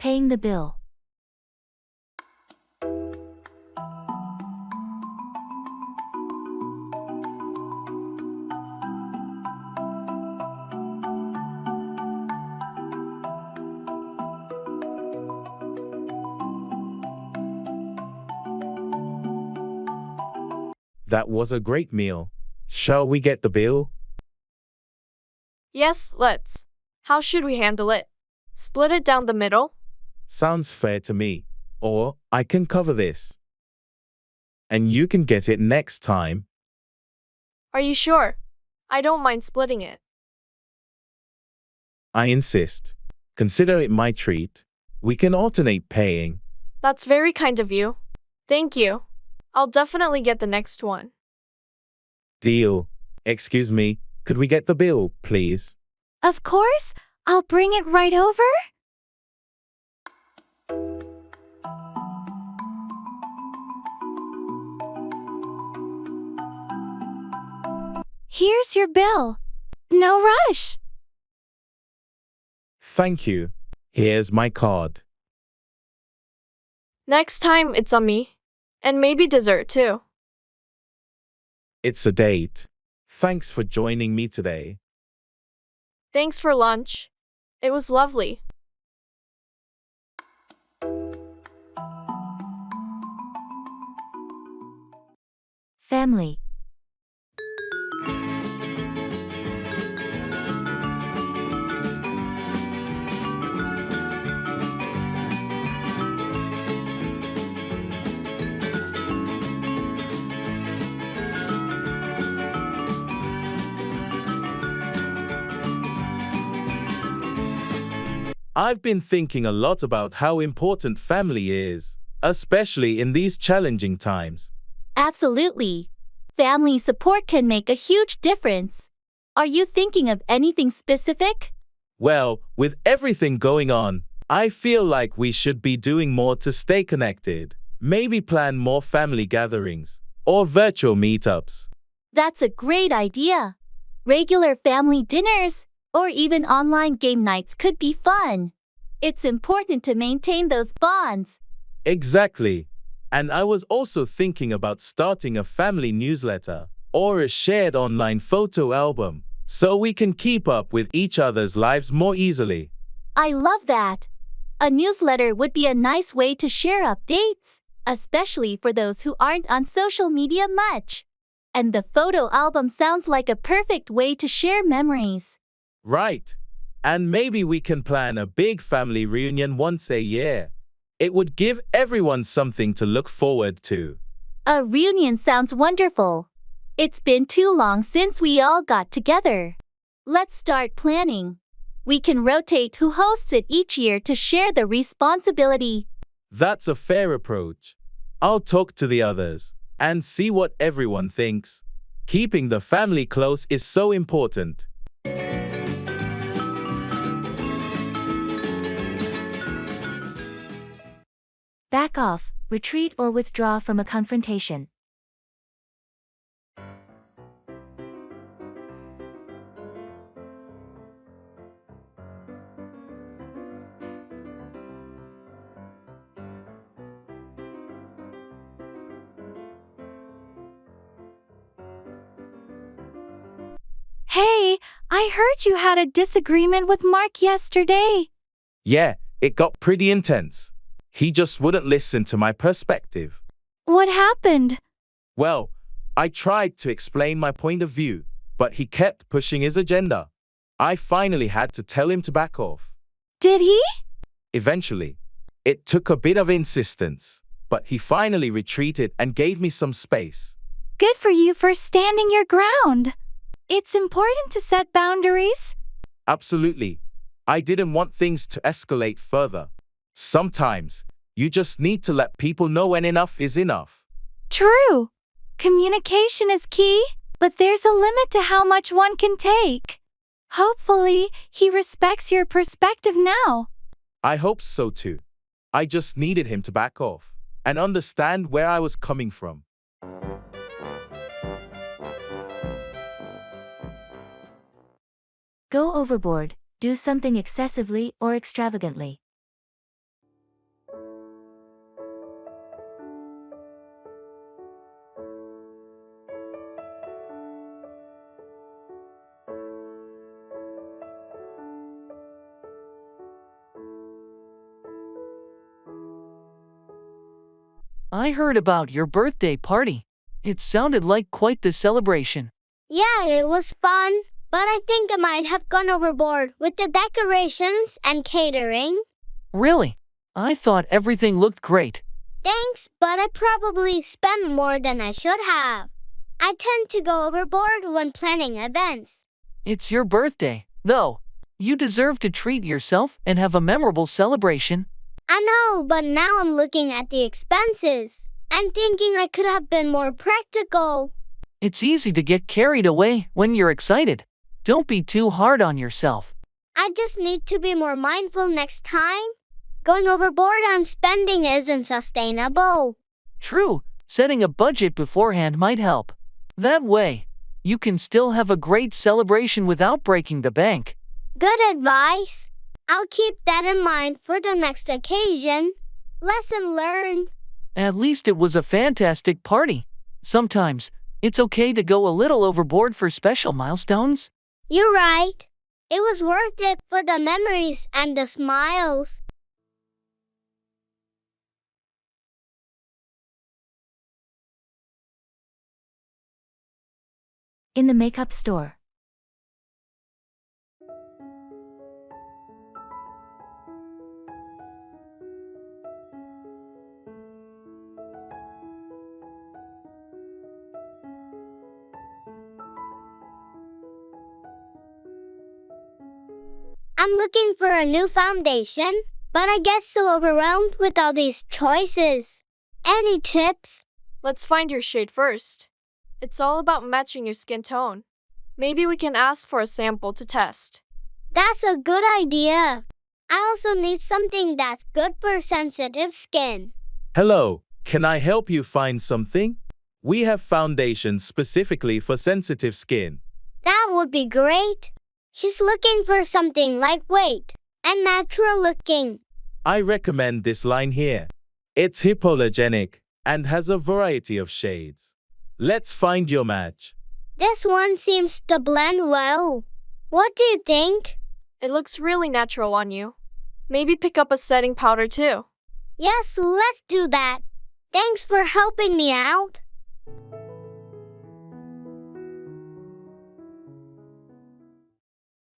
Paying the bill. That was a great meal. Shall we get the bill? Yes, let's. How should we handle it? Split it down the middle? Sounds fair to me. Or I can cover this. And you can get it next time. Are you sure? I don't mind splitting it. I insist. Consider it my treat. We can alternate paying. That's very kind of you. Thank you. I'll definitely get the next one. Deal. Excuse me, could we get the bill, please? Of course, I'll bring it right over. Here's your bill. No rush. Thank you. Here's my card. Next time, it's on me. And maybe dessert too. It's a date. Thanks for joining me today. Thanks for lunch. It was lovely. Family. I've been thinking a lot about how important family is, especially in these challenging times. Absolutely. Family support can make a huge difference. Are you thinking of anything specific? Well, with everything going on, I feel like we should be doing more to stay connected. Maybe plan more family gatherings or virtual meetups. That's a great idea. Regular family dinners or even online game nights could be fun. It's important to maintain those bonds. Exactly. And I was also thinking about starting a family newsletter or a shared online photo album so we can keep up with each other's lives more easily. I love that. A newsletter would be a nice way to share updates, especially for those who aren't on social media much. And the photo album sounds like a perfect way to share memories. Right. And maybe we can plan a big family reunion once a year. It would give everyone something to look forward to. A reunion sounds wonderful. It's been too long since we all got together. Let's start planning. We can rotate who hosts it each year to share the responsibility. That's a fair approach. I'll talk to the others and see what everyone thinks. Keeping the family close is so important. Back off, retreat or withdraw from a confrontation. Hey, I heard you had a disagreement with Mark yesterday. Yeah, it got pretty intense. He just wouldn't listen to my perspective. What happened? Well, I tried to explain my point of view, but he kept pushing his agenda. I finally had to tell him to back off. Did he? Eventually, it took a bit of insistence, but he finally retreated and gave me some space. Good for you for standing your ground. It's important to set boundaries. Absolutely. I didn't want things to escalate further. Sometimes, you just need to let people know when enough is enough. True. Communication is key, but there's a limit to how much one can take. Hopefully, he respects your perspective now. I hope so too. I just needed him to back off and understand where I was coming from. Go overboard, do something excessively or extravagantly. I heard about your birthday party. It sounded like quite the celebration. Yeah, it was fun, but I think I might have gone overboard with the decorations and catering. Really? I thought everything looked great. Thanks, but I probably spent more than I should have. I tend to go overboard when planning events. It's your birthday, though. You deserve to treat yourself and have a memorable celebration. I know, but now I'm looking at the expenses and thinking I could have been more practical. It's easy to get carried away when you're excited. Don't be too hard on yourself. I just need to be more mindful next time. Going overboard on spending isn't sustainable. True, setting a budget beforehand might help. That way, you can still have a great celebration without breaking the bank. Good advice. I'll keep that in mind for the next occasion. Lesson learned. At least it was a fantastic party. Sometimes, it's okay to go a little overboard for special milestones. You're right. It was worth it for the memories and the smiles. In the makeup store. I'm looking for a new foundation, but I get so overwhelmed with all these choices. Any tips? Let's find your shade first. It's all about matching your skin tone. Maybe we can ask for a sample to test. That's a good idea. I also need something that's good for sensitive skin. Hello, can I help you find something? We have foundations specifically for sensitive skin. That would be great. She's looking for something lightweight and natural looking. I recommend this line here. It's hypoallergenic and has a variety of shades. Let's find your match. This one seems to blend well. What do you think? It looks really natural on you. Maybe pick up a setting powder too. Yes, let's do that. Thanks for helping me out.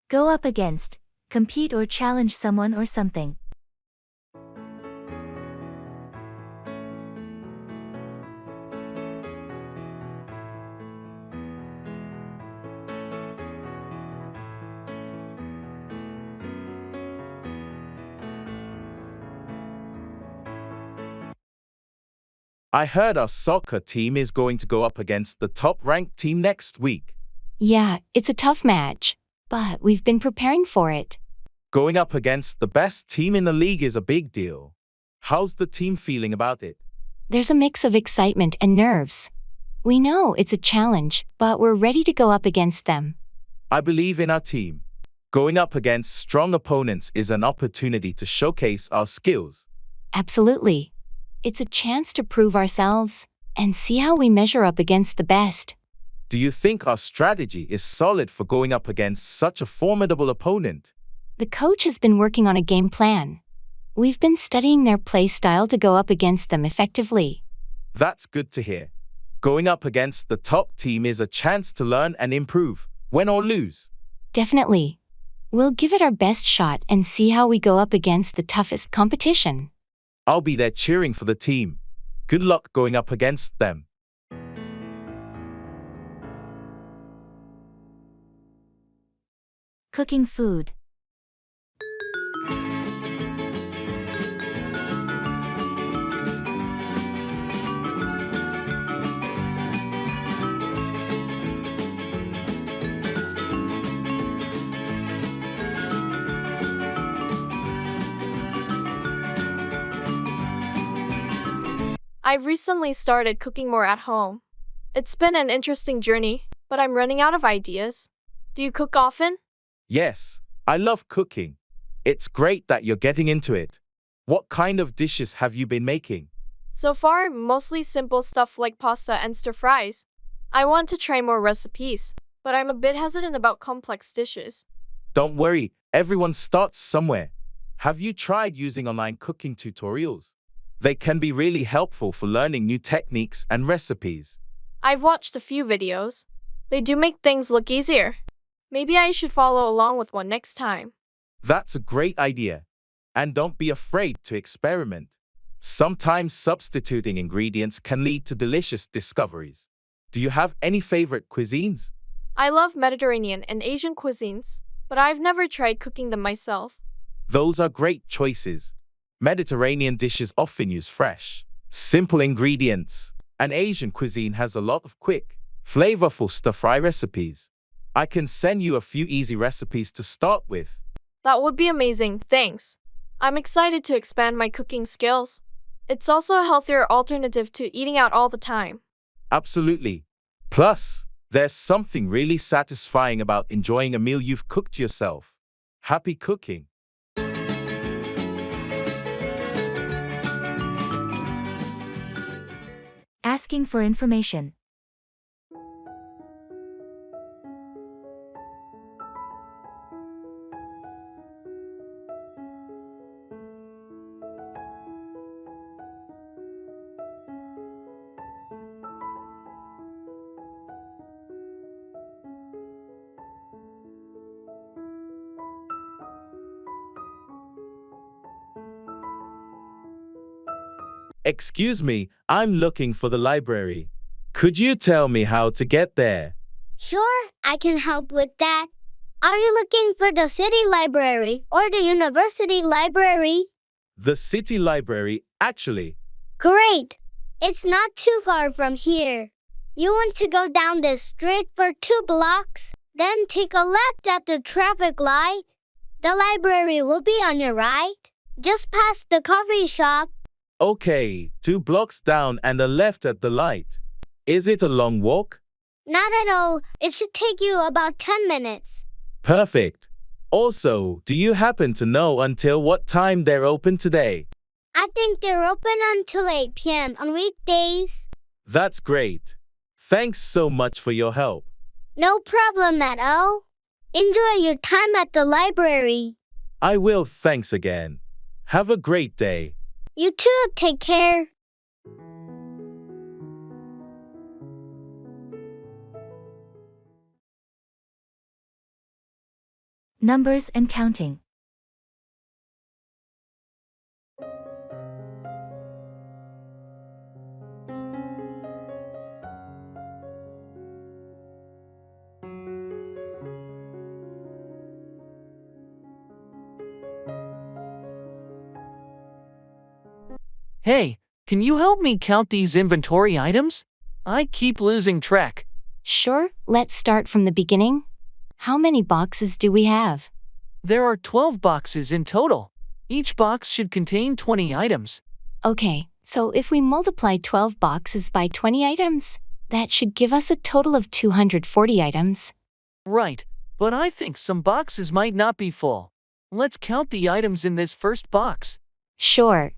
Go up against, compete or challenge someone or something. I heard our soccer team is going to go up against the top-ranked team next week. Yeah, it's a tough match, but we've been preparing for it. Going up against the best team in the league is a big deal. How's the team feeling about it? There's a mix of excitement and nerves. We know it's a challenge, but we're ready to go up against them. I believe in our team. Going up against strong opponents is an opportunity to showcase our skills. Absolutely. It's a chance to prove ourselves and see how we measure up against the best. Do you think our strategy is solid for going up against such a formidable opponent? The coach has been working on a game plan. We've been studying their play style to go up against them effectively. That's good to hear. Going up against the top team is a chance to learn and improve, win or lose. Definitely. We'll give it our best shot and see how we go up against the toughest competition. I'll be there cheering for the team. Good luck going up against them. Cooking food. I've recently started cooking more at home. It's been an interesting journey, but I'm running out of ideas. Do you cook often? Yes, I love cooking. It's great that you're getting into it. What kind of dishes have you been making? So far, mostly simple stuff like pasta and stir fries. I want to try more recipes, but I'm a bit hesitant about complex dishes. Don't worry, everyone starts somewhere. Have you tried using online cooking tutorials? They can be really helpful for learning new techniques and recipes. I've watched a few videos. They do make things look easier. Maybe I should follow along with one next time. That's a great idea. And don't be afraid to experiment. Sometimes substituting ingredients can lead to delicious discoveries. Do you have any favorite cuisines? I love Mediterranean and Asian cuisines, but I've never tried cooking them myself. Those are great choices. Mediterranean dishes often use fresh, simple ingredients, and Asian cuisine has a lot of quick, flavorful stir-fry recipes. I can send you a few easy recipes to start with. That would be amazing, thanks. I'm excited to expand my cooking skills. It's also a healthier alternative to eating out all the time. Absolutely. Plus, there's something really satisfying about enjoying a meal you've cooked yourself. Happy cooking! Asking for information. Excuse me, I'm looking for the library. Could you tell me how to get there? Sure, I can help with that. Are you looking for the city library or the university library? The city library, actually. Great! It's not too far from here. You want to go down this street for 2 blocks, then take a left at the traffic light. The library will be on your right, just past the coffee shop. Okay, 2 blocks down and a left at the light. Is it a long walk? Not at all. It should take you about 10 minutes. Perfect. Also, do you happen to know until what time they're open today? I think they're open until 8 p.m. on weekdays. That's great. Thanks so much for your help. No problem at all. Enjoy your time at the library. I will, thanks again. Have a great day. You too, take care. Numbers and counting. Hey, can you help me count these inventory items? I keep losing track. Sure, let's start from the beginning. How many boxes do we have? There are 12 boxes in total. Each box should contain 20 items. Okay, so if we multiply 12 boxes by 20 items, that should give us a total of 240 items. Right, but I think some boxes might not be full. Let's count the items in this first box. Sure.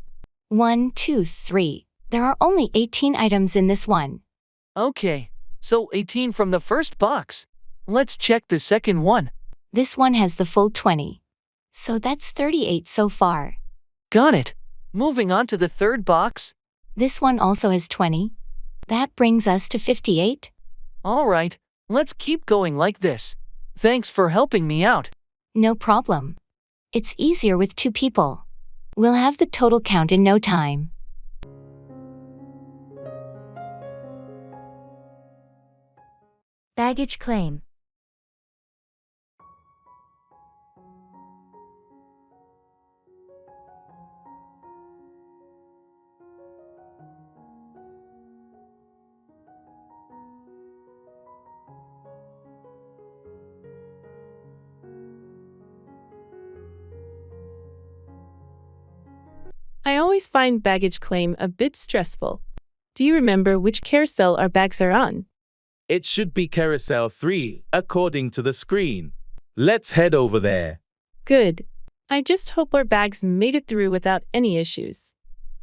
1, 2, 3. There are only 18 items in this one. Okay, so 18 from the first box. Let's check the second one. This one has the full 20. So that's 38 so far. Got it. Moving on to the third box. This one also has 20. That brings us to 58. All right, let's keep going like this. Thanks for helping me out. No problem. It's easier with 2 people. We'll have the total count in no time. Baggage claim. I always find baggage claim a bit stressful. Do you remember which carousel our bags are on? It should be carousel 3, according to the screen. Let's head over there. Good. I just hope our bags made it through without any issues.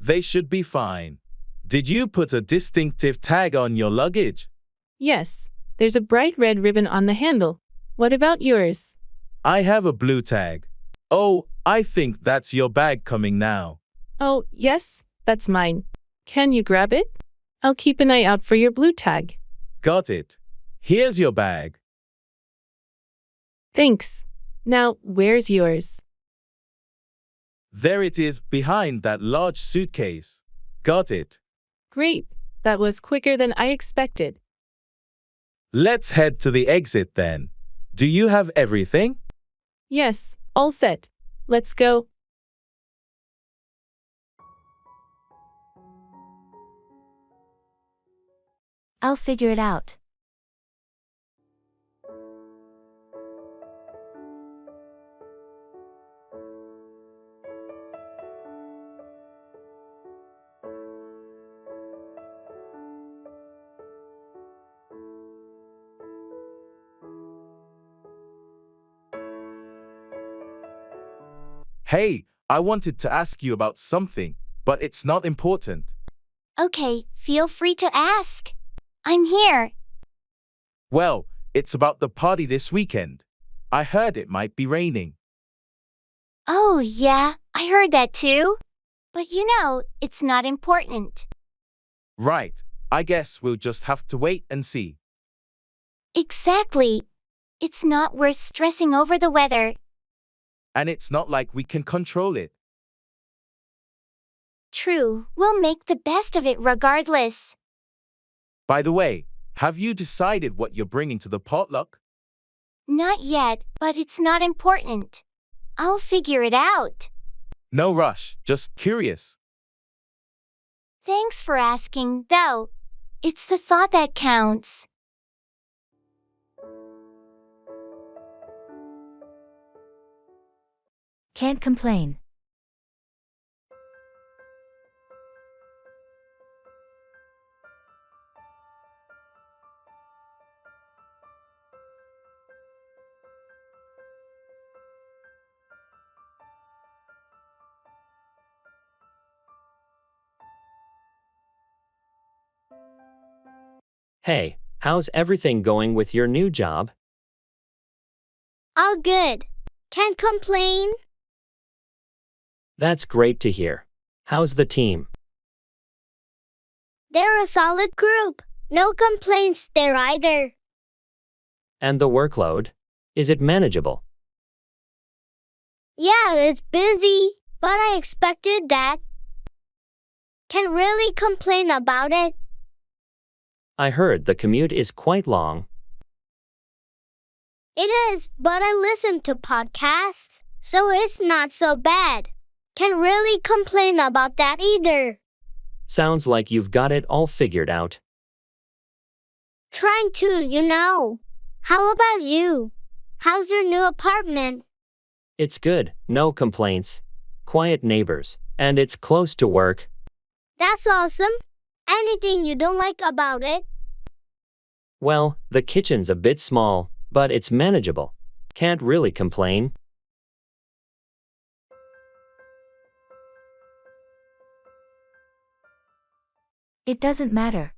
They should be fine. Did you put a distinctive tag on your luggage? Yes, there's a bright red ribbon on the handle. What about yours? I have a blue tag. Oh, I think that's your bag coming now. Oh, yes, That's mine. Can you grab it? I'll keep an eye out for your blue tag. Got it. Here's your bag. Thanks. Now, where's yours? There it is behind that large suitcase. Got it. Great. That was quicker than I expected. Let's head to the exit then. Do you have everything? Yes, all set. Let's go. I'll figure it out. Hey, I wanted to ask you about something, but it's not important. Okay, feel free to ask. I'm here. Well, it's about the party this weekend. I heard it might be raining. Oh, yeah, I heard that too. But it's not important. Right. I guess we'll just have to wait and see. Exactly. It's not worth stressing over the weather. And it's not like we can control it. True, we'll make the best of it regardless. By the way, have you decided what you're bringing to the potluck? Not yet, but it's not important. I'll figure it out. No rush, just curious. Thanks for asking, though. It's the thought that counts. Can't complain. Hey, how's everything going with your new job? All good. Can't complain. That's great to hear. How's the team? They're a solid group. No complaints there either. And the workload? Is it manageable? Yeah, it's busy, but I expected that. Can't really complain about it. I heard the commute is quite long. It is, but I listen to podcasts, so it's not so bad. Can't really complain about that either. Sounds like you've got it all figured out. Trying to. How about you? How's your new apartment? It's good, no complaints. Quiet neighbors, and it's close to work. That's awesome. Anything you don't like about it? Well, the kitchen's a bit small, but it's manageable. Can't really complain. It doesn't matter.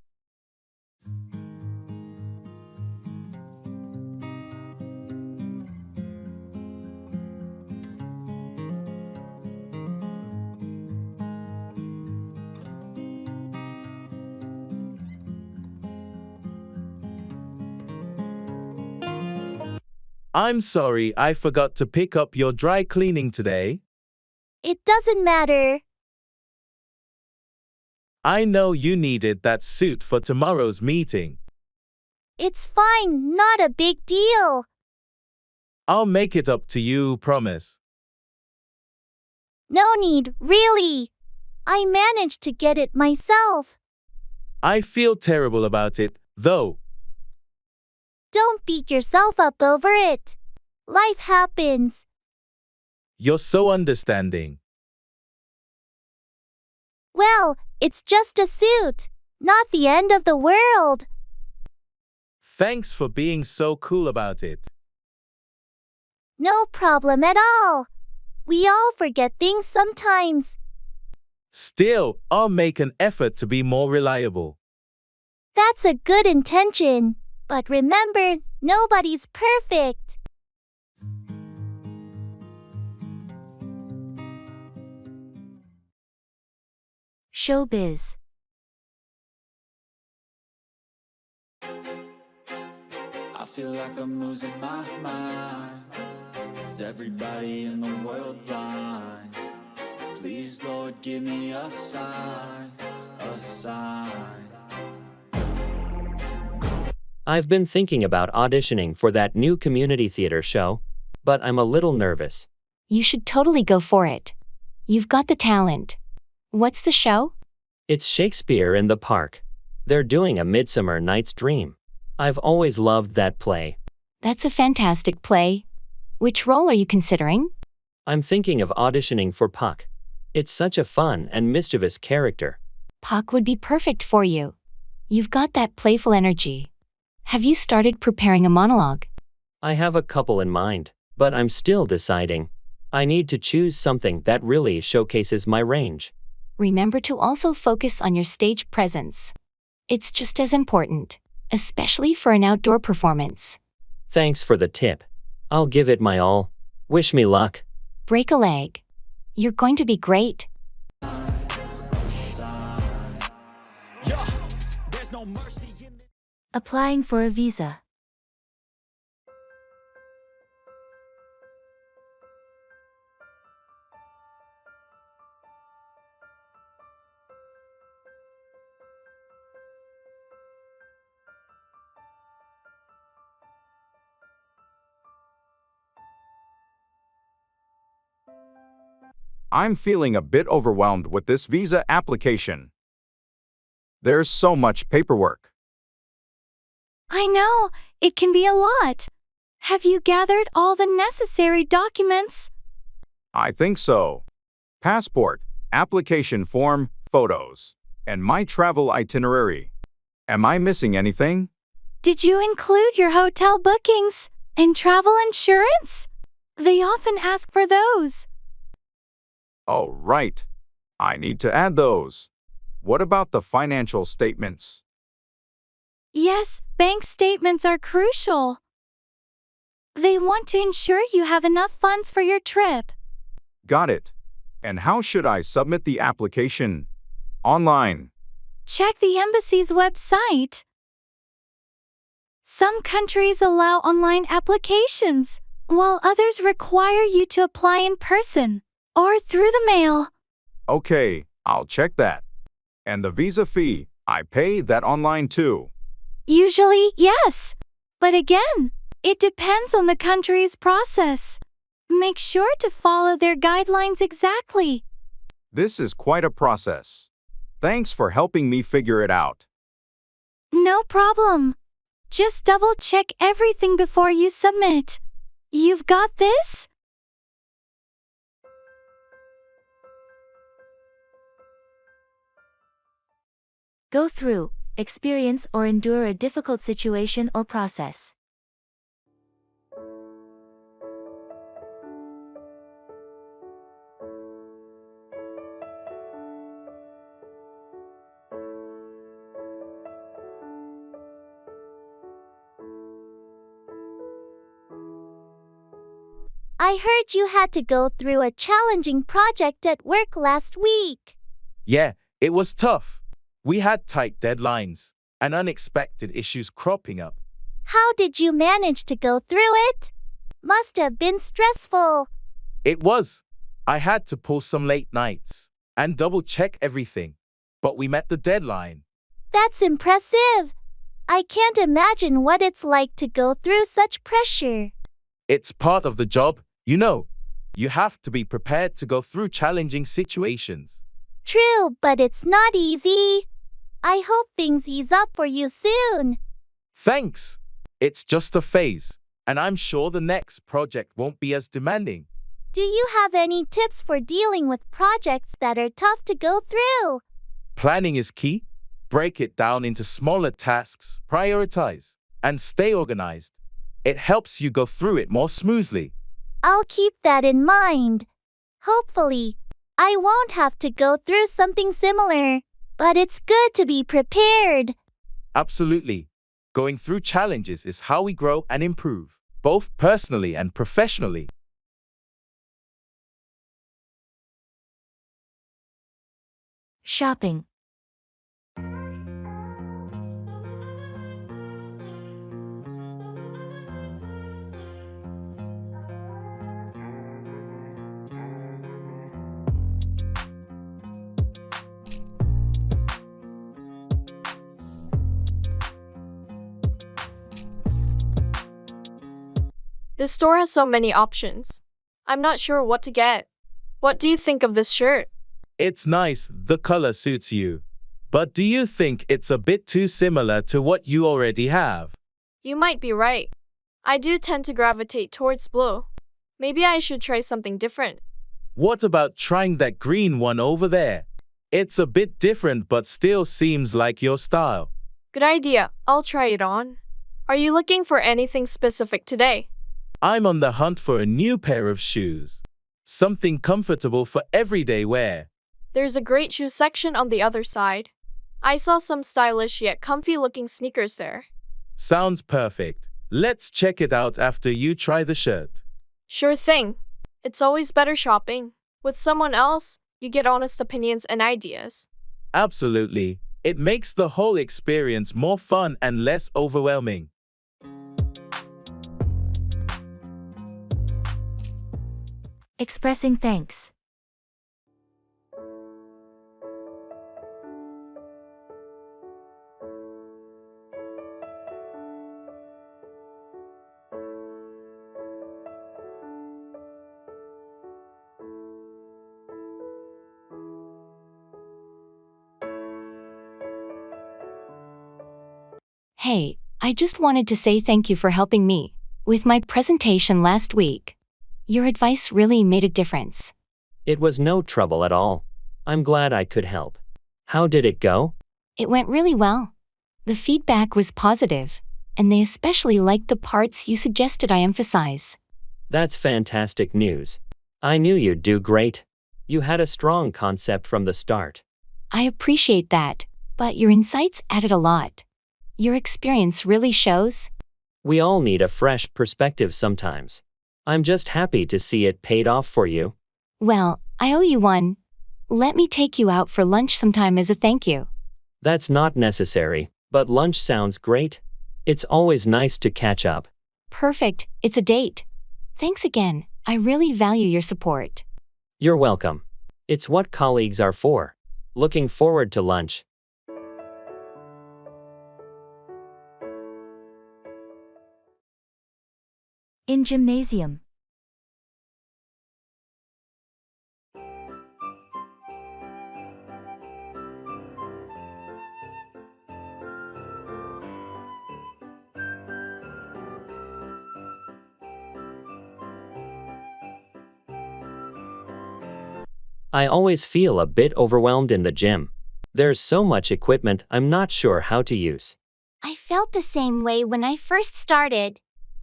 I'm sorry, I forgot to pick up your dry cleaning today. It doesn't matter. I know you needed that suit for tomorrow's meeting. It's fine, not a big deal. I'll make it up to you, promise. No need, really. I managed to get it myself. I feel terrible about it, though. Don't beat yourself up over it. Life happens. You're so understanding. Well, it's just a suit, not the end of the world. Thanks for being so cool about it. No problem at all. We all forget things sometimes. Still, I'll make an effort to be more reliable. That's a good intention. But remember, nobody's perfect. Showbiz. I feel like I'm losing my mind. Is everybody in the world blind? Please, Lord, give me a sign, a sign. I've been thinking about auditioning for that new community theater show, but I'm a little nervous. You should totally go for it. You've got the talent. What's the show? It's Shakespeare in the Park. They're doing A Midsummer Night's Dream. I've always loved that play. That's a fantastic play. Which role are you considering? I'm thinking of auditioning for Puck. It's such a fun and mischievous character. Puck would be perfect for you. You've got that playful energy. Have you started preparing a monologue? I have a couple in mind, but I'm still deciding. I need to choose something that really showcases my range. Remember to also focus on your stage presence. It's just as important, especially for an outdoor performance. Thanks for the tip. I'll give it my all. Wish me luck. Break a leg. You're going to be great. Applying for a visa. I'm feeling a bit overwhelmed with this visa application. There's so much paperwork. I know, it can be a lot. Have you gathered all the necessary documents? I think so. Passport, application form, photos, and my travel itinerary. Am I missing anything? Did you include your hotel bookings and travel insurance? They often ask for those. Oh, right. I need to add those. What about the financial statements? Yes, bank statements are crucial. They want to ensure you have enough funds for your trip. Got it. And how should I submit the application? Online. Check the embassy's website. Some countries allow online applications, while others require you to apply in person or through the mail. Okay, I'll check that. And the visa fee, I pay that online too. Usually, yes. But again, it depends on the country's process. Make sure to follow their guidelines exactly. This is quite a process. Thanks for helping me figure it out. No problem. Just double-check everything before you submit. You've got this? Go through, experience or endure a difficult situation or process. I heard you had to go through a challenging project at work last week. Yeah, it was tough. We had tight deadlines and unexpected issues cropping up. How did you manage to go through it? Must have been stressful. It was. I had to pull some late nights and double-check everything, but we met the deadline. That's impressive. I can't imagine what it's like to go through such pressure. It's part of the job, you know. You have to be prepared to go through challenging situations. True, but it's not easy. I hope things ease up for you soon. Thanks. It's just a phase, and I'm sure the next project won't be as demanding. Do you have any tips for dealing with projects that are tough to go through? Planning is key. Break it down into smaller tasks, prioritize, and stay organized. It helps you go through it more smoothly. I'll keep that in mind. Hopefully, I won't have to go through something similar, but it's good to be prepared. Absolutely. Going through challenges is how we grow and improve, both personally and professionally. Shopping. This store has so many options. I'm not sure what to get. What do you think of this shirt? It's nice, the color suits you. But do you think it's a bit too similar to what you already have? You might be right. I do tend to gravitate towards blue. Maybe I should try something different. What about trying that green one over there? It's a bit different but still seems like your style. Good idea. I'll try it on. Are you looking for anything specific today? I'm on the hunt for a new pair of shoes. Something comfortable for everyday wear. There's a great shoe section on the other side. I saw some stylish yet comfy looking sneakers there. Sounds perfect. Let's check it out after you try the shirt. Sure thing. It's always better shopping with someone else. You get honest opinions and ideas. Absolutely. It makes the whole experience more fun and less overwhelming. Expressing thanks. Hey, I just wanted to say thank you for helping me with my presentation last week. Your advice really made a difference. It was no trouble at all. I'm glad I could help. How did it go? It went really well. The feedback was positive, and they especially liked the parts you suggested I emphasize. That's fantastic news. I knew you'd do great. You had a strong concept from the start. I appreciate that, but your insights added a lot. Your experience really shows. We all need a fresh perspective sometimes. I'm just happy to see it paid off for you. Well, I owe you one. Let me take you out for lunch sometime as a thank you. That's not necessary, but lunch sounds great. It's always nice to catch up. Perfect, it's a date. Thanks again, I really value your support. You're welcome. It's what colleagues are for. Looking forward to lunch. In gymnasium. I always feel a bit overwhelmed in the gym. There's so much equipment I'm not sure how to use. I felt the same way when I first started.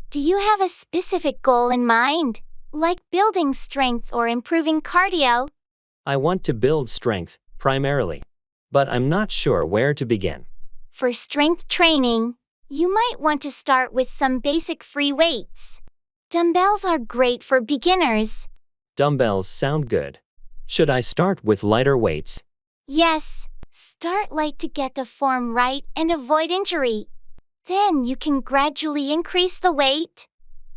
Do you have a specific goal in mind, like building strength or improving cardio? I want to build strength, primarily. But I'm not sure where to begin. For strength training, you might want to start with some basic free weights. Dumbbells are great for beginners. Dumbbells sound good. Should I start with lighter weights? Yes, start light to get the form right and avoid injury. Then you can gradually increase the weight.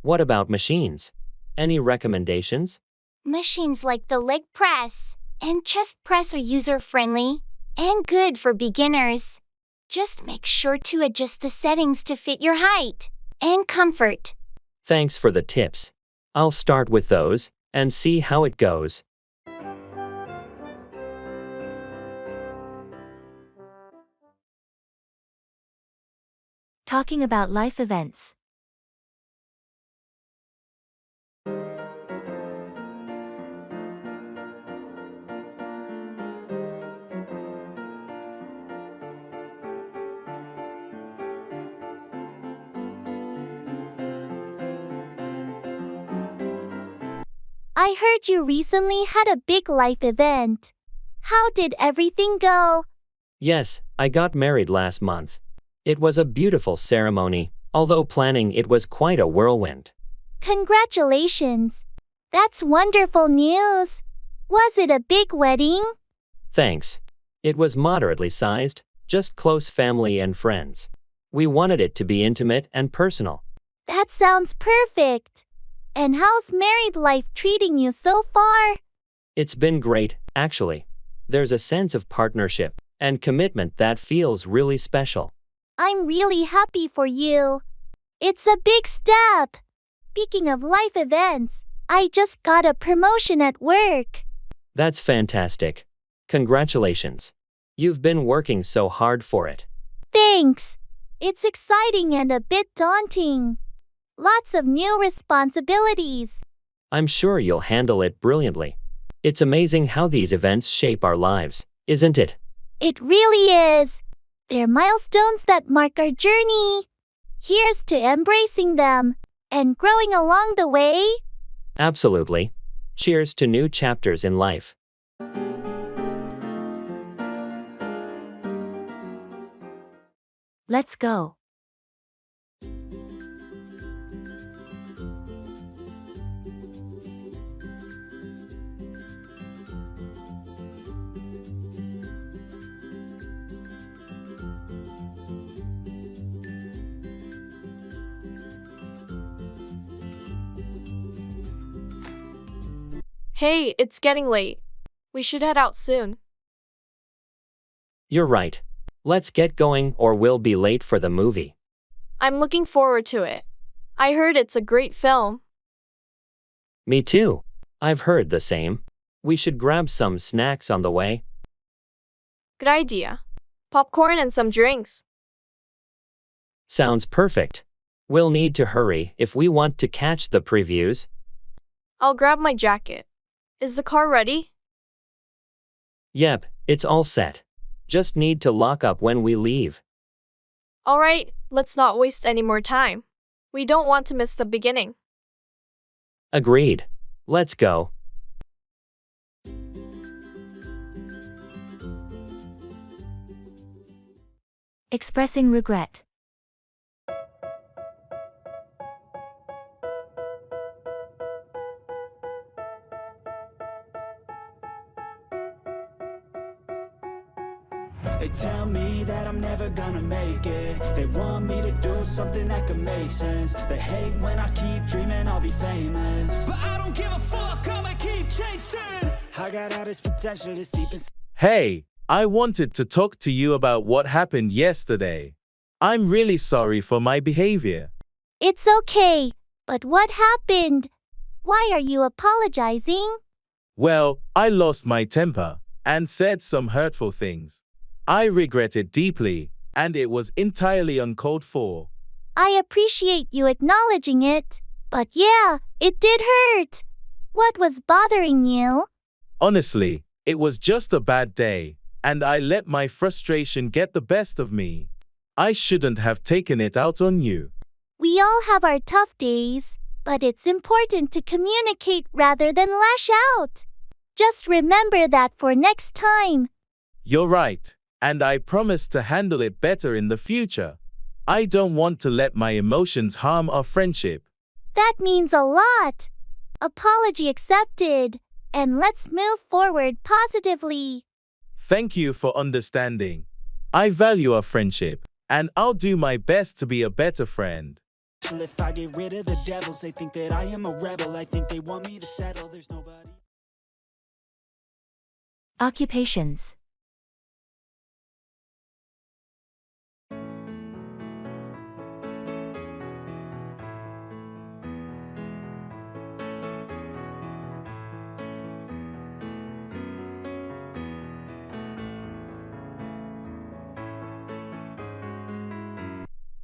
What about machines? Any recommendations? Machines like the leg press and chest press are user-friendly and good for beginners. Just make sure to adjust the settings to fit your height and comfort. Thanks for the tips. I'll start with those and see how it goes. Talking about life events. I heard you recently had a big life event. How did everything go? Yes, I got married last month. It was a beautiful ceremony, although planning it was quite a whirlwind. Congratulations. That's wonderful news. Was it a big wedding? Thanks. It was moderately sized, just close family and friends. We wanted it to be intimate and personal. That sounds perfect. And how's married life treating you so far? It's been great, actually. There's a sense of partnership and commitment that feels really special. I'm really happy for you. It's a big step. Speaking of life events, I just got a promotion at work. That's fantastic. Congratulations. You've been working so hard for it. Thanks. It's exciting and a bit daunting. Lots of new responsibilities. I'm sure you'll handle it brilliantly. It's amazing how these events shape our lives, isn't it? It really is. They're milestones that mark our journey. Here's to embracing them and growing along the way. Absolutely. Cheers to new chapters in life. Let's go. Hey, it's getting late. We should head out soon. You're right. Let's get going or we'll be late for the movie. I'm looking forward to it. I heard it's a great film. Me too. I've heard the same. We should grab some snacks on the way. Good idea. Popcorn and some drinks. Sounds perfect. We'll need to hurry if we want to catch the previews. I'll grab my jacket. Is the car ready? Yep, it's all set. Just need to lock up when we leave. Alright, let's not waste any more time. We don't want to miss the beginning. Agreed. Let's go. Expressing regret. They tell me that I'm never gonna make it. They want me to do something that could make sense. They hate when I keep dreaming I'll be famous, but I don't give a fuck, I'ma keep chasing. I got all this potential that's deep inside. Hey, I wanted to talk to you about what happened yesterday. I'm really sorry for my behavior. It's okay, but what happened? Why are you apologizing? Well, I lost my temper and said some hurtful things. I regret it deeply, and it was entirely uncalled for. I appreciate you acknowledging it, but yeah, it did hurt. What was bothering you? Honestly, it was just a bad day, and I let my frustration get the best of me. I shouldn't have taken it out on you. We all have our tough days, but it's important to communicate rather than lash out. Just remember that for next time. You're right, and I promise to handle it better in the future. I don't want to let my emotions harm our friendship. That means a lot. Apology accepted, and let's move forward positively. Thank you for understanding. I value our friendship, and I'll do my best to be a better friend. If I get rid of the devils, they think that I am a rebel. I think they want me to settle. There's nobody. Occupations.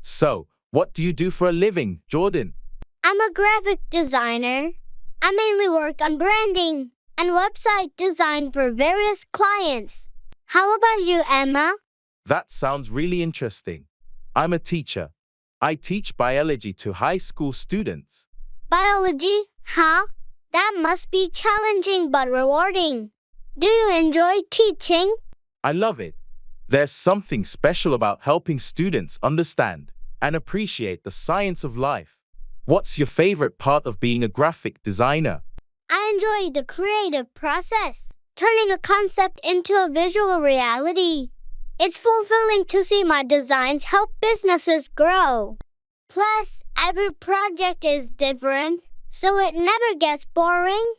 So, what do you do for a living, Jordan? I'm a graphic designer. I mainly work on branding and website design for various clients. How about you, Emma? That sounds really interesting. I'm a teacher. I teach biology to high school students. Biology, huh? That must be challenging but rewarding. Do you enjoy teaching? I love it. There's something special about helping students understand and appreciate the science of life. What's your favorite part of being a graphic designer? I enjoy the creative process. turning a concept into a visual reality. It's fulfilling to see my designs help businesses grow. Plus, every project is different, so it never gets boring.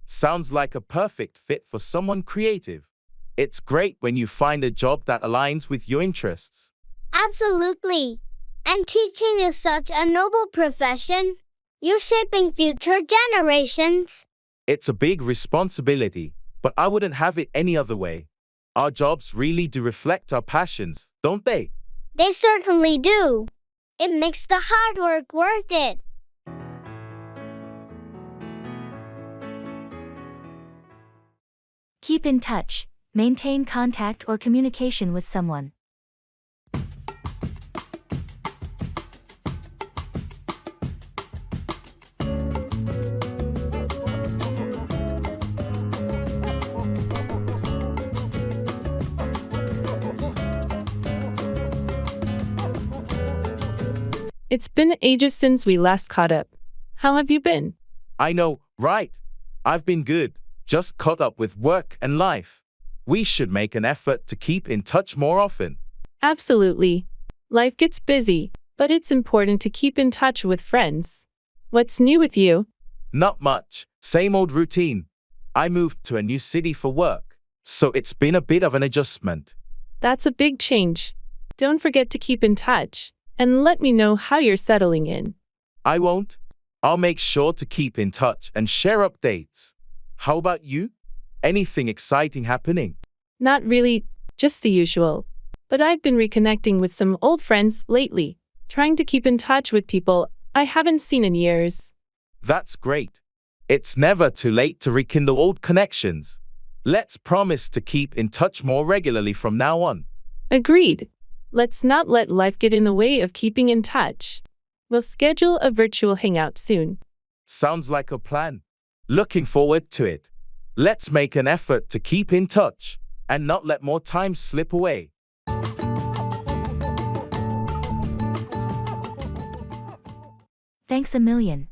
Sounds like a perfect fit for someone creative. It's great when you find a job that aligns with your interests. Absolutely. And teaching is such a noble profession. You're shaping future generations. It's a big responsibility, but I wouldn't have it any other way. Our jobs really do reflect our passions, don't they? They certainly do. It makes the hard work worth it. Keep in touch. Maintain contact or communication with someone. It's been ages since we last caught up. How have you been? I know, right? I've been good, just caught up with work and life. We should make an effort to keep in touch more often. Absolutely. Life gets busy, but it's important to keep in touch with friends. What's new with you? Not much, same old routine. I moved to a new city for work, so it's been a bit of an adjustment. That's a big change. Don't forget to keep in touch, and let me know how you're settling in. I won't. I'll make sure to keep in touch and share updates. How about you? Anything exciting happening? Not really, just the usual. But I've been reconnecting with some old friends lately, trying to keep in touch with people I haven't seen in years. That's great. It's never too late to rekindle old connections. Let's promise to keep in touch more regularly from now on. Agreed. Let's not let life get in the way of keeping in touch. We'll schedule a virtual hangout soon. Sounds like a plan. Looking forward to it. Let's make an effort to keep in touch and not let more time slip away. Thanks a million.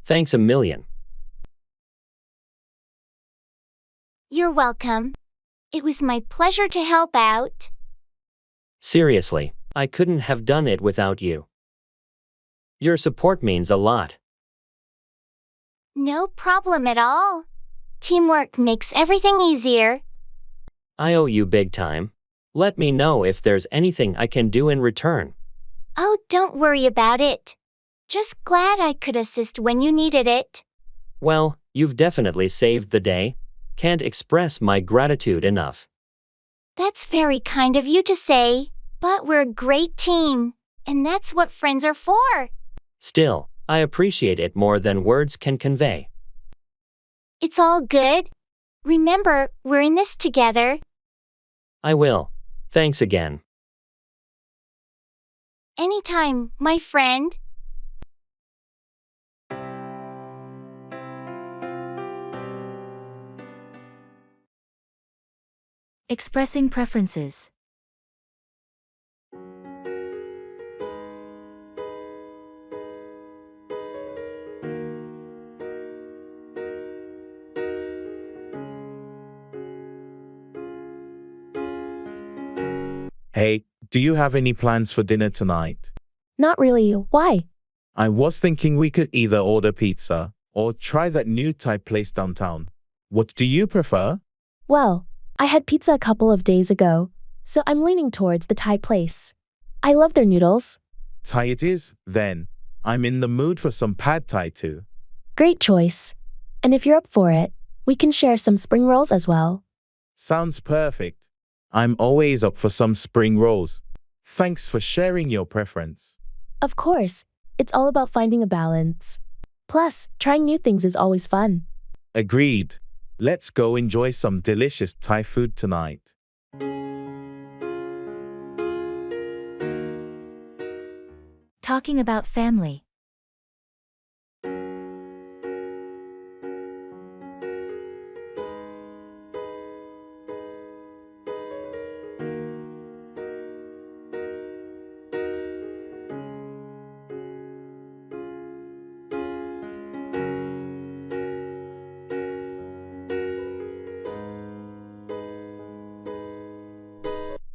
Thanks a million. You're welcome. It was my pleasure to help out. Seriously, I couldn't have done it without you. Your support means a lot. No problem at all. Teamwork makes everything easier. I owe you big time. Let me know if there's anything I can do in return. Oh, don't worry about it. Just glad I could assist when you needed it. Well, you've definitely saved the day. Can't express my gratitude enough. That's very kind of you to say, but we're a great team, and that's what friends are for. Still, I appreciate it more than words can convey. It's all good. Remember, we're in this together. I will. Thanks again. Anytime, my friend. Expressing preferences. Hey, do you have any plans for dinner tonight? Not really. Why? I was thinking we could either order pizza or try that new Thai place downtown. What do you prefer? Well, I had pizza a couple of days ago, so I'm leaning towards the Thai place. I love their noodles. Thai it is, then. I'm in the mood for some pad Thai too. Great choice. And if you're up for it, we can share some spring rolls as well. Sounds perfect. I'm always up for some spring rolls. Thanks for sharing your preference. Of course, it's all about finding a balance. Plus, trying new things is always fun. Agreed. Let's go enjoy some delicious Thai food tonight. Talking about family.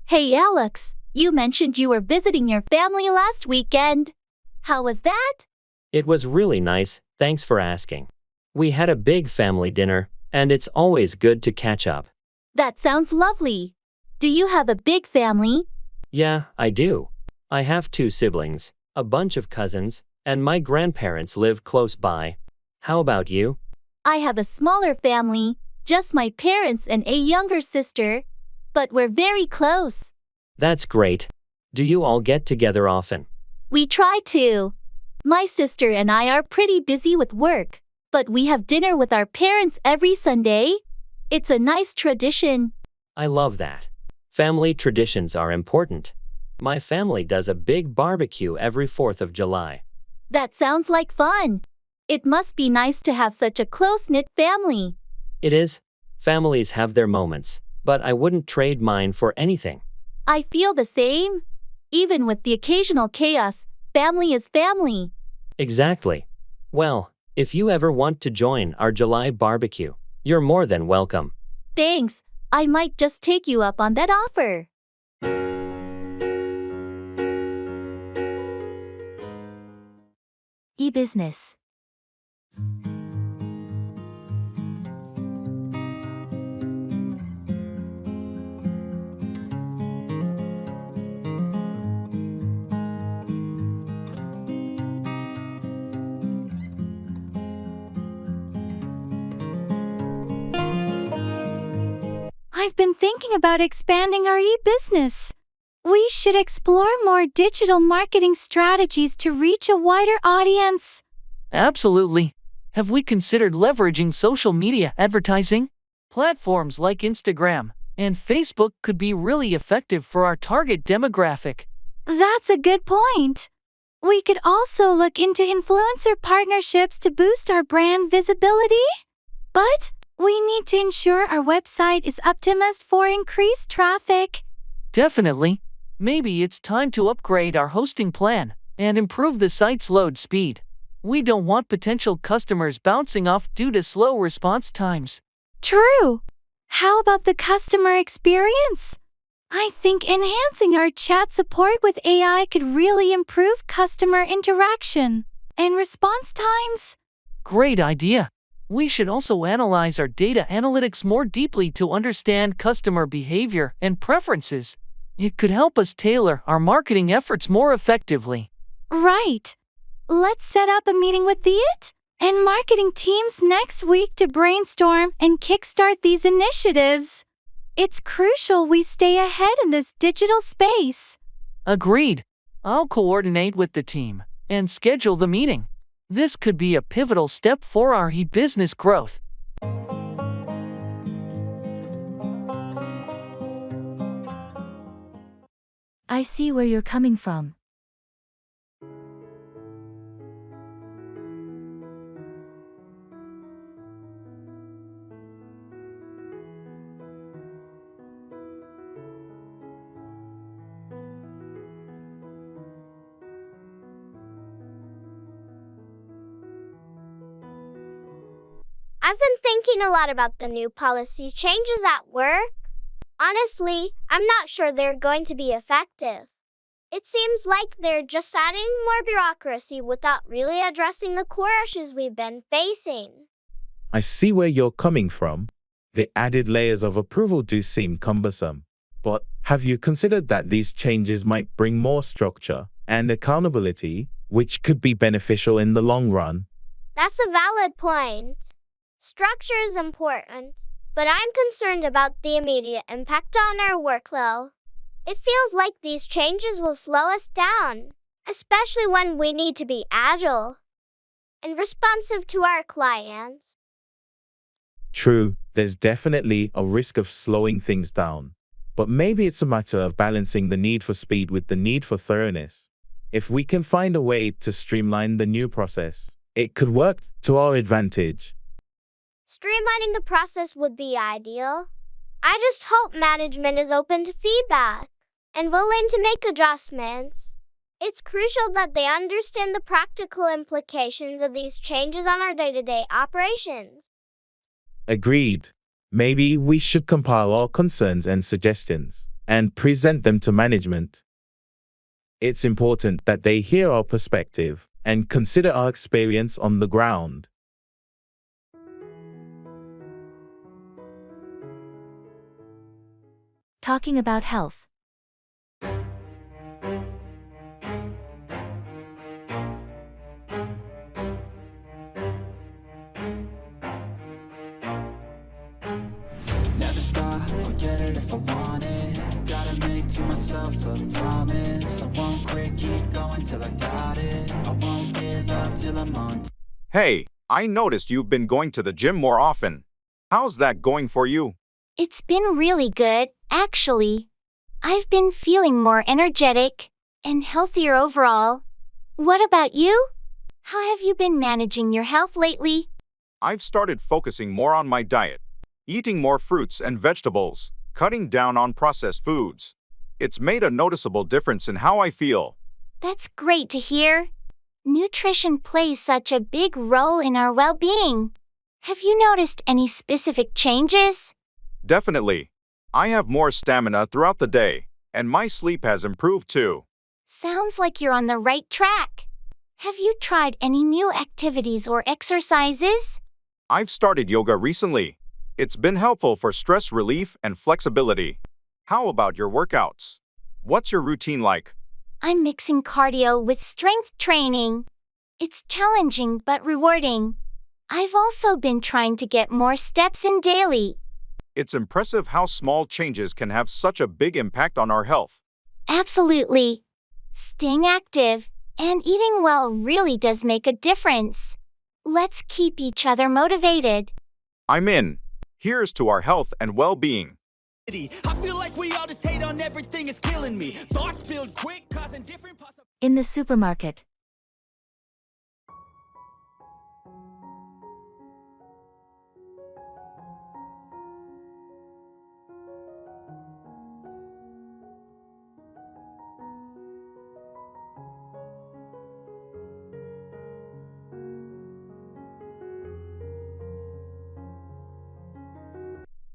Hey Alex, you mentioned you were visiting your family last weekend. How was that? It was really nice, thanks for asking. We had a big family dinner, and it's always good to catch up. That sounds lovely. Do you have a big family? Yeah, I do. I have 2 siblings, a bunch of cousins, and my grandparents live close by. How about you? I have a smaller family, just my parents and a younger sister, but we're very close. That's great. Do you all get together often? We try to. My sister and I are pretty busy with work, but we have dinner with our parents every Sunday. It's a nice tradition. I love that. Family traditions are important. My family does a big barbecue every 4th of July. That sounds like fun. It must be nice to have such a close-knit family. It is. Families have their moments, but I wouldn't trade mine for anything. I feel the same. Even with the occasional chaos, family is family. Exactly. Well, if you ever want to join our July barbecue, you're more than welcome. Thanks. I might just take you up on that offer. E-business. I've been thinking about expanding our e-business. We should explore more digital marketing strategies to reach a wider audience. Absolutely. Have we considered leveraging social media advertising? Platforms like Instagram and Facebook could be really effective for our target demographic. That's a good point. We could also look into influencer partnerships to boost our brand visibility. But we need to ensure our website is optimized for increased traffic. Definitely. Maybe it's time to upgrade our hosting plan and improve the site's load speed. We don't want potential customers bouncing off due to slow response times. True. How about the customer experience? I think enhancing our chat support with AI could really improve customer interaction and response times. Great idea. We should also analyze our data analytics more deeply to understand customer behavior and preferences. It could help us tailor our marketing efforts more effectively. Right. Let's set up a meeting with the IT and marketing teams next week to brainstorm and kickstart these initiatives. It's crucial we stay ahead in this digital space. Agreed. I'll coordinate with the team and schedule the meeting. This could be a pivotal step for our e-business growth. I see where you're coming from. I've been thinking a lot about the new policy changes at work. Honestly, I'm not sure they're going to be effective. It seems like they're just adding more bureaucracy without really addressing the core issues we've been facing. I see where you're coming from. The added layers of approval do seem cumbersome. But have you considered that these changes might bring more structure and accountability, which could be beneficial in the long run? That's a valid point. Structure is important, but I'm concerned about the immediate impact on our workflow. It feels like these changes will slow us down, especially when we need to be agile and responsive to our clients. True, there's definitely a risk of slowing things down. But maybe it's a matter of balancing the need for speed with the need for thoroughness. If we can find a way to streamline the new process, it could work to our advantage. Streamlining the process would be ideal. I just hope management is open to feedback and willing to make adjustments. It's crucial that they understand the practical implications of these changes on our day-to-day operations. Agreed. Maybe we should compile our concerns and suggestions and present them to management. It's important that they hear our perspective and consider our experience on the ground. Talking about health. Never stop, I'll get it if I want it. Gotta make to myself a promise. I won't quit, keep going till I got it. I won't give up till I'm on. Hey, I noticed you've been going to the gym more often. How's that going for you? It's been really good, actually. I've been feeling more energetic and healthier overall. What about you? How have you been managing your health lately? I've started focusing more on my diet, eating more fruits and vegetables, cutting down on processed foods. It's made a noticeable difference in how I feel. That's great to hear. Nutrition plays such a big role in our well-being. Have you noticed any specific changes? Definitely. I have more stamina throughout the day, and my sleep has improved too. Sounds like you're on the right track. Have you tried any new activities or exercises? I've started yoga recently. It's been helpful for stress relief and flexibility. How about your workouts? What's your routine like? I'm mixing cardio with strength training. It's challenging but rewarding. I've also been trying to get more steps in daily. It's impressive how small changes can have such a big impact on our health. Absolutely. Staying active and eating well really does make a difference. Let's keep each other motivated. I'm in. Here's to our health and well-being. I feel like we all just hate on everything, it's killing me. Thoughts build quick, causing different possibilities. In the supermarket.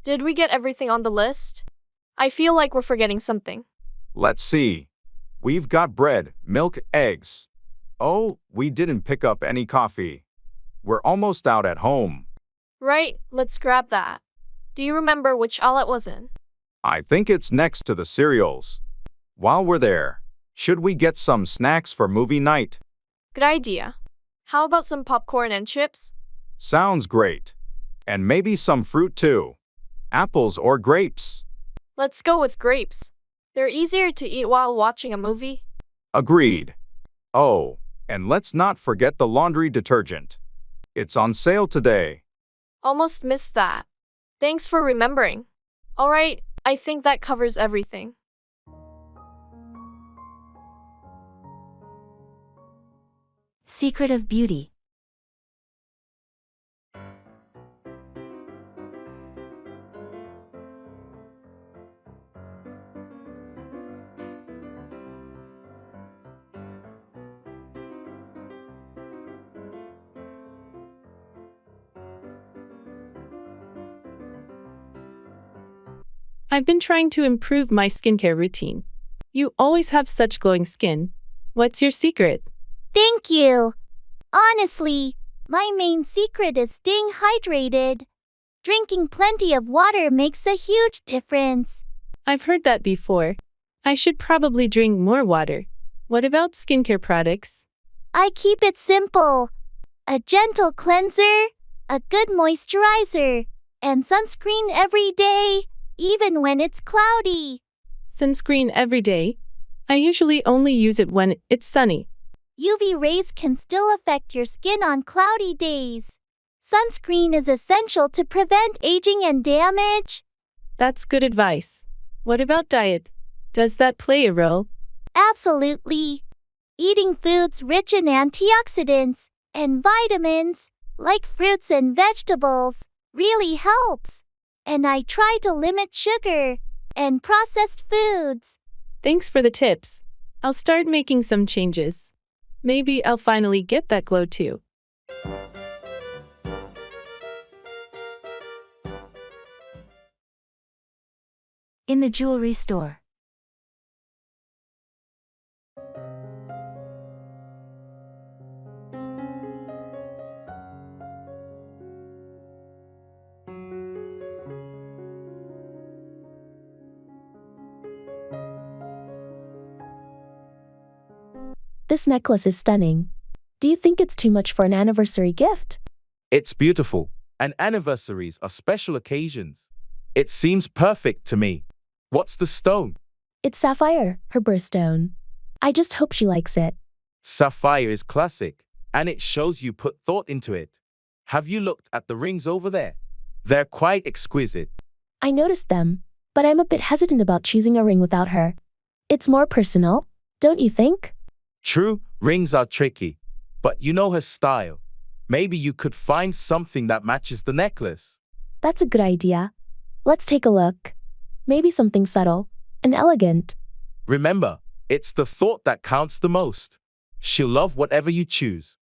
Did we get everything on the list? I feel like we're forgetting something. Let's see. We've got bread, milk, eggs. Oh, we didn't pick up any coffee. We're almost out at home. Right, let's grab that. Do you remember which aisle it was in? I think it's next to the cereals. While we're there, should we get some snacks for movie night? Good idea. How about some popcorn and chips? Sounds great. And maybe some fruit too. Apples or grapes? Let's go with grapes. They're easier to eat while watching a movie. Agreed. Oh, and let's not forget the laundry detergent. It's on sale today. Almost missed that. Thanks for remembering. Alright, I think that covers everything. Secret of beauty. I've been trying to improve my skincare routine. You always have such glowing skin. What's your secret? Thank you. Honestly, my main secret is staying hydrated. Drinking plenty of water makes a huge difference. I've heard that before. I should probably drink more water. What about skincare products? I keep it simple. A gentle cleanser, a good moisturizer, and sunscreen every day, even when it's cloudy. Sunscreen every day? I usually only use it when it's sunny. UV rays can still affect your skin on cloudy days. Sunscreen is essential to prevent aging and damage. That's good advice. What about diet? Does that play a role? Absolutely. Eating foods rich in antioxidants and vitamins, like fruits and vegetables, really helps. And I try to limit sugar and processed foods. Thanks for the tips. I'll start making some changes. Maybe I'll finally get that glow too. In the jewelry store. This necklace is stunning. Do you think it's too much for an anniversary gift? It's beautiful, and anniversaries are special occasions. It seems perfect to me. What's the stone? It's sapphire, her birthstone. I just hope she likes it. Sapphire is classic, and it shows you put thought into it. Have you looked at the rings over there? They're quite exquisite. I noticed them, but I'm a bit hesitant about choosing a ring without her. It's more personal, don't you think? True, rings are tricky, but you know her style. Maybe you could find something that matches the necklace. That's a good idea. Let's take a look. Maybe something subtle and elegant. Remember, it's the thought that counts the most. She'll love whatever you choose.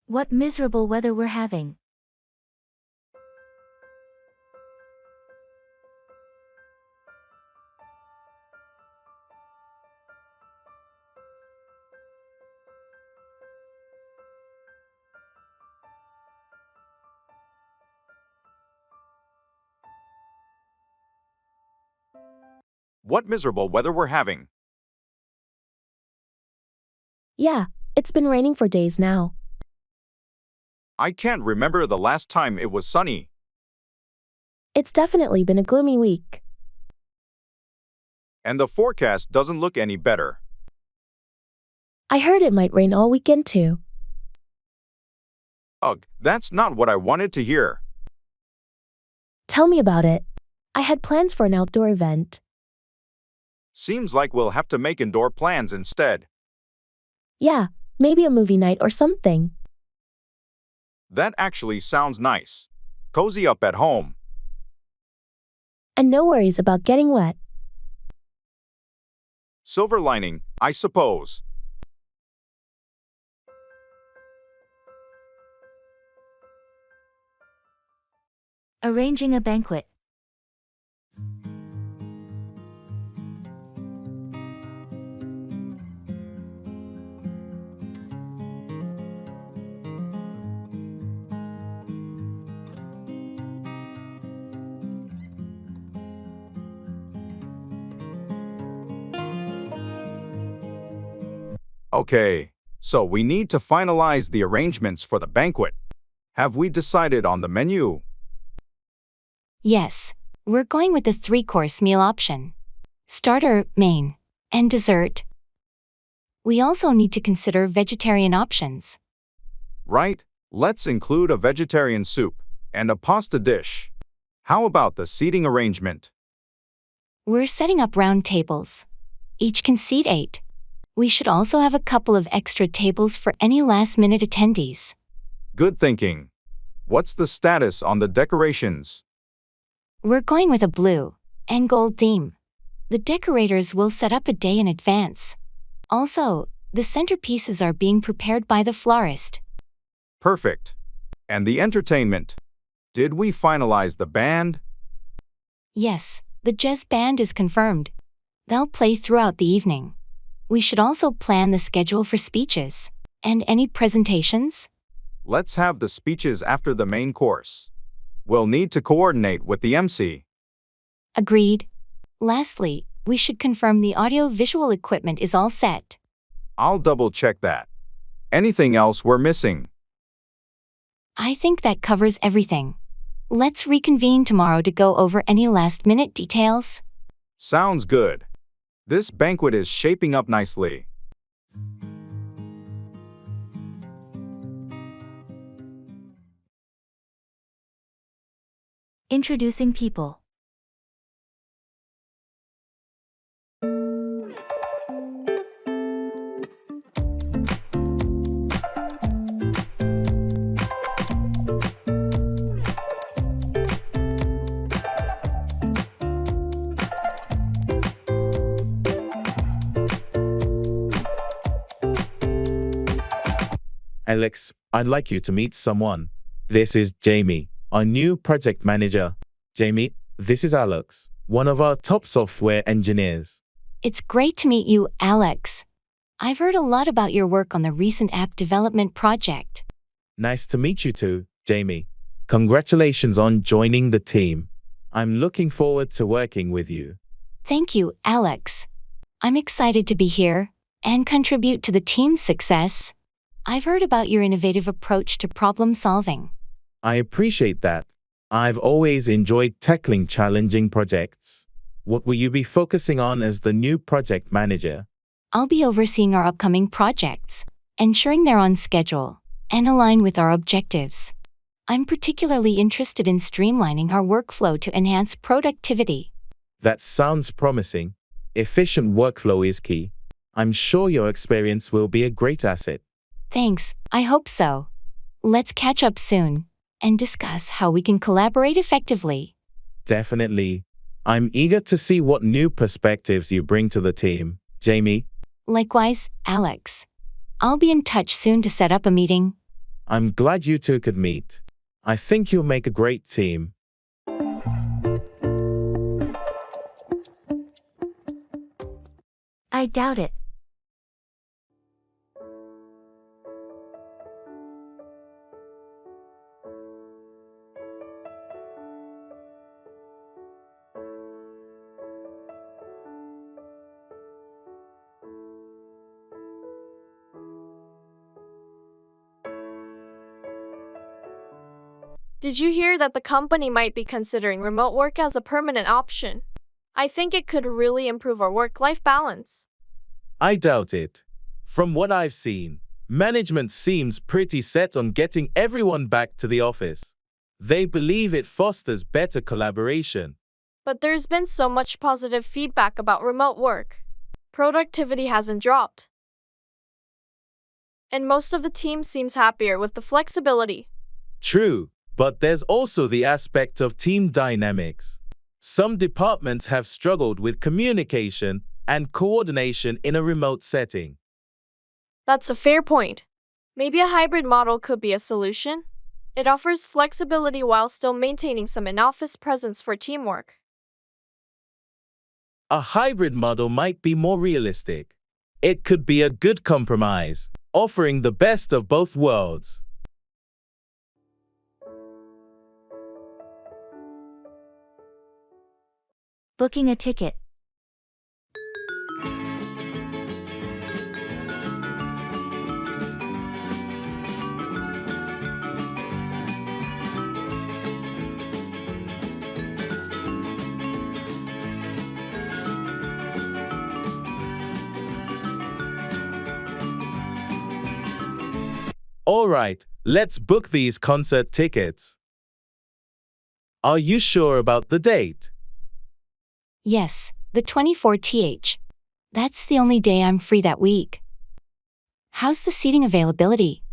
What miserable weather we're having. What miserable weather we're having. Yeah, it's been raining for days now. I can't remember the last time it was sunny. It's definitely been a gloomy week. And the forecast doesn't look any better. I heard it might rain all weekend too. Ugh, that's not what I wanted to hear. Tell me about it. I had plans for an outdoor event. Seems like we'll have to make indoor plans instead. Yeah, maybe a movie night or something. That actually sounds nice. Cozy up at home. And no worries about getting wet. Silver lining, I suppose. Arranging a banquet. Okay, so we need to finalize the arrangements for the banquet. Have we decided on the menu? Yes, we're going with the 3-course meal option. Starter, main, and dessert. We also need to consider vegetarian options. Right, let's include a vegetarian soup and a pasta dish. How about the seating arrangement? We're setting up round tables. Each can seat 8. We should also have a couple of extra tables for any last-minute attendees. Good thinking. What's the status on the decorations? We're going with a blue and gold theme. The decorators will set up a day in advance. Also, the centerpieces are being prepared by the florist. Perfect. And the entertainment? Did we finalize the band? Yes, the jazz band is confirmed. They'll play throughout the evening. We should also plan the schedule for speeches. And any presentations? Let's have the speeches after the main course. We'll need to coordinate with the MC. Agreed. Lastly, we should confirm the audio-visual equipment is all set. I'll double-check that. Anything else we're missing? I think that covers everything. Let's reconvene tomorrow to go over any last-minute details. Sounds good. This banquet is shaping up nicely. Introducing people. Alex, I'd like you to meet someone. This is Jamie, our new project manager. Jamie, this is Alex, one of our top software engineers. It's great to meet you, Alex. I've heard a lot about your work on the recent app development project. Nice to meet you too, Jamie. Congratulations on joining the team. I'm looking forward to working with you. Thank you, Alex. I'm excited to be here and contribute to the team's success. I've heard about your innovative approach to problem solving. I appreciate that. I've always enjoyed tackling challenging projects. What will you be focusing on as the new project manager? I'll be overseeing our upcoming projects, ensuring they're on schedule and align with our objectives. I'm particularly interested in streamlining our workflow to enhance productivity. That sounds promising. Efficient workflow is key. I'm sure your experience will be a great asset. Thanks, I hope so. Let's catch up soon and discuss how we can collaborate effectively. Definitely. I'm eager to see what new perspectives you bring to the team, Jamie. Likewise, Alex. I'll be in touch soon to set up a meeting. I'm glad you two could meet. I think you'll make a great team. I doubt it. Did you hear that the company might be considering remote work as a permanent option? I think it could really improve our work-life balance. I doubt it. From what I've seen, management seems pretty set on getting everyone back to the office. They believe it fosters better collaboration. But there's been so much positive feedback about remote work. Productivity hasn't dropped. And most of the team seems happier with the flexibility. True, but there's also the aspect of team dynamics. Some departments have struggled with communication and coordination in a remote setting. That's a fair point. Maybe a hybrid model could be a solution. It offers flexibility while still maintaining some in-office presence for teamwork. A hybrid model might be more realistic. It could be a good compromise, offering the best of both worlds. Booking a ticket. All right, let's book these concert tickets. Are you sure about the date? Yes, the 24th. That's the only day I'm free that week. How's the seating availability?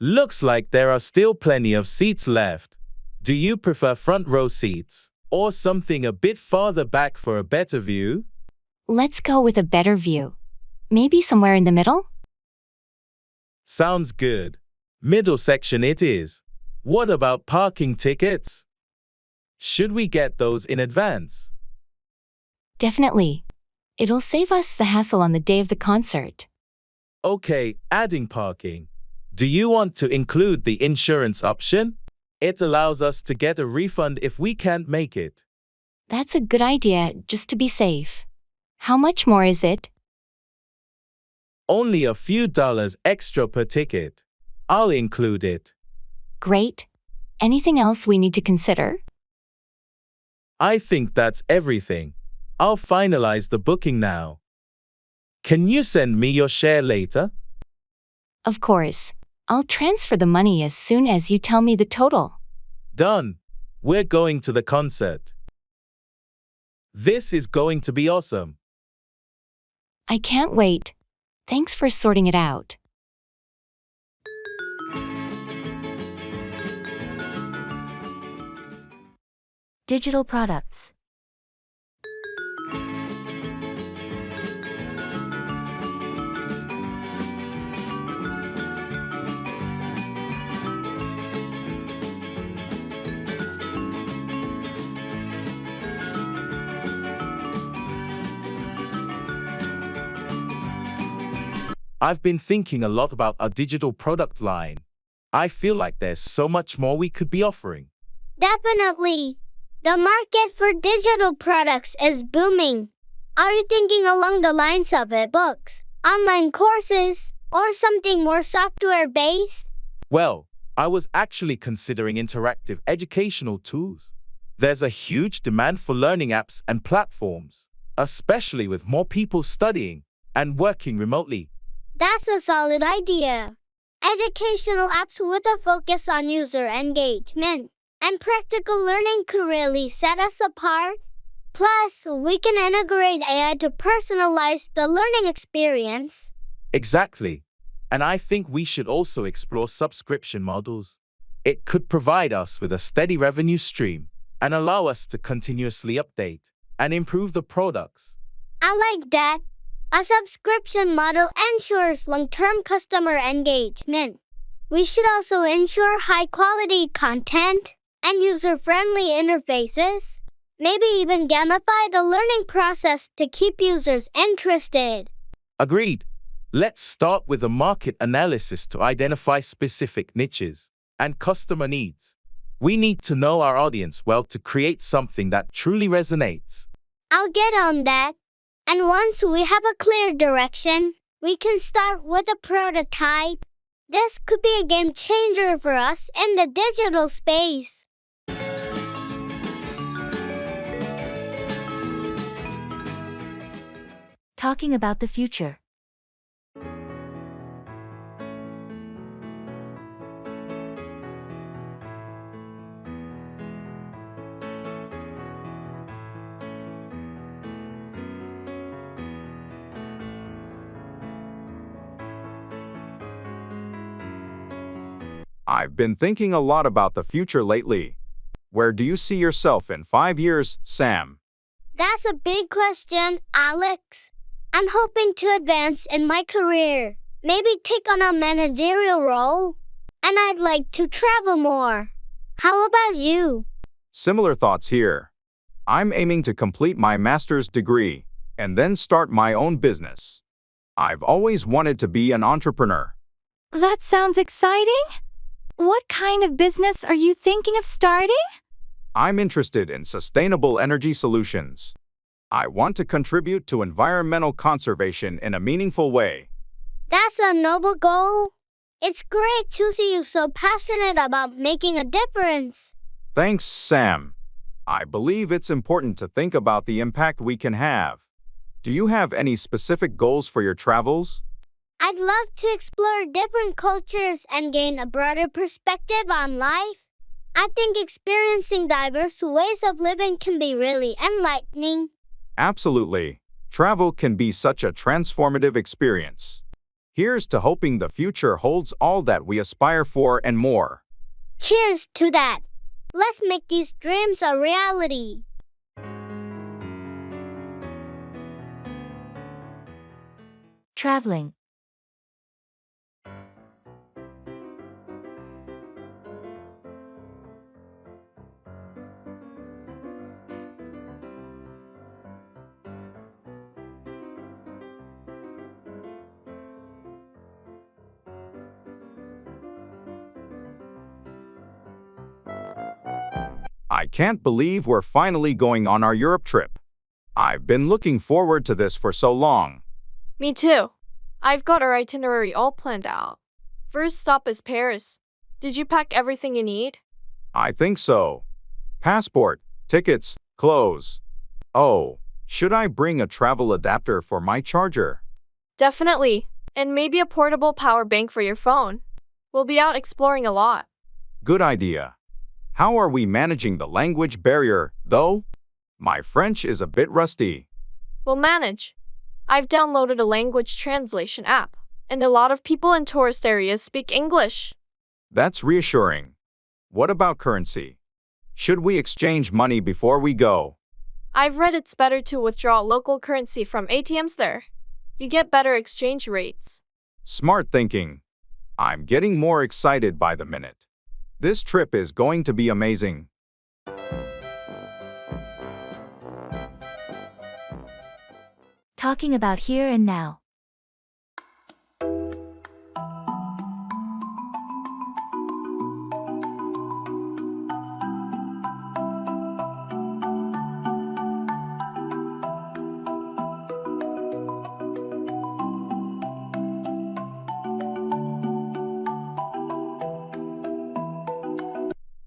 Looks like there are still plenty of seats left. Do you prefer front row seats, or something a bit farther back for a better view? Let's go with a better view. Maybe somewhere in the middle? Sounds good. Middle section it is. What about parking tickets? Should we get those in advance? Definitely. It'll save us the hassle on the day of the concert. Okay, adding parking. Do you want to include the insurance option? It allows us to get a refund if we can't make it. That's a good idea, just to be safe. How much more is it? Only a few dollars extra per ticket. I'll include it. Great. Anything else we need to consider? I think that's everything. I'll finalize the booking now. Can you send me your share later? Of course. I'll transfer the money as soon as you tell me the total. Done. We're going to the concert. This is going to be awesome. I can't wait. Thanks for sorting it out. Digital products. I've been thinking a lot about our digital product line. I feel like there's so much more we could be offering. Definitely. The market for digital products is booming. Are you thinking along the lines of e-books, online courses, or something more software-based? Well, I was actually considering interactive educational tools. There's a huge demand for learning apps and platforms, especially with more people studying and working remotely. That's a solid idea. Educational apps with a focus on user engagement and practical learning could really set us apart. Plus, we can integrate AI to personalize the learning experience. Exactly. And I think we should also explore subscription models. It could provide us with a steady revenue stream and allow us to continuously update and improve the products. I like that. A subscription model ensures long-term customer engagement. We should also ensure high-quality content and user-friendly interfaces. Maybe even gamify the learning process to keep users interested. Agreed. Let's start with a market analysis to identify specific niches and customer needs. We need to know our audience well to create something that truly resonates. I'll get on that. And once we have a clear direction, we can start with a prototype. This could be a game changer for us in the digital space. Talking about the future. I've been thinking a lot about the future lately. Where do you see yourself in 5 years, Sam? That's a big question, Alex. I'm hoping to advance in my career, maybe take on a managerial role, and I'd like to travel more. How about you? Similar thoughts here. I'm aiming to complete my master's degree and then start my own business. I've always wanted to be an entrepreneur. That sounds exciting. What kind of business are you thinking of starting? I'm interested in sustainable energy solutions. I want to contribute to environmental conservation in a meaningful way. That's a noble goal. It's great to see you so passionate about making a difference. Thanks, Sam. I believe it's important to think about the impact we can have. Do you have any specific goals for your travels? I'd love to explore different cultures and gain a broader perspective on life. I think experiencing diverse ways of living can be really enlightening. Absolutely. Travel can be such a transformative experience. Here's to hoping the future holds all that we aspire for and more. Cheers to that. Let's make these dreams a reality. Traveling. I can't believe we're finally going on our Europe trip. I've been looking forward to this for so long. Me too. I've got our itinerary all planned out. First stop is Paris. Did you pack everything you need? I think so. Passport, tickets, clothes. Oh, should I bring a travel adapter for my charger? Definitely. And maybe a portable power bank for your phone. We'll be out exploring a lot. Good idea. How are we managing the language barrier, though? My French is a bit rusty. We'll manage. I've downloaded a language translation app, and a lot of people in tourist areas speak English. That's reassuring. What about currency? Should we exchange money before we go? I've read it's better to withdraw local currency from ATMs there. You get better exchange rates. Smart thinking. I'm getting more excited by the minute. This trip is going to be amazing. Talking about here and now.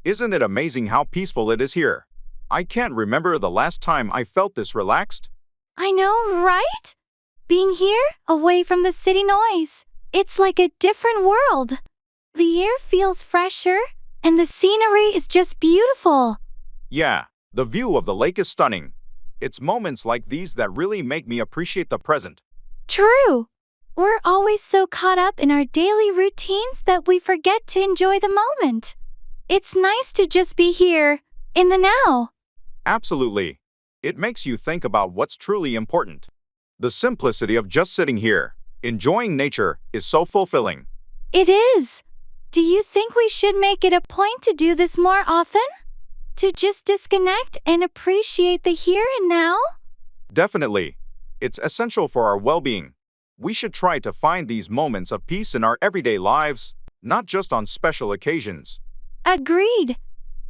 Isn't it amazing how peaceful it is here? I can't remember the last time I felt this relaxed. I know, right? Being here, away from the city noise, it's like a different world. The air feels fresher, and the scenery is just beautiful. Yeah, the view of the lake is stunning. It's moments like these that really make me appreciate the present. True. We're always so caught up in our daily routines that we forget to enjoy the moment. It's nice to just be here, in the now. Absolutely. It makes you think about what's truly important. The simplicity of just sitting here, enjoying nature, is so fulfilling. It is. Do you think we should make it a point to do this more often? To just disconnect and appreciate the here and now? Definitely. It's essential for our well-being. We should try to find these moments of peace in our everyday lives, not just on special occasions. Agreed.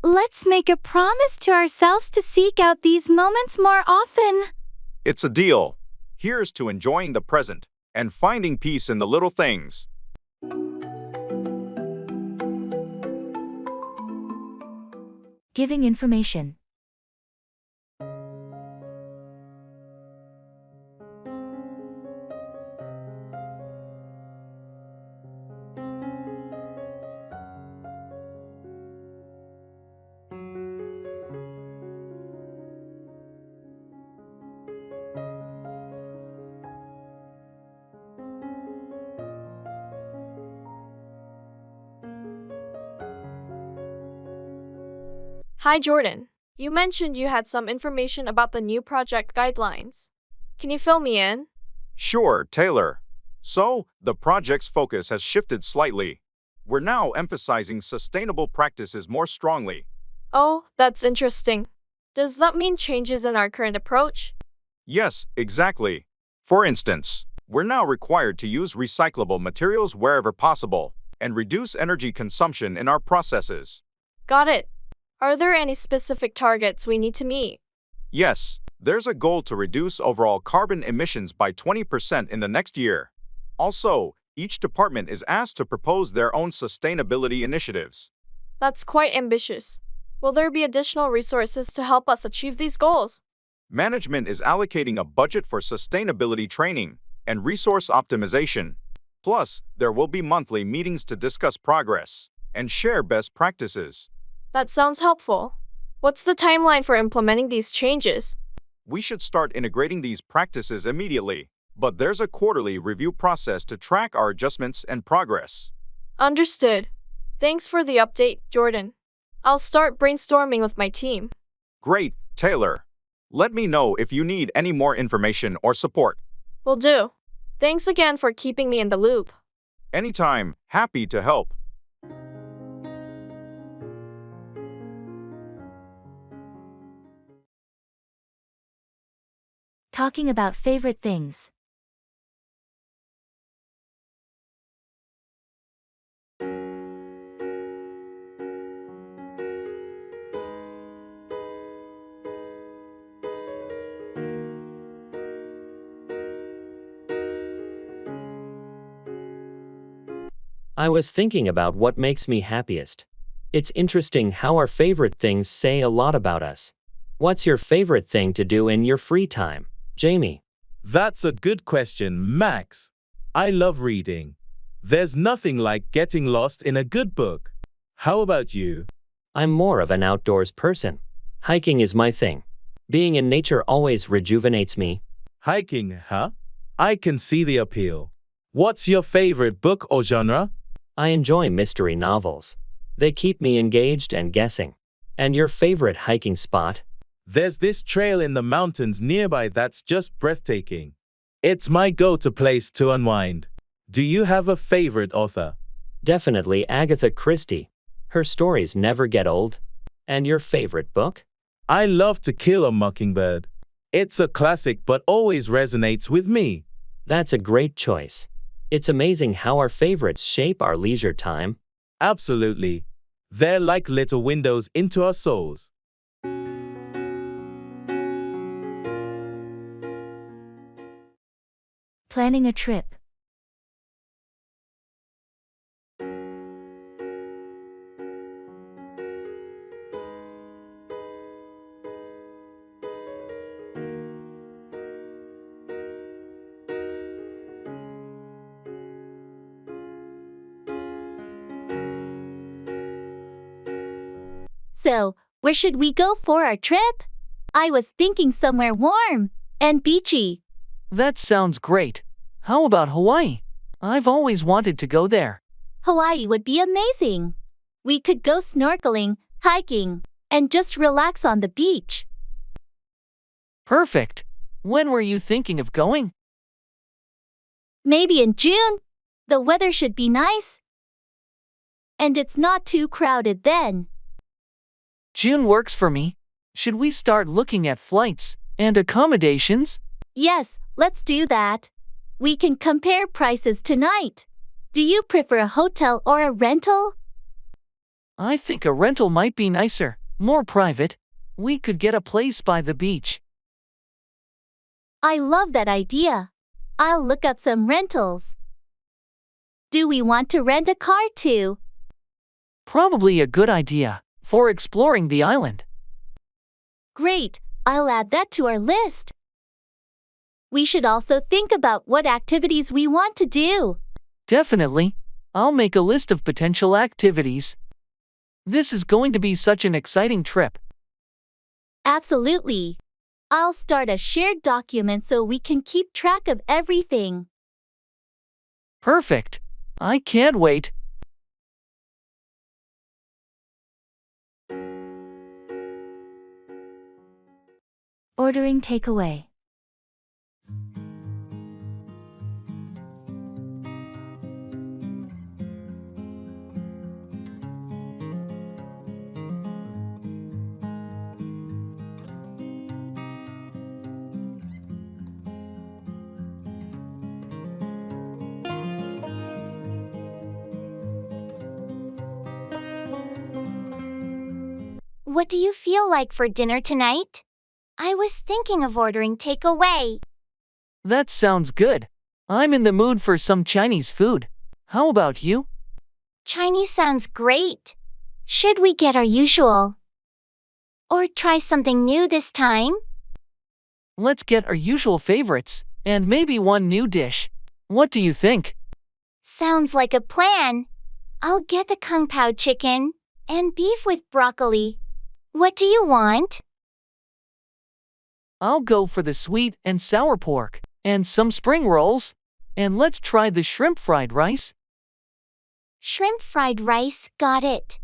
Let's make a promise to ourselves to seek out these moments more often. It's a deal. Here's to enjoying the present and finding peace in the little things. Giving information. Hi, Jordan. You mentioned you had some information about the new project guidelines. Can you fill me in? Sure, Taylor. So, the project's focus has shifted slightly. We're now emphasizing sustainable practices more strongly. Oh, that's interesting. Does that mean changes in our current approach? Yes, exactly. For instance, we're now required to use recyclable materials wherever possible and reduce energy consumption in our processes. Got it. Are there any specific targets we need to meet? Yes, there's a goal to reduce overall carbon emissions by 20% in the next year. Also, each department is asked to propose their own sustainability initiatives. That's quite ambitious. Will there be additional resources to help us achieve these goals? Management is allocating a budget for sustainability training and resource optimization. Plus, there will be monthly meetings to discuss progress and share best practices. That sounds helpful. What's the timeline for implementing these changes? We should start integrating these practices immediately, but there's a quarterly review process to track our adjustments and progress. Understood. Thanks for the update, Jordan. I'll start brainstorming with my team. Great, Taylor. Let me know if you need any more information or support. Will do. Thanks again for keeping me in the loop. Anytime, happy to help. Talking about favorite things. I was thinking about what makes me happiest. It's interesting how our favorite things say a lot about us. What's your favorite thing to do in your free time, Jamie? That's a good question, Max. I love reading. There's nothing like getting lost in a good book. How about you? I'm more of an outdoors person. Hiking is my thing. Being in nature always rejuvenates me. Hiking, huh? I can see the appeal. What's your favorite book or genre? I enjoy mystery novels. They keep me engaged and guessing. And your favorite hiking spot? There's this trail in the mountains nearby that's just breathtaking. It's my go-to place to unwind. Do you have a favorite author? Definitely Agatha Christie. Her stories never get old. And your favorite book? I love To Kill a Mockingbird. It's a classic but always resonates with me. That's a great choice. It's amazing how our favorites shape our leisure time. Absolutely. They're like little windows into our souls. Planning a trip. So, where should we go for our trip? I was thinking somewhere warm and beachy. That sounds great. How about Hawaii? I've always wanted to go there. Hawaii would be amazing. We could go snorkeling, hiking, and just relax on the beach. Perfect. When were you thinking of going? Maybe in June. The weather should be nice. And it's not too crowded then. June works for me. Should we start looking at flights and accommodations? Yes, let's do that. We can compare prices tonight. Do you prefer a hotel or a rental? I think a rental might be nicer, more private. We could get a place by the beach. I love that idea. I'll look up some rentals. Do we want to rent a car too? Probably a good idea for exploring the island. Great, I'll add that to our list. We should also think about what activities we want to do. Definitely. I'll make a list of potential activities. This is going to be such an exciting trip. Absolutely. I'll start a shared document so we can keep track of everything. Perfect. I can't wait. Ordering takeaway. What do you feel like for dinner tonight? I was thinking of ordering takeaway. That sounds good. I'm in the mood for some Chinese food. How about you? Chinese sounds great. Should we get our usual? Or try something new this time? Let's get our usual favorites, and maybe one new dish. What do you think? Sounds like a plan. I'll get the kung pao chicken and beef with broccoli. What do you want? I'll go for the sweet and sour pork, and some spring rolls. And let's try the shrimp fried rice. Shrimp fried rice, got it.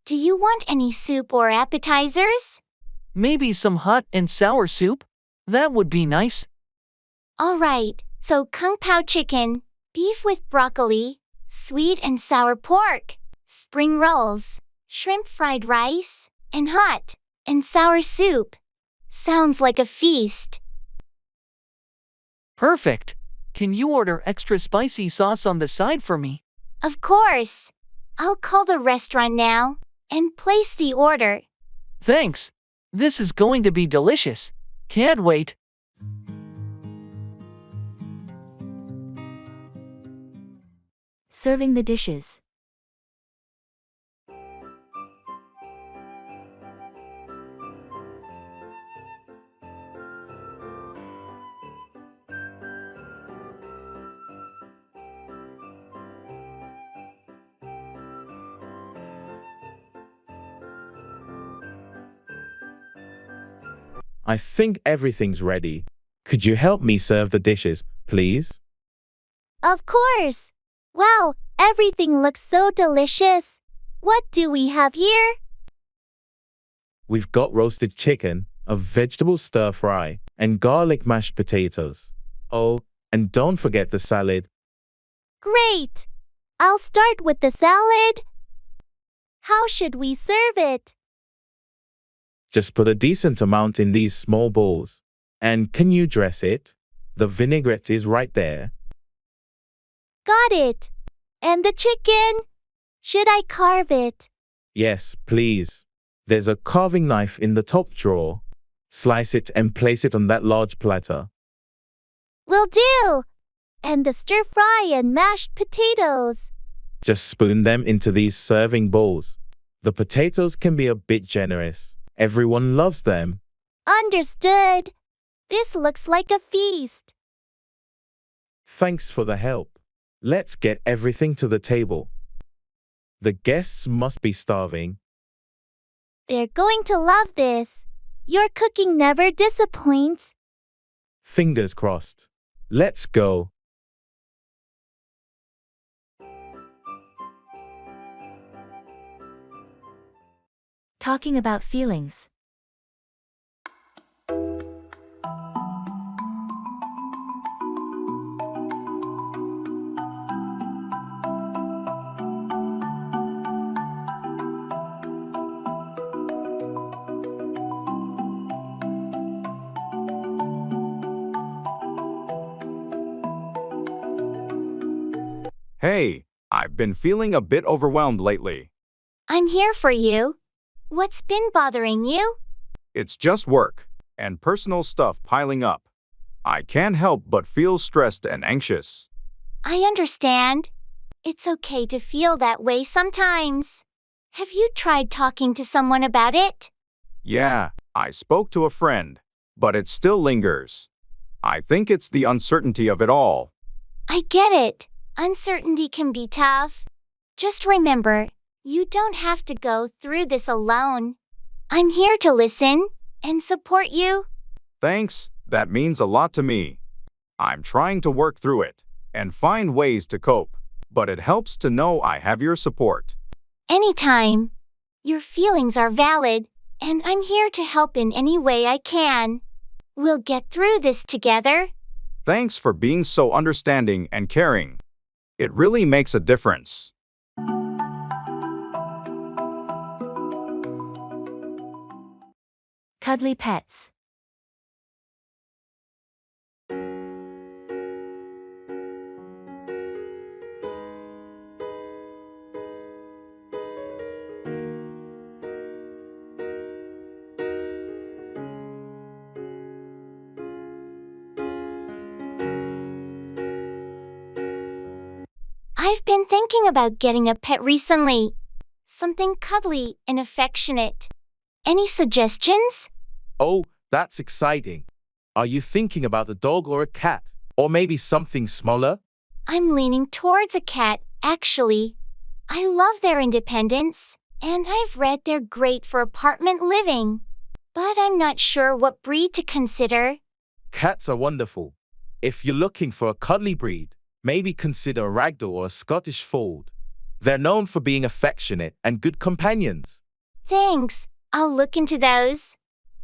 Do you want any soup or appetizers? Maybe some hot and sour soup? That would be nice. Alright, so kung pao chicken, beef with broccoli, sweet and sour pork, spring rolls, shrimp fried rice, and hot and sour soup. Sounds like a feast. Perfect. Can you order extra spicy sauce on the side for me? Of course. I'll call the restaurant now and place the order. Thanks. This is going to be delicious. Can't wait. Serving the dishes. I think everything's ready. Could you help me serve the dishes, please? Of course. Wow, everything looks so delicious. What do we have here? We've got roasted chicken, a vegetable stir fry, and garlic mashed potatoes. Oh, and don't forget the salad. Great. I'll start with the salad. How should we serve it? Just put a decent amount in these small bowls. And can you dress it? The vinaigrette is right there. Got it. And the chicken? Should I carve it? Yes, please. There's a carving knife in the top drawer. Slice it and place it on that large platter. Will do. And the stir fry and mashed potatoes. Just spoon them into these serving bowls. The potatoes can be a bit generous. Everyone loves them. Understood. This looks like a feast. Thanks for the help. Let's get everything to the table. The guests must be starving. They're going to love this. Your cooking never disappoints. Fingers crossed. Let's go. Talking about feelings. Hey, I've been feeling a bit overwhelmed lately. I'm here for you. What's been bothering you? It's just work and personal stuff piling up. I can't help but feel stressed and anxious. I understand. It's okay to feel that way sometimes. Have you tried talking to someone about it? Yeah, I spoke to a friend, but it still lingers. I think it's the uncertainty of it all. I get it. Uncertainty can be tough. Just remember, you don't have to go through this alone. I'm here to listen and support you. Thanks, that means a lot to me. I'm trying to work through it and find ways to cope, but it helps to know I have your support. Anytime. Your feelings are valid, and I'm here to help in any way I can. We'll get through this together. Thanks for being so understanding and caring. It really makes a difference. Cuddly pets. I've been thinking about getting a pet recently. Something cuddly and affectionate. Any suggestions? Oh, that's exciting. Are you thinking about a dog or a cat? Or maybe something smaller? I'm leaning towards a cat, actually. I love their independence, and I've read they're great for apartment living. But I'm not sure what breed to consider. Cats are wonderful. If you're looking for a cuddly breed, maybe consider a ragdoll or a Scottish fold. They're known for being affectionate and good companions. Thanks, I'll look into those.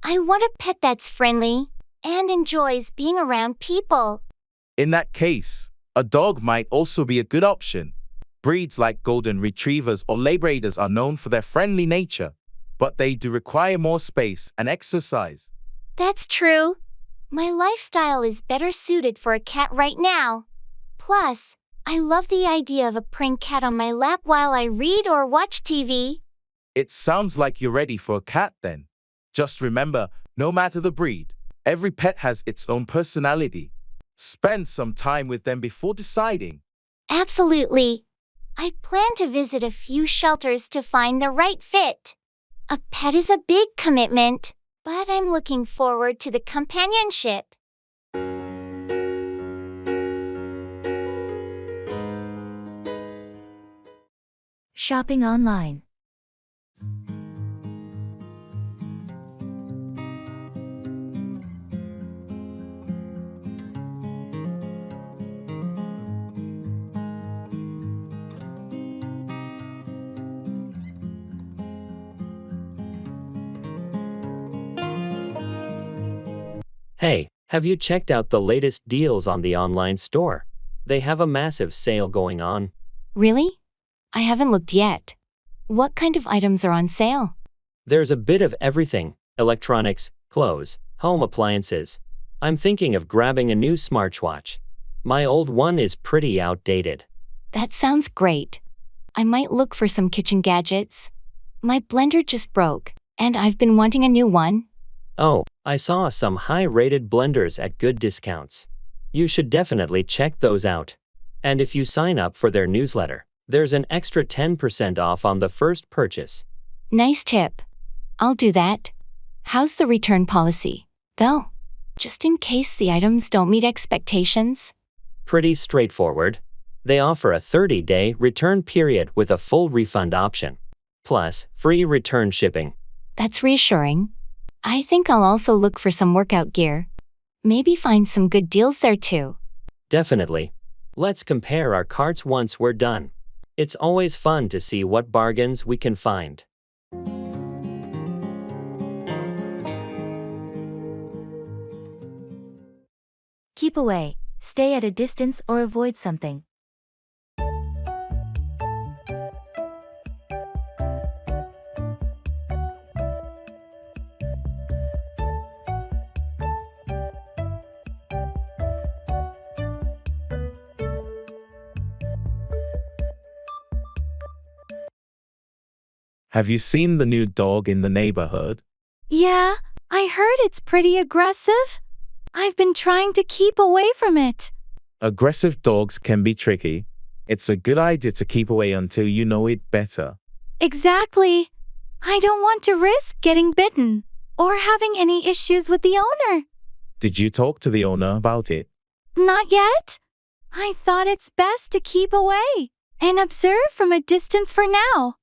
I want a pet that's friendly and enjoys being around people. In that case, a dog might also be a good option. Breeds like golden retrievers or labradors are known for their friendly nature, but they do require more space and exercise. That's true. My lifestyle is better suited for a cat right now. Plus, I love the idea of a praying cat on my lap while I read or watch TV. It sounds like you're ready for a cat then. Just remember, no matter the breed, every pet has its own personality. Spend some time with them before deciding. Absolutely. I plan to visit a few shelters to find the right fit. A pet is a big commitment, but I'm looking forward to the companionship. Shopping online. Hey, have you checked out the latest deals on the online store? They have a massive sale going on. Really? I haven't looked yet. What kind of items are on sale? There's a bit of everything: electronics, clothes, home appliances. I'm thinking of grabbing a new smartwatch. My old one is pretty outdated. That sounds great. I might look for some kitchen gadgets. My blender just broke, and I've been wanting a new one. Oh, I saw some high-rated blenders at good discounts. You should definitely check those out. And if you sign up for their newsletter, there's an extra 10% off on the first purchase. Nice tip. I'll do that. How's the return policy, though? Just in case the items don't meet expectations? Pretty straightforward. They offer a 30-day return period with a full refund option. Plus, free return shipping. That's reassuring. I think I'll also look for some workout gear. Maybe find some good deals there too. Definitely. Let's compare our carts once we're done. It's always fun to see what bargains we can find. Keep away, stay at a distance or avoid something. Have you seen the new dog in the neighborhood? Yeah, I heard it's pretty aggressive. I've been trying to keep away from it. Aggressive dogs can be tricky. It's a good idea to keep away until you know it better. Exactly. I don't want to risk getting bitten or having any issues with the owner. Did you talk to the owner about it? Not yet. I thought it's best to keep away and observe from a distance for now.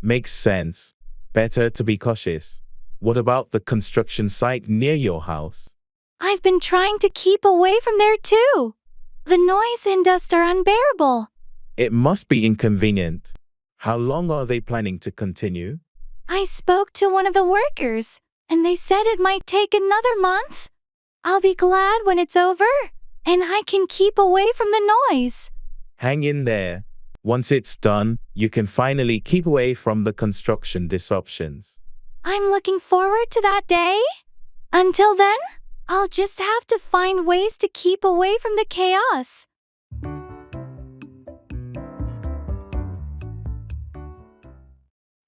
Makes sense. Better to be cautious. What about the construction site near your house? I've been trying to keep away from there too. The noise and dust are unbearable. It must be inconvenient. How long are they planning to continue? I spoke to one of the workers, and they said it might take another month. I'll be glad when it's over, and I can keep away from the noise. Hang in there. Once it's done, you can finally keep away from the construction disruptions. I'm looking forward to that day. Until then, I'll just have to find ways to keep away from the chaos.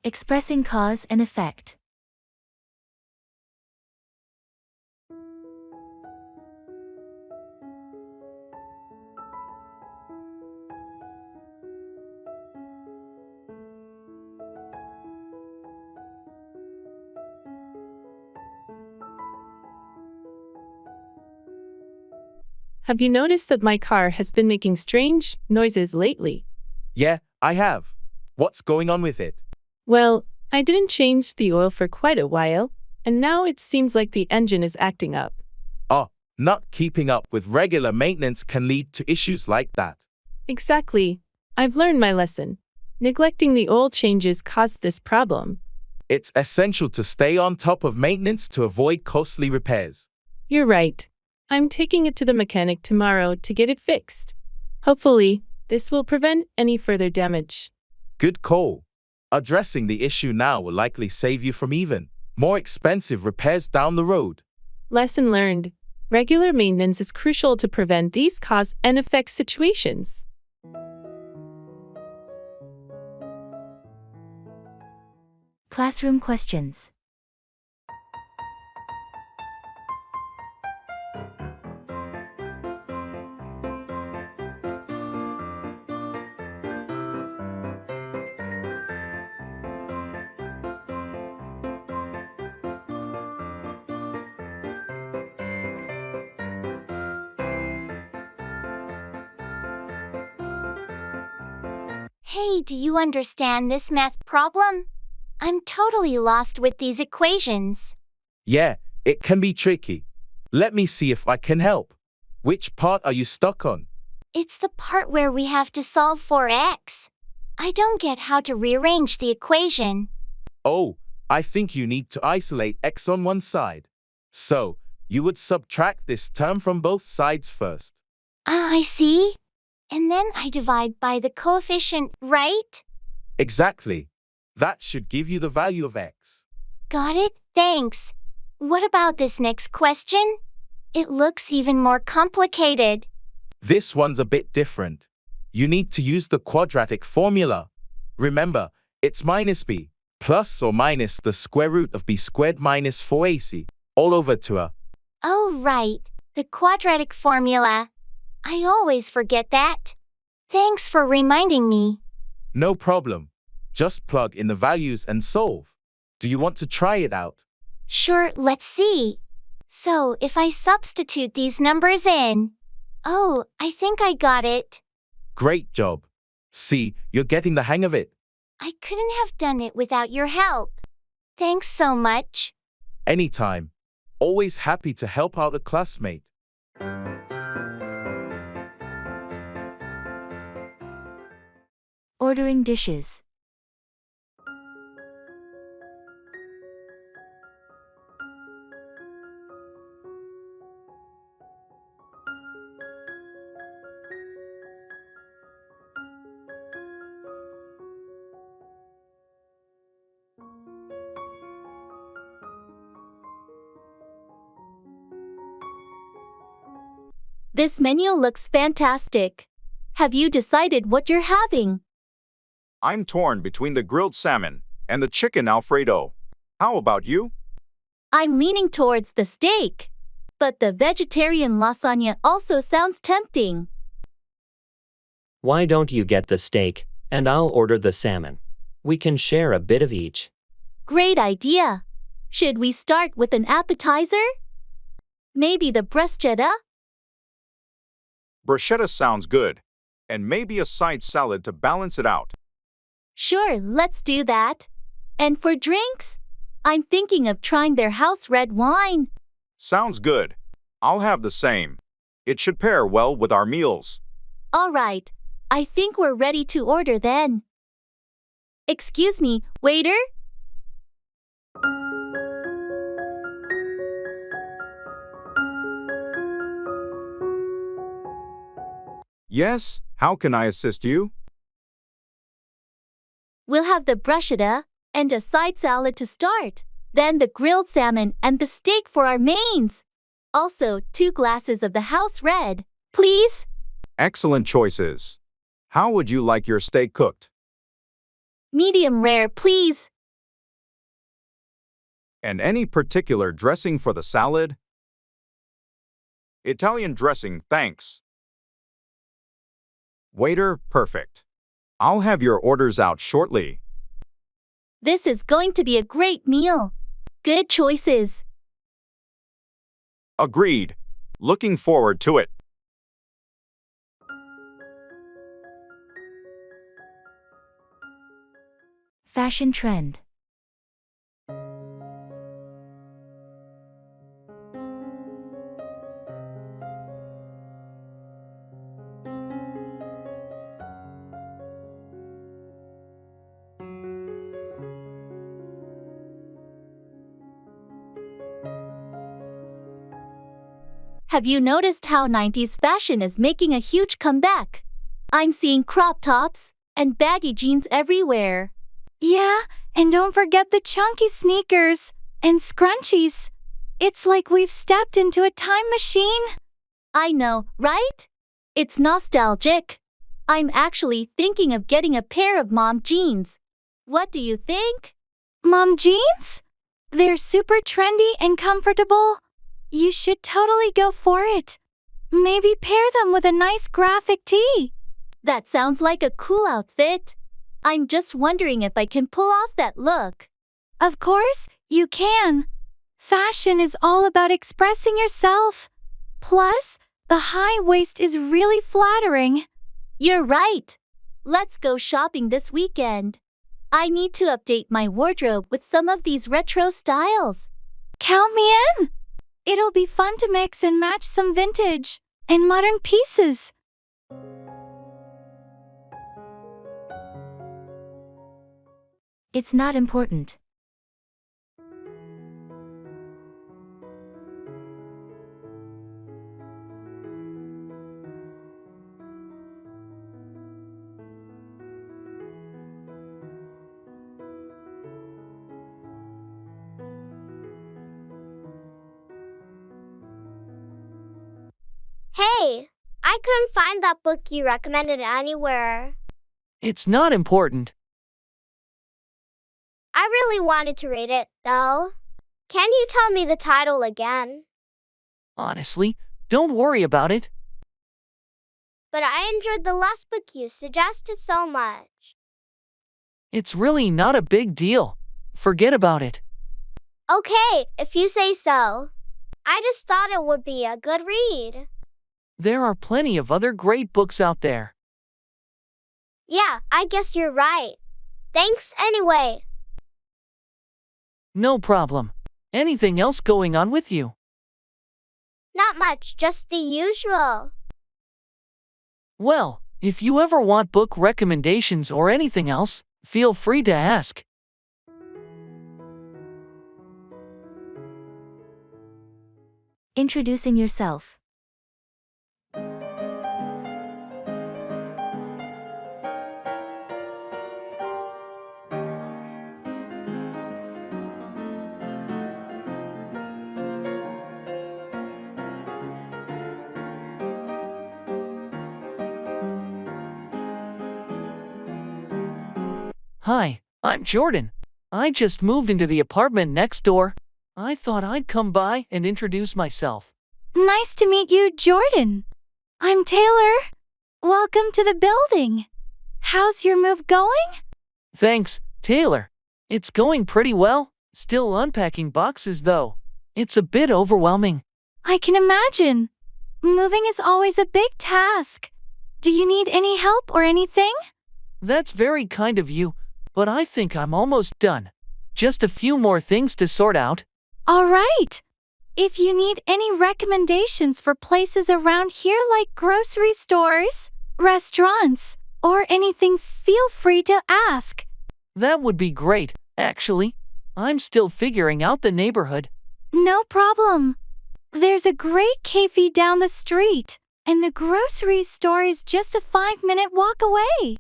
Expressing cause and effect. Have you noticed that my car has been making strange noises lately? Yeah, I have. What's going on with it? Well, I didn't change the oil for quite a while, and now it seems like the engine is acting up. Oh, not keeping up with regular maintenance can lead to issues like that. Exactly. I've learned my lesson. Neglecting the oil changes caused this problem. It's essential to stay on top of maintenance to avoid costly repairs. You're right. I'm taking it to the mechanic tomorrow to get it fixed. Hopefully, this will prevent any further damage. Good call. Addressing the issue now will likely save you from even more expensive repairs down the road. Lesson learned. Regular maintenance is crucial to prevent these cause and effect situations. Classroom questions. Hey, do you understand this math problem? I'm totally lost with these equations. Yeah, it can be tricky. Let me see if I can help. Which part are you stuck on? It's the part where we have to solve for x. I don't get how to rearrange the equation. Oh, I think you need to isolate x on one side. So, you would subtract this term from both sides first. I see. And then I divide by the coefficient, right? Exactly. That should give you the value of x. Got it? Thanks. What about this next question? It looks even more complicated. This one's a bit different. You need to use the quadratic formula. Remember, it's minus b, plus or minus the square root of b squared minus 4ac, all over to a. Oh, right. The quadratic formula. I always forget that. Thanks for reminding me. No problem. Just plug in the values and solve. Do you want to try it out? Sure, let's see. So, if I substitute these numbers in. Oh, I think I got it. Great job. See, you're getting the hang of it. I couldn't have done it without your help. Thanks so much. Anytime. Always happy to help out a classmate. Ordering dishes. This menu looks fantastic. Have you decided what you're having? I'm torn between the grilled salmon and the chicken Alfredo. How about you? I'm leaning towards the steak, but the vegetarian lasagna also sounds tempting. Why don't you get the steak, and I'll order the salmon? We can share a bit of each. Great idea. Should we start with an appetizer? Maybe the bruschetta? Bruschetta sounds good. And maybe a side salad to balance it out. Sure, let's do that. And for drinks? I'm thinking of trying their house red wine. Sounds good. I'll have the same. It should pair well with our meals. All right. I think we're ready to order then. Excuse me, waiter? Yes, how can I assist you? We'll have the bruschetta and a side salad to start. Then the grilled salmon and the steak for our mains. Also, 2 glasses of the house red, please. Excellent choices. How would you like your steak cooked? Medium rare, please. And any particular dressing for the salad? Italian dressing, thanks. Waiter, perfect. I'll have your orders out shortly. This is going to be a great meal. Good choices. Agreed. Looking forward to it. Fashion trend. Have you noticed how 90s fashion is making a huge comeback? I'm seeing crop tops and baggy jeans everywhere. Yeah, and don't forget the chunky sneakers and scrunchies. It's like we've stepped into a time machine. I know, right? It's nostalgic. I'm actually thinking of getting a pair of mom jeans. What do you think? Mom jeans? They're super trendy and comfortable. You should totally go for it. Maybe pair them with a nice graphic tee. That sounds like a cool outfit. I'm just wondering if I can pull off that look. Of course, you can. Fashion is all about expressing yourself. Plus, the high waist is really flattering. You're right. Let's go shopping this weekend. I need to update my wardrobe with some of these retro styles. Count me in. It'll be fun to mix and match some vintage and modern pieces. It's not important. Hey, I couldn't find that book you recommended anywhere. It's not important. I really wanted to read it, though. Can you tell me the title again? Honestly, don't worry about it. But I enjoyed the last book you suggested so much. It's really not a big deal. Forget about it. Okay, if you say so. I just thought it would be a good read. There are plenty of other great books out there. Yeah, I guess you're right. Thanks anyway. No problem. Anything else going on with you? Not much, just the usual. Well, if you ever want book recommendations or anything else, feel free to ask. Introducing yourself. Hi, I'm Jordan. I just moved into the apartment next door. I thought I'd come by and introduce myself. Nice to meet you, Jordan. I'm Taylor. Welcome to the building. How's your move going? Thanks, Taylor. It's going pretty well. Still unpacking boxes though. It's a bit overwhelming. I can imagine. Moving is always a big task. Do you need any help or anything? That's very kind of you, but I think I'm almost done. Just a few more things to sort out. All right. If you need any recommendations for places around here like grocery stores, restaurants, or anything, feel free to ask. That would be great, actually. I'm still figuring out the neighborhood. No problem. There's a great cafe down the street, and the grocery store is just a 5-minute walk away.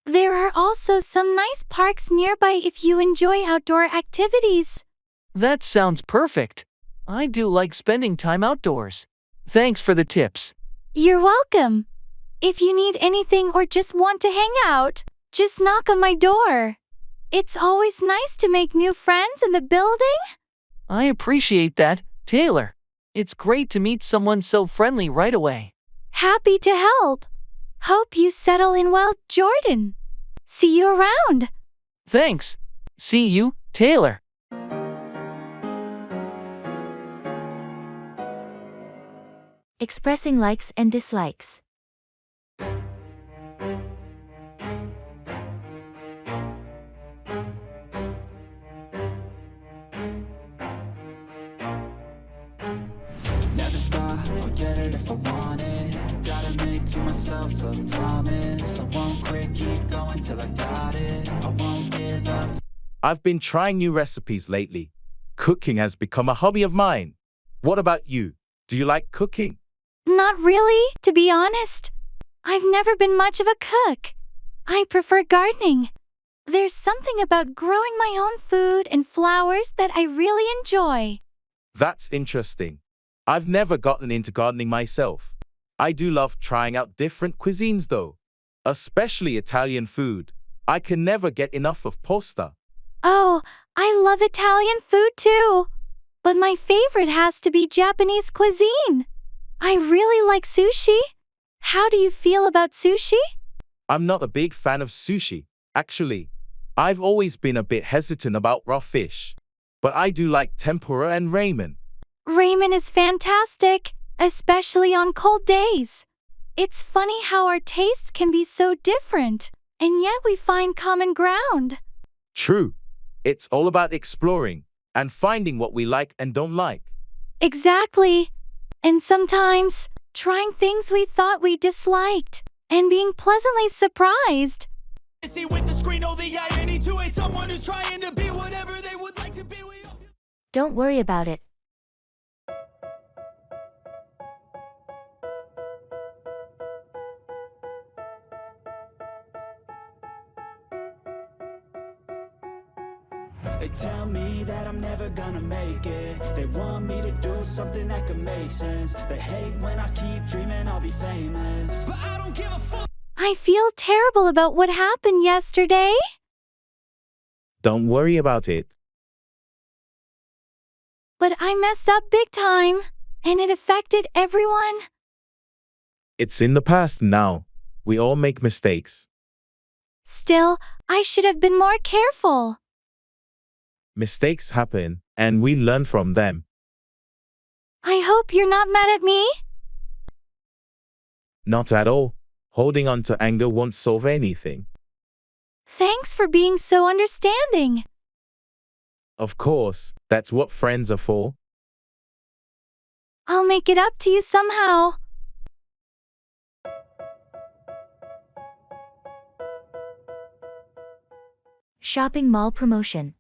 There are also some nice parks nearby if you enjoy outdoor activities. That sounds perfect. I do like spending time outdoors. Thanks for the tips. You're welcome. If you need anything or just want to hang out, just knock on my door. It's always nice to make new friends in the building. I appreciate that, Taylor. It's great to meet someone so friendly right away. Happy to help. Hope you settle in well, Jordan. See you around. Thanks. See you, Taylor. Expressing likes and dislikes. Never stop, I'll get it if I want it. Gotta make to myself a promise. I won't quit, keep going till I got it. I won't give up. I've been trying new recipes lately. Cooking has become a hobby of mine. What about you? Do you like cooking? Not really, to be honest. I've never been much of a cook. I prefer gardening. There's something about growing my own food and flowers that I really enjoy. That's interesting. I've never gotten into gardening myself. I do love trying out different cuisines though, especially Italian food. I can never get enough of pasta. Oh, I love Italian food too. But my favorite has to be Japanese cuisine. I really like sushi. How do you feel about sushi? I'm not a big fan of sushi, actually. I've always been a bit hesitant about raw fish. But I do like tempura and ramen. Ramen is fantastic, especially on cold days. It's funny how our tastes can be so different, and yet we find common ground. True. It's all about exploring and finding what we like and don't like. Exactly. And sometimes, trying things we thought we disliked and being pleasantly surprised. See with the screen, oh, the irony to it. Someone who's trying to be whatever they would like to be. Don't worry about it. They tell me that I'm never gonna make it. They want me to do something that could make sense. They hate when I keep dreaming I'll be famous, but I don't give a fuck. I feel terrible about what happened yesterday. Don't worry about it. But I messed up big time, and it affected everyone. It's in the past now. We all make mistakes. Still, I should have been more careful. Mistakes happen, and we learn from them. I hope you're not mad at me. Not at all. Holding on to anger won't solve anything. Thanks for being so understanding. Of course, that's what friends are for. I'll make it up to you somehow. Shopping mall promotion.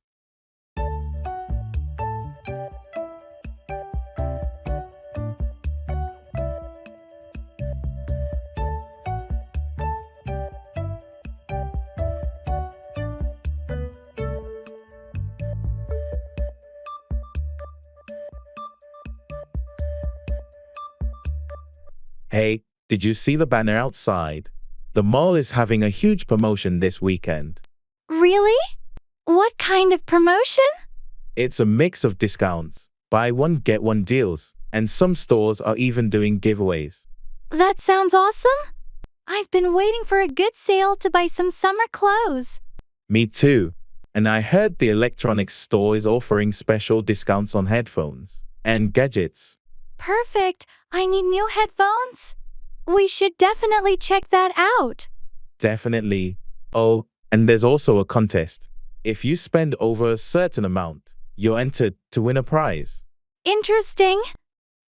Hey, did you see the banner outside? The mall is having a huge promotion this weekend. Really? What kind of promotion? It's a mix of discounts, buy one get one deals, and some stores are even doing giveaways. That sounds awesome. I've been waiting for a good sale to buy some summer clothes. Me too. And I heard the electronics store is offering special discounts on headphones and gadgets. Perfect. I need new headphones. We should definitely check that out. Definitely. Oh, and there's also a contest. If you spend over a certain amount, you're entered to win a prize. Interesting.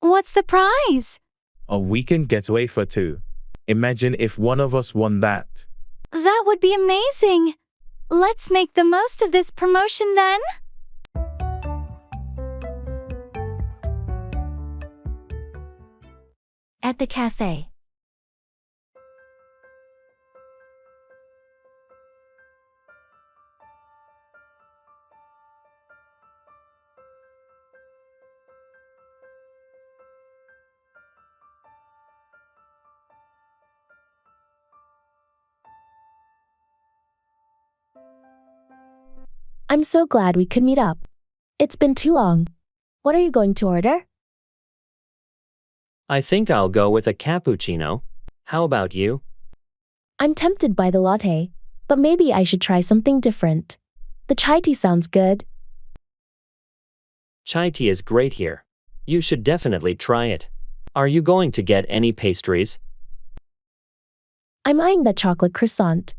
What's the prize? A weekend getaway for two. Imagine if one of us won that. That would be amazing. Let's make the most of this promotion then. At the cafe. I'm so glad we could meet up. It's been too long. What are you going to order? I think I'll go with a cappuccino. How about you? I'm tempted by the latte, but maybe I should try something different. The chai tea sounds good. Chai tea is great here. You should definitely try it. Are you going to get any pastries? I'm eyeing that chocolate croissant.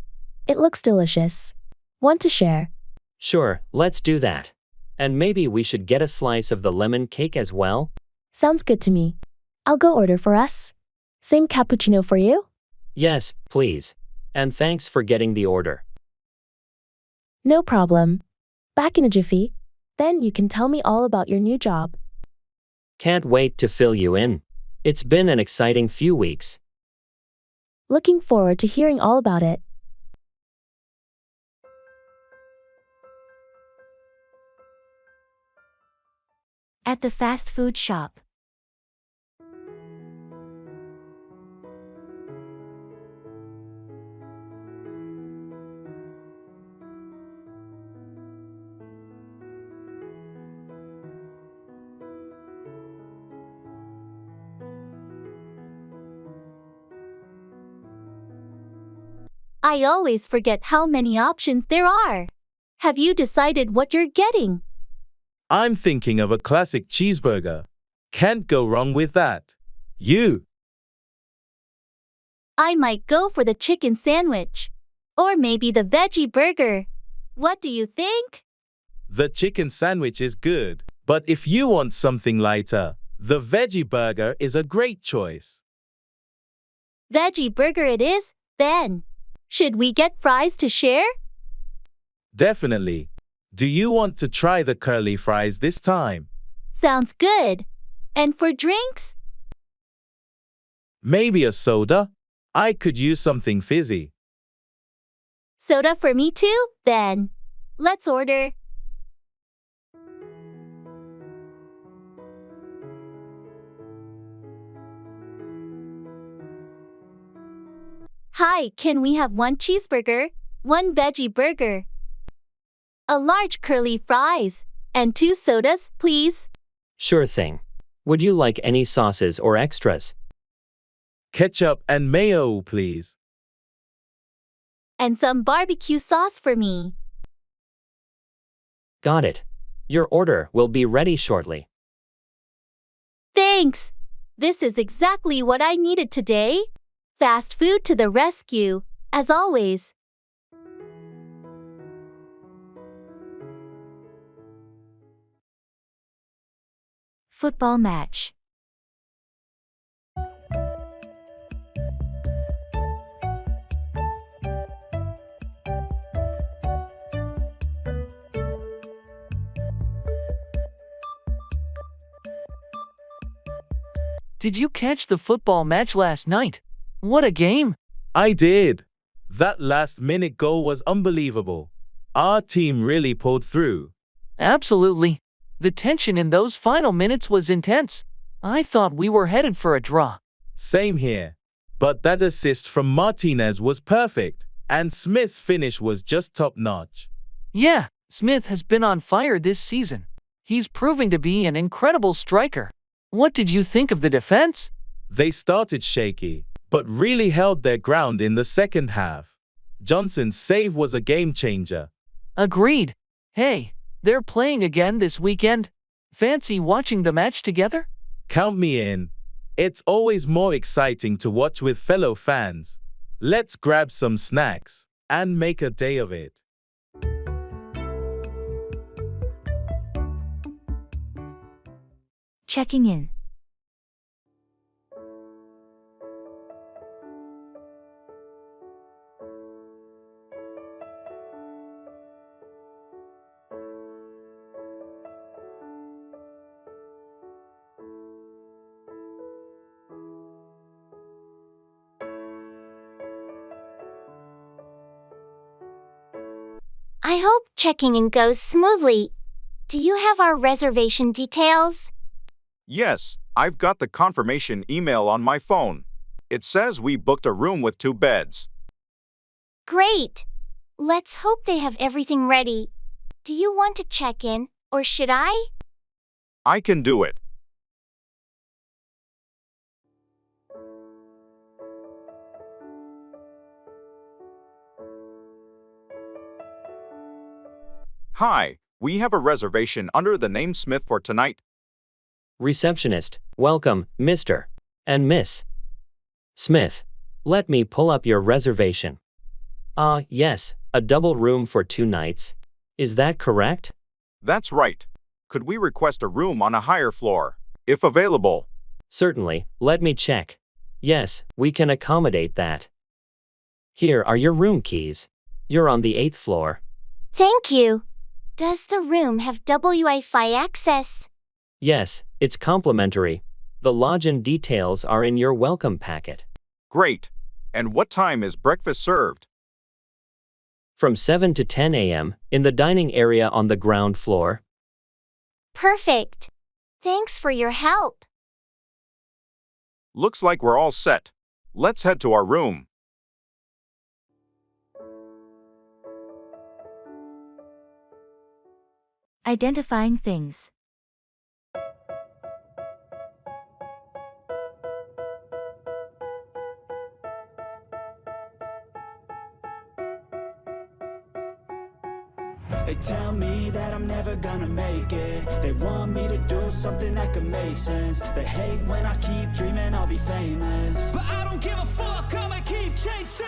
It looks delicious. Want to share? Sure, let's do that. And maybe we should get a slice of the lemon cake as well? Sounds good to me. I'll go order for us. Same cappuccino for you? Yes, please. And thanks for getting the order. No problem. Back in a jiffy. Then you can tell me all about your new job. Can't wait to fill you in. It's been an exciting few weeks. Looking forward to hearing all about it. At the fast food shop. I always forget how many options there are. Have you decided what you're getting? I'm thinking of a classic cheeseburger. Can't go wrong with that. You? I might go for the chicken sandwich. Or maybe the veggie burger. What do you think? The chicken sandwich is good, but if you want something lighter, the veggie burger is a great choice. Veggie burger it is, then. Should we get fries to share? Definitely. Do you want to try the curly fries this time? Sounds good. And for drinks? Maybe a soda? I could use something fizzy. Soda for me too, then. Let's order. Hi, can we have one cheeseburger, one veggie burger, a large curly fries, and 2 sodas, please? Sure thing. Would you like any sauces or extras? Ketchup and mayo, please. And some barbecue sauce for me. Got it. Your order will be ready shortly. Thanks. This is exactly what I needed today. Fast food to the rescue, as always. Football match. Did you catch the football match last night? What a game! I did. That last-minute goal was unbelievable. Our team really pulled through. Absolutely. The tension in those final minutes was intense. I thought we were headed for a draw. Same here. But that assist from Martinez was perfect, and Smith's finish was just top-notch. Yeah, Smith has been on fire this season. He's proving to be an incredible striker. What did you think of the defense? They started shaky, but really held their ground in the second half. Johnson's save was a game-changer. Agreed. Hey, they're playing again this weekend. Fancy watching the match together? Count me in. It's always more exciting to watch with fellow fans. Let's grab some snacks and make a day of it. Checking in. I hope checking in goes smoothly. Do you have our reservation details? Yes, I've got the confirmation email on my phone. It says we booked a room with 2 beds. Great. Let's hope they have everything ready. Do you want to check in, or should I? I can do it. Hi, we have a reservation under the name Smith for tonight. Receptionist, welcome, Mr. and Miss Smith. Let me pull up your reservation. Yes, a double room for 2 nights. Is that correct? That's right. Could we request a room on a higher floor, if available? Certainly, let me check. Yes, we can accommodate that. Here are your room keys. You're on the 8th floor. Thank you. Does the room have Wi-Fi access? Yes, it's complimentary. The lodging details are in your welcome packet. Great. And what time is breakfast served? From 7 to 10 a.m. in the dining area on the ground floor. Perfect. Thanks for your help. Looks like we're all set. Let's head to our room. Identifying things. They tell me that I'm never gonna make it. They want me to do something that could make sense. They hate when I keep dreaming I'll be famous, but I don't give a fuck, I'ma keep chasing.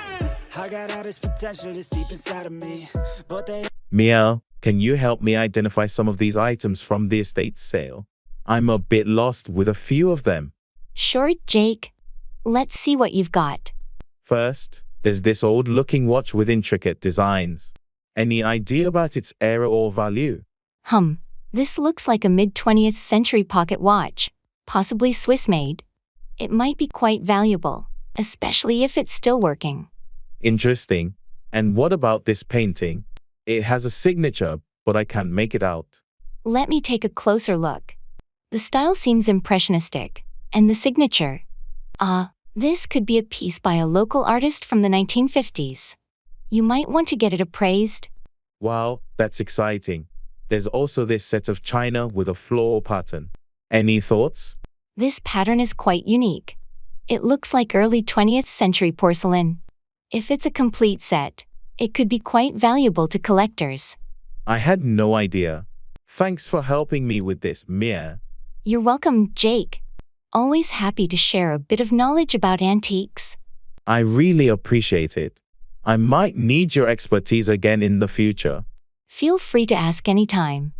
I got all this potential that's deep inside of me, but they... Meow, can you help me identify some of these items from the estate sale? I'm a bit lost with a few of them. Sure, Jake. Let's see what you've got. First, there's this old-looking watch with intricate designs. Any idea about its era or value? This looks like a mid-20th century pocket watch, possibly Swiss-made. It might be quite valuable, especially if it's still working. Interesting. And what about this painting? It has a signature, but I can't make it out. Let me take a closer look. The style seems impressionistic, and the signature. This could be a piece by a local artist from the 1950s. You might want to get it appraised. Wow, that's exciting. There's also this set of china with a floral pattern. Any thoughts? This pattern is quite unique. It looks like early 20th century porcelain. If it's a complete set, it could be quite valuable to collectors. I had no idea. Thanks for helping me with this, Mia. You're welcome, Jake. Always happy to share a bit of knowledge about antiques. I really appreciate it. I might need your expertise again in the future. Feel free to ask anytime.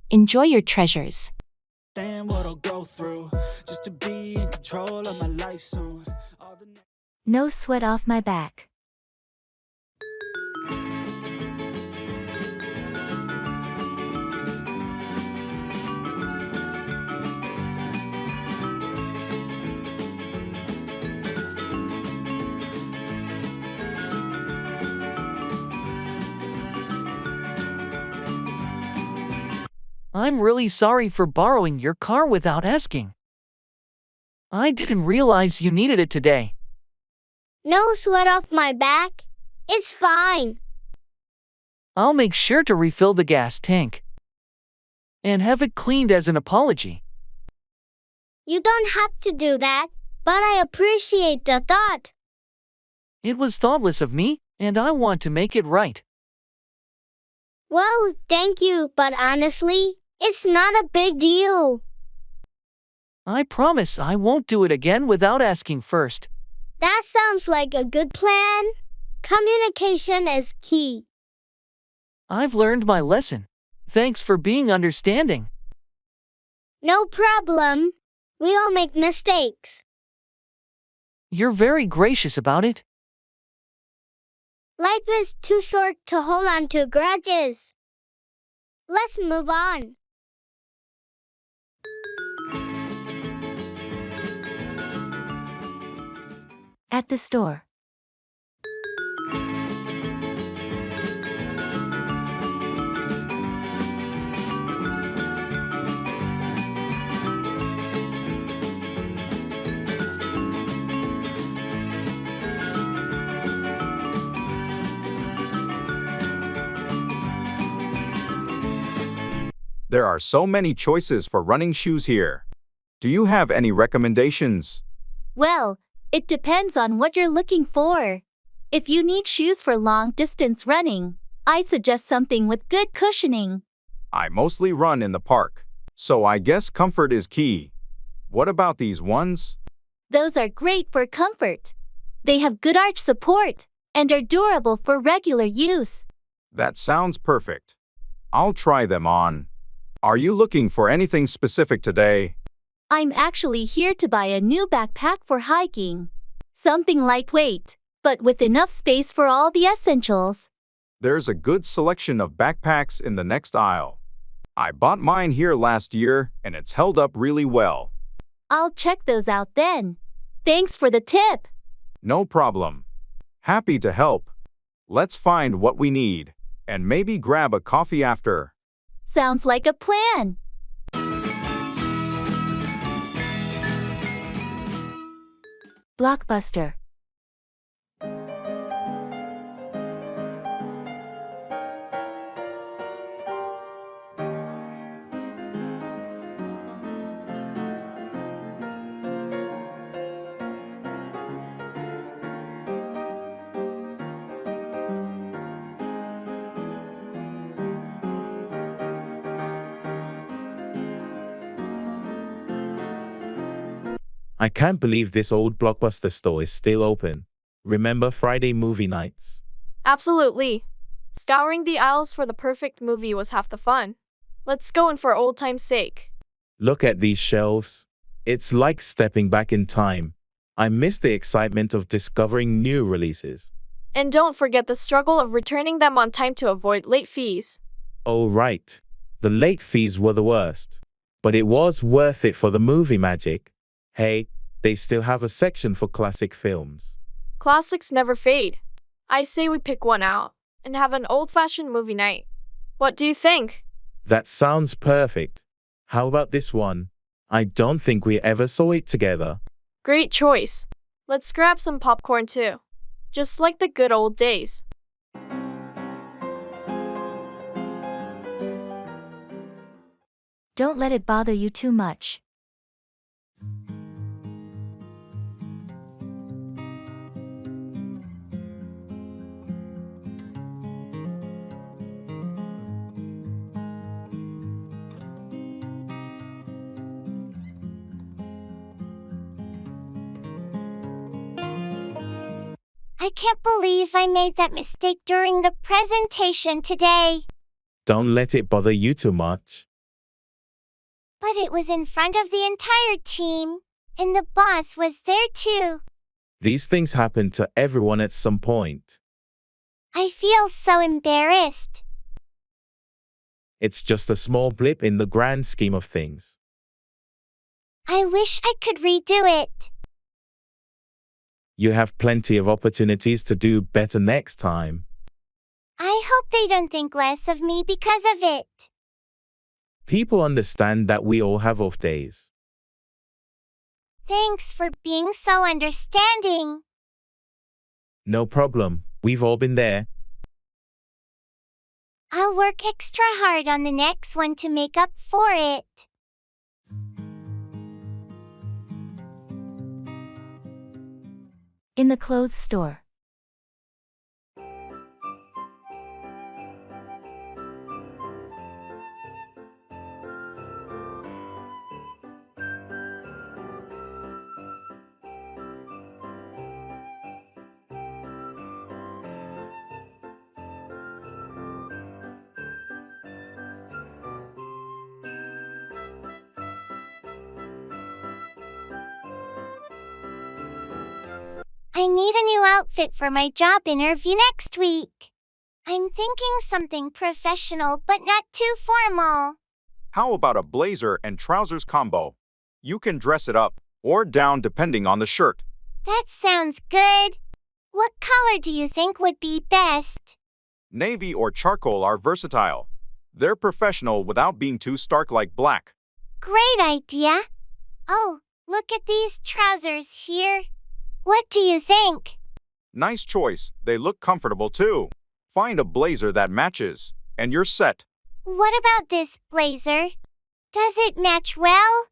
Enjoy your treasures. understand what I'll go through just to be in control of my life soon. All the No sweat off my back. I'm really sorry for borrowing your car without asking. I didn't realize you needed it today. No sweat off my back. It's fine. I'll make sure to refill the gas tank and have it cleaned as an apology. You don't have to do that, but I appreciate the thought. It was thoughtless of me, and I want to make it right. Well, thank you, but honestly, it's not a big deal. I promise I won't do it again without asking first. That sounds like a good plan. Communication is key. I've learned my lesson. Thanks for being understanding. No problem. We all make mistakes. You're very gracious about it. Life is too short to hold on to grudges. Let's move on. At the store. There are so many choices for running shoes here. Do you have any recommendations? Well, it depends on what you're looking for. If you need shoes for long-distance running, I suggest something with good cushioning. I mostly run in the park, so I guess comfort is key. What about these ones? Those are great for comfort. They have good arch support and are durable for regular use. That sounds perfect. I'll try them on. Are you looking for anything specific today? I'm actually here to buy a new backpack for hiking. Something lightweight, but with enough space for all the essentials. There's a good selection of backpacks in the next aisle. I bought mine here last year, and it's held up really well. I'll check those out then. Thanks for the tip. No problem. Happy to help. Let's find what we need, and maybe grab a coffee after. Sounds like a plan. Blockbuster. I can't believe this old Blockbuster store is still open. Remember Friday movie nights? Absolutely. Scouring the aisles for the perfect movie was half the fun. Let's go in for old time's sake. Look at these shelves. It's like stepping back in time. I miss the excitement of discovering new releases. And don't forget the struggle of returning them on time to avoid late fees. Oh, right. The late fees were the worst. But it was worth it for the movie magic. Hey, they still have a section for classic films. Classics never fade. I say we pick one out and have an old-fashioned movie night. What do you think? That sounds perfect. How about this one? I don't think we ever saw it together. Great choice. Let's grab some popcorn too. Just like the good old days. Don't let it bother you too much. I can't believe I made that mistake during the presentation today. Don't let it bother you too much. But it was in front of the entire team, and the boss was there too. These things happen to everyone at some point. I feel so embarrassed. It's just a small blip in the grand scheme of things. I wish I could redo it. You have plenty of opportunities to do better next time. I hope they don't think less of me because of it. People understand that we all have off days. Thanks for being so understanding. No problem. We've all been there. I'll work extra hard on the next one to make up for it. In the clothes store. I need a new outfit for my job interview next week. I'm thinking something professional but not too formal. How about a blazer and trousers combo? You can dress it up or down depending on the shirt. That sounds good. What color do you think would be best? Navy or charcoal are versatile. They're professional without being too stark like black. Great idea. Oh, look at these trousers here. What do you think? Nice choice. They look comfortable too. Find a blazer that matches, and you're set. What about this blazer? Does it match well?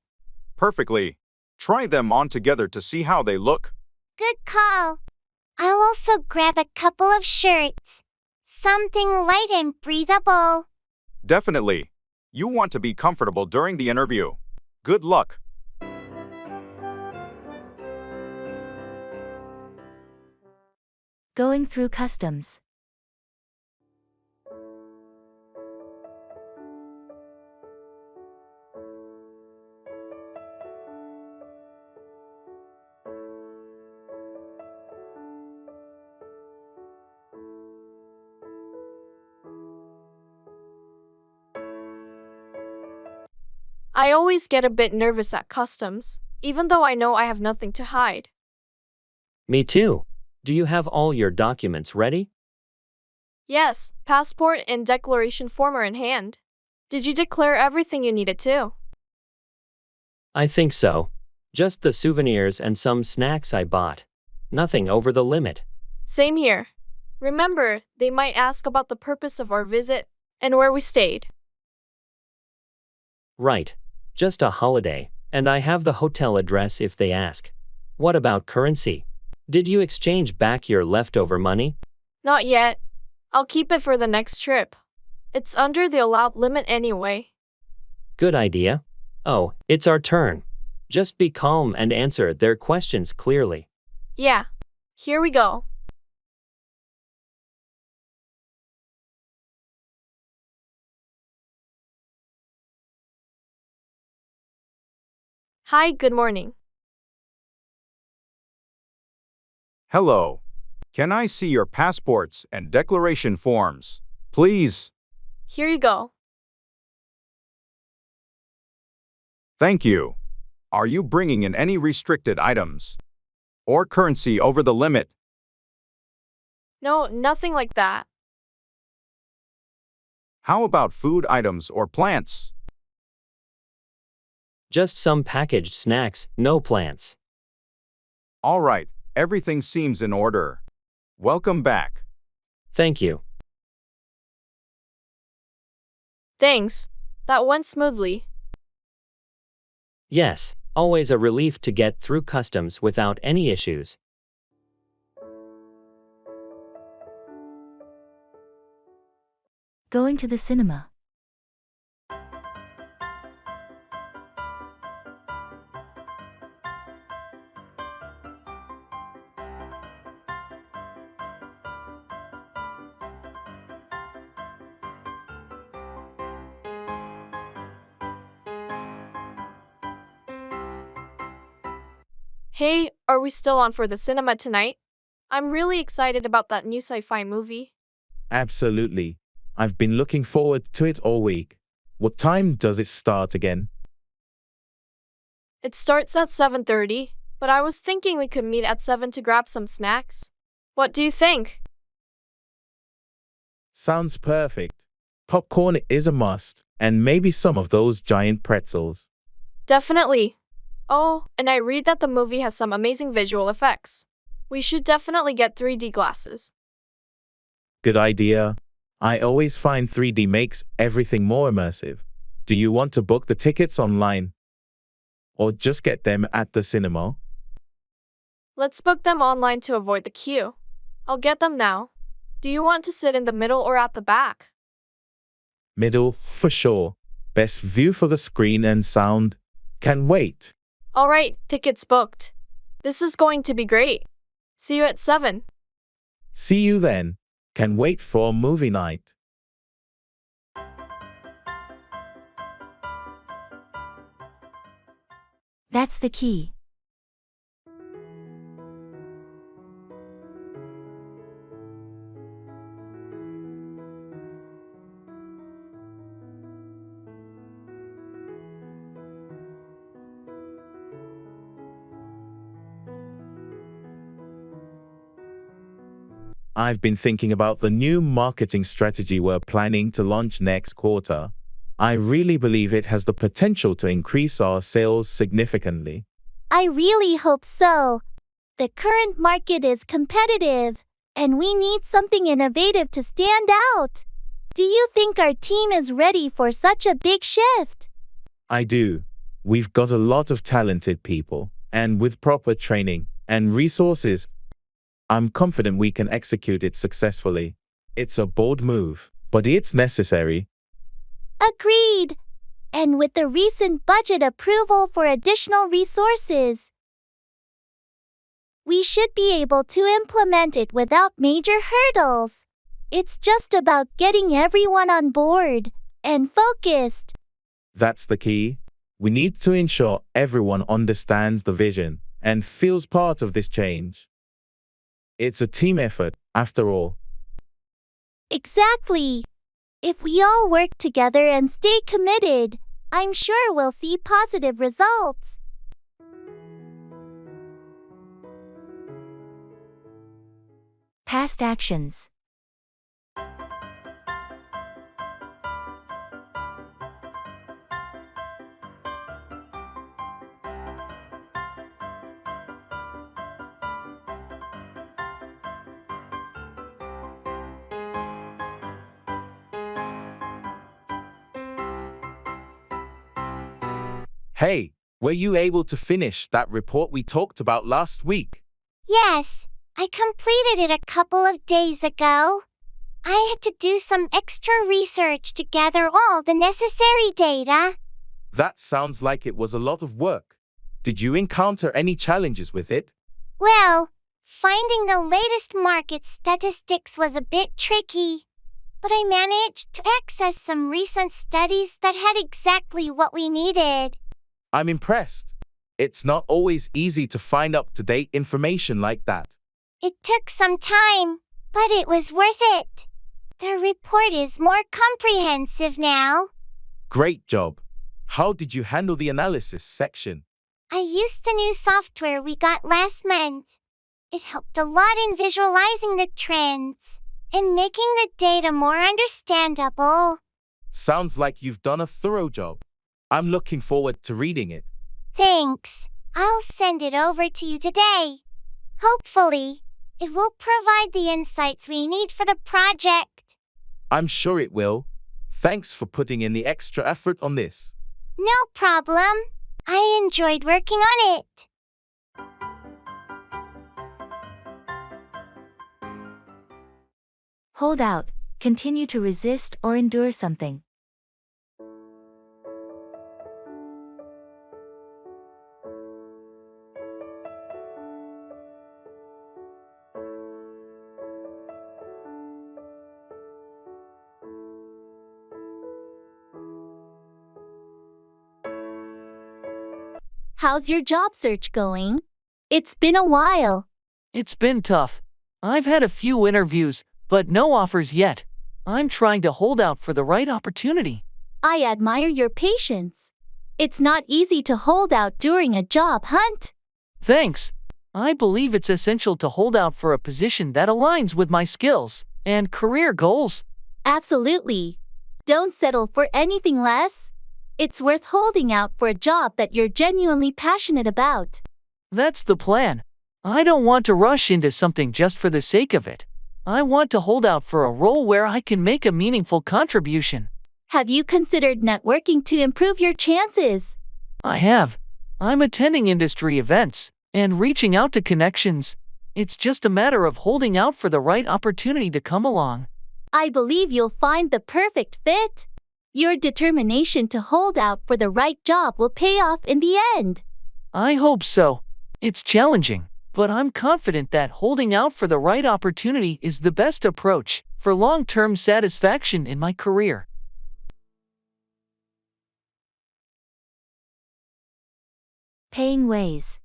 Perfectly. Try them on together to see how they look. Good call. I'll also grab a couple of shirts. Something light and breathable. Definitely. You want to be comfortable during the interview. Good luck. Going through customs. I always get a bit nervous at customs, even though I know I have nothing to hide. Me too. Do you have all your documents ready? Yes, passport and declaration form are in hand. Did you declare everything you needed to? I think so. Just the souvenirs and some snacks I bought. Nothing over the limit. Same here. Remember, they might ask about the purpose of our visit and where we stayed. Right. Just a holiday, and I have the hotel address if they ask. What about currency? Did you exchange back your leftover money? Not yet. I'll keep it for the next trip. It's under the allowed limit anyway. Good idea. Oh, it's our turn. Just be calm and answer their questions clearly. Yeah. Here we go. Hi, good morning. Hello. Can I see your passports and declaration forms, please? Here you go. Thank you. Are you bringing in any restricted items or currency over the limit? No, nothing like that. How about food items or plants? Just some packaged snacks, no plants. All right, everything seems in order. Welcome back. Thank you. Thanks. That went smoothly. Yes, always a relief to get through customs without any issues. Going to the cinema. Hey, are we still on for the cinema tonight? I'm really excited about that new sci-fi movie. Absolutely. I've been looking forward to it all week. What time does it start again? It starts at 7:30, but I was thinking we could meet at 7 to grab some snacks. What do you think? Sounds perfect. Popcorn is a must, and maybe some of those giant pretzels. Definitely. Oh, and I read that the movie has some amazing visual effects. We should definitely get 3D glasses. Good idea. I always find 3D makes everything more immersive. Do you want to book the tickets online? Or just get them at the cinema? Let's book them online to avoid the queue. I'll get them now. Do you want to sit in the middle or at the back? Middle, for sure. Best view for the screen and sound. Can wait. Alright, tickets booked. This is going to be great. See you at 7. See you then. Can wait for movie night. That's the key. I've been thinking about the new marketing strategy we're planning to launch next quarter. I really believe it has the potential to increase our sales significantly. I really hope so. The current market is competitive, and we need something innovative to stand out. Do you think our team is ready for such a big shift? I do. We've got a lot of talented people, and with proper training and resources, I'm confident we can execute it successfully. It's a bold move, but it's necessary. Agreed. And with the recent budget approval for additional resources, we should be able to implement it without major hurdles. It's just about getting everyone on board and focused. That's the key. We need to ensure everyone understands the vision and feels part of this change. It's a team effort, after all. Exactly. If we all work together and stay committed, I'm sure we'll see positive results. Past actions. Hey, were you able to finish that report we talked about last week? Yes, I completed it a couple of days ago. I had to do some extra research to gather all the necessary data. That sounds like it was a lot of work. Did you encounter any challenges with it? Well, finding the latest market statistics was a bit tricky, but I managed to access some recent studies that had exactly what we needed. I'm impressed. It's not always easy to find up-to-date information like that. It took some time, but it was worth it. The report is more comprehensive now. Great job. How did you handle the analysis section? I used the new software we got last month. It helped a lot in visualizing the trends and making the data more understandable. Sounds like you've done a thorough job. I'm looking forward to reading it. Thanks. I'll send it over to you today. Hopefully, it will provide the insights we need for the project. I'm sure it will. Thanks for putting in the extra effort on this. No problem. I enjoyed working on it. Hold out. Continue to resist or endure something. How's your job search going? It's been a while. It's been tough. I've had a few interviews, but no offers yet. I'm trying to hold out for the right opportunity. I admire your patience. It's not easy to hold out during a job hunt. Thanks. I believe it's essential to hold out for a position that aligns with my skills and career goals. Absolutely. Don't settle for anything less. It's worth holding out for a job that you're genuinely passionate about. That's the plan. I don't want to rush into something just for the sake of it. I want to hold out for a role where I can make a meaningful contribution. Have you considered networking to improve your chances? I have. I'm attending industry events and reaching out to connections. It's just a matter of holding out for the right opportunity to come along. I believe you'll find the perfect fit. Your determination to hold out for the right job will pay off in the end. I hope so. It's challenging, but I'm confident that holding out for the right opportunity is the best approach for long-term satisfaction in my career. Paying ways.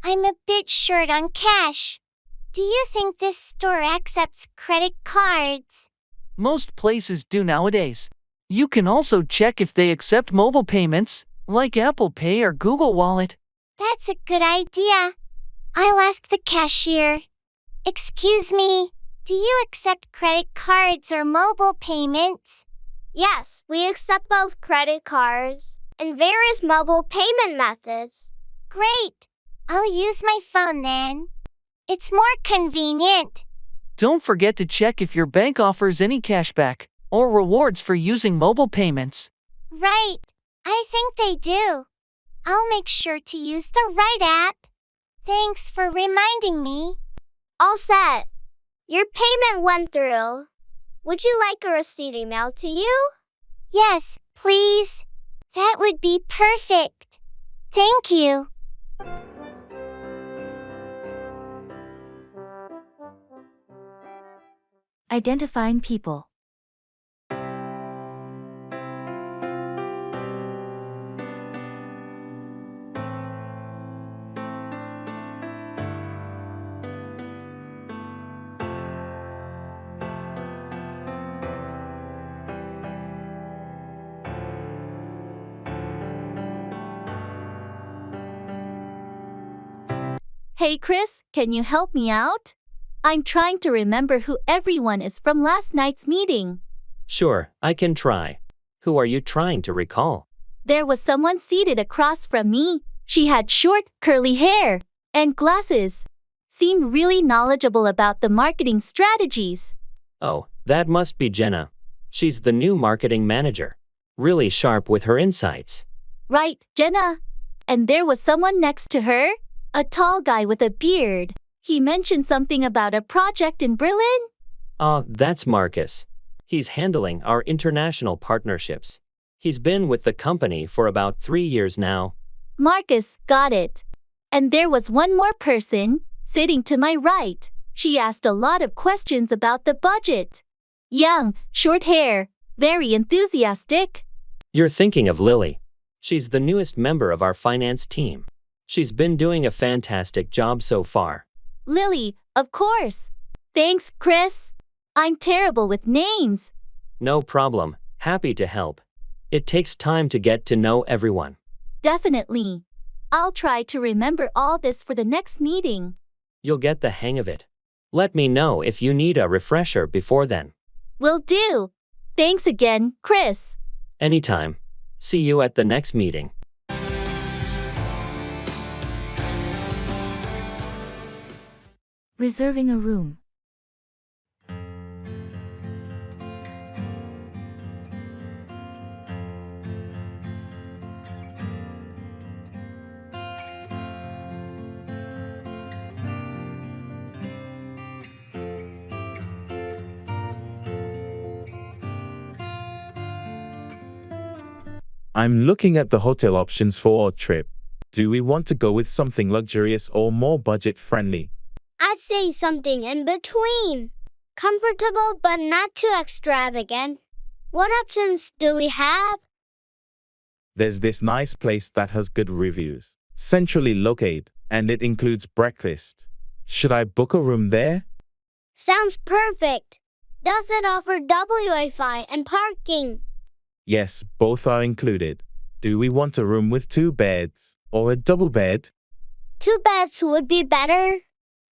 I'm a bit short on cash. Do you think this store accepts credit cards? Most places do nowadays. You can also check if they accept mobile payments, like Apple Pay or Google Wallet. That's a good idea. I'll ask the cashier. Excuse me, do you accept credit cards or mobile payments? Yes, we accept both credit cards and various mobile payment methods. Great. I'll use my phone then. It's more convenient. Don't forget to check if your bank offers any cashback or rewards for using mobile payments. Right. I think they do. I'll make sure to use the right app. Thanks for reminding me. All set. Your payment went through. Would you like a receipt emailed to you? Yes, please. That would be perfect. Thank you. Identifying people. Hey Chris, can you help me out? I'm trying to remember who everyone is from last night's meeting. Sure, I can try. Who are you trying to recall? There was someone seated across from me. She had short, curly hair and glasses. Seemed really knowledgeable about the marketing strategies. Oh, that must be Jenna. She's the new marketing manager. Really sharp with her insights. Right, Jenna. And there was someone next to her, a tall guy with a beard. He mentioned something about a project in Berlin. That's Marcus. He's handling our international partnerships. He's been with the company for about 3 years now. Marcus, got it. And there was one more person, sitting to my right. She asked a lot of questions about the budget. Young, short hair, very enthusiastic. You're thinking of Lily. She's the newest member of our finance team. She's been doing a fantastic job so far. Lily, of course. Thanks, Chris. I'm terrible with names. No problem. Happy to help. It takes time to get to know everyone. Definitely. I'll try to remember all this for the next meeting. You'll get the hang of it. Let me know if you need a refresher before then. Will do. Thanks again, Chris. Anytime. See you at the next meeting. Reserving a room. I'm looking at the hotel options for our trip. Do we want to go with something luxurious or more budget-friendly? I'd say something in between. Comfortable but not too extravagant. What options do we have? There's this nice place that has good reviews, centrally located, and it includes breakfast. Should I book a room there? Sounds perfect. Does it offer Wi-Fi and parking? Yes, both are included. Do we want a room with 2 beds or a double bed? 2 beds would be better.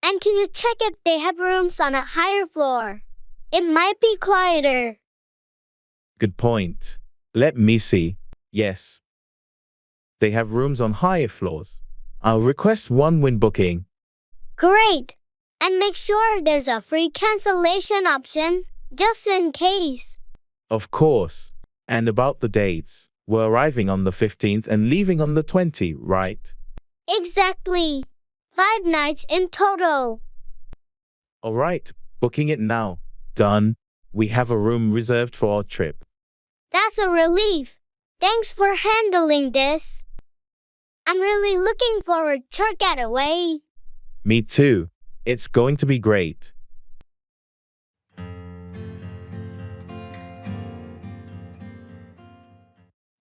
And can you check if they have rooms on a higher floor? It might be quieter. Good point. Let me see. Yes. They have rooms on higher floors. I'll request one when booking. Great. And make sure there's a free cancellation option, just in case. Of course. And about the dates. We're arriving on the 15th and leaving on the 20th, right? Exactly. 5 nights in total. All right, booking it now. Done. We have a room reserved for our trip. That's a relief. Thanks for handling this. I'm really looking forward to our getaway. Me too. It's going to be great.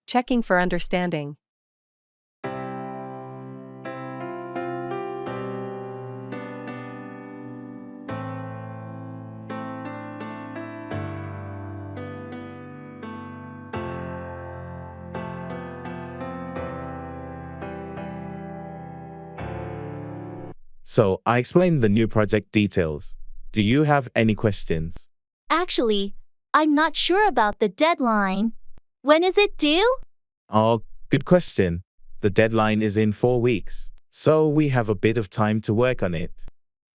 Checking for understanding. So, I explained the new project details. Do you have any questions? Actually, I'm not sure about the deadline. When is it due? Oh, good question. The deadline is in 4 weeks, so we have a bit of time to work on it.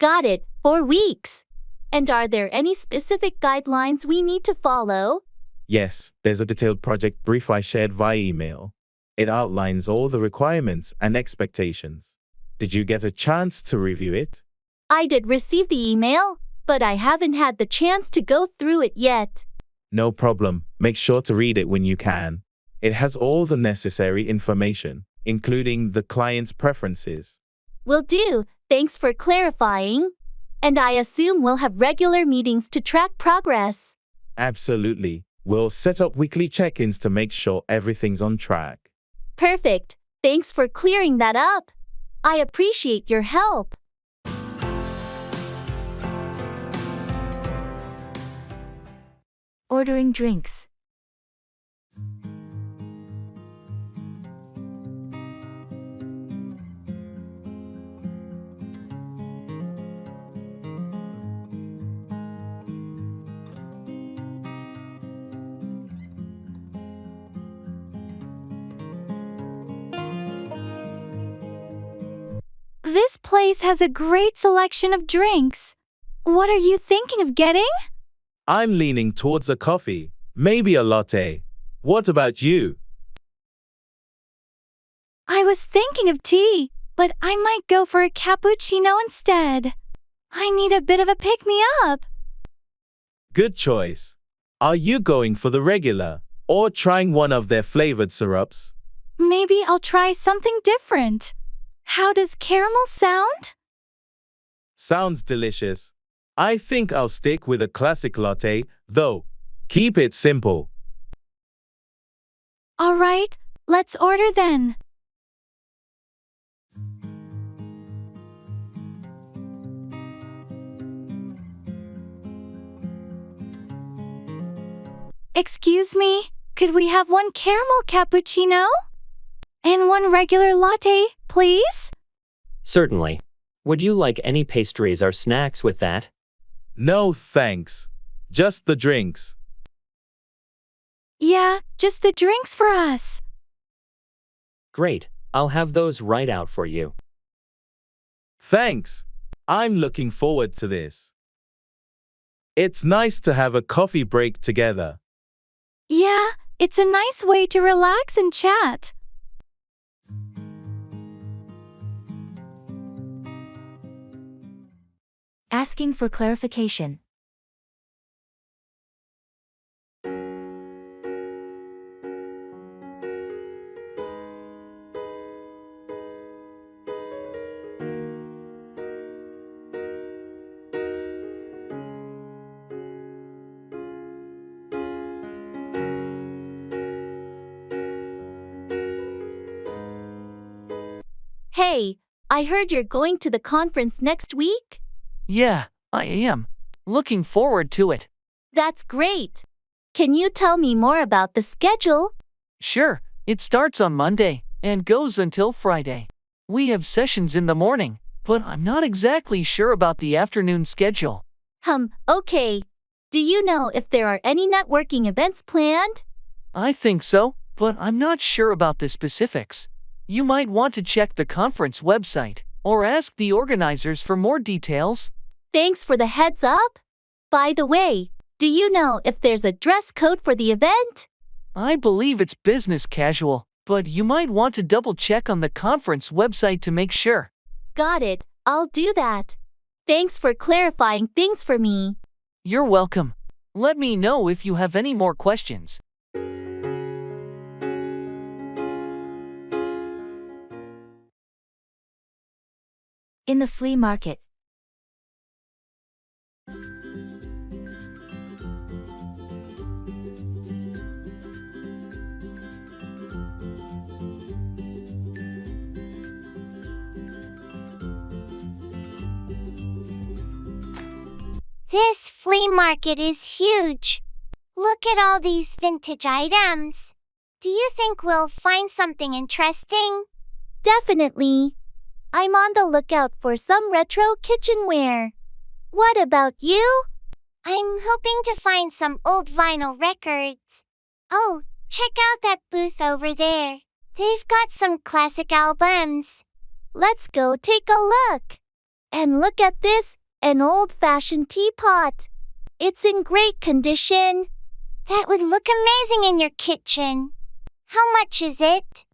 Got it, 4 weeks. And are there any specific guidelines we need to follow? Yes, there's a detailed project brief I shared via email. It outlines all the requirements and expectations. Did you get a chance to review it? I did receive the email, but I haven't had the chance to go through it yet. No problem. Make sure to read it when you can. It has all the necessary information, including the client's preferences. Will do. Thanks for clarifying. And I assume we'll have regular meetings to track progress. Absolutely. We'll set up weekly check-ins to make sure everything's on track. Perfect. Thanks for clearing that up. I appreciate your help. Ordering drinks. This place has a great selection of drinks. What are you thinking of getting? I'm leaning towards a coffee, maybe a latte. What about you? I was thinking of tea, but I might go for a cappuccino instead. I need a bit of a pick-me-up. Good choice. Are you going for the regular or trying one of their flavored syrups? Maybe I'll try something different. How does caramel sound? Sounds delicious. I think I'll stick with a classic latte, though. Keep it simple. All right, let's order then. Excuse me, could we have one caramel cappuccino? And one regular latte, please? Certainly. Would you like any pastries or snacks with that? No, thanks. Just the drinks. Yeah, just the drinks for us. Great. I'll have those right out for you. Thanks. I'm looking forward to this. It's nice to have a coffee break together. Yeah, it's a nice way to relax and chat. Asking for clarification. Hey, I heard you're going to the conference next week? Yeah, I am. Looking forward to it. That's great. Can you tell me more about the schedule? Sure, it starts on Monday and goes until Friday. We have sessions in the morning, but I'm not exactly sure about the afternoon schedule. Okay. Do you know if there are any networking events planned? I think so, but I'm not sure about the specifics. You might want to check the conference website or ask the organizers for more details. Thanks for the heads up. By the way, do you know if there's a dress code for the event? I believe it's business casual, but you might want to double check on the conference website to make sure. Got it. I'll do that. Thanks for clarifying things for me. You're welcome. Let me know if you have any more questions. In the flea market. This flea market is huge. Look at all these vintage items. Do you think we'll find something interesting? Definitely. I'm on the lookout for some retro kitchenware. What about you? I'm hoping to find some old vinyl records. Oh, check out that booth over there. They've got some classic albums. Let's go take a look. And look at this, an old-fashioned teapot. It's in great condition. That would look amazing in your kitchen. How much is it?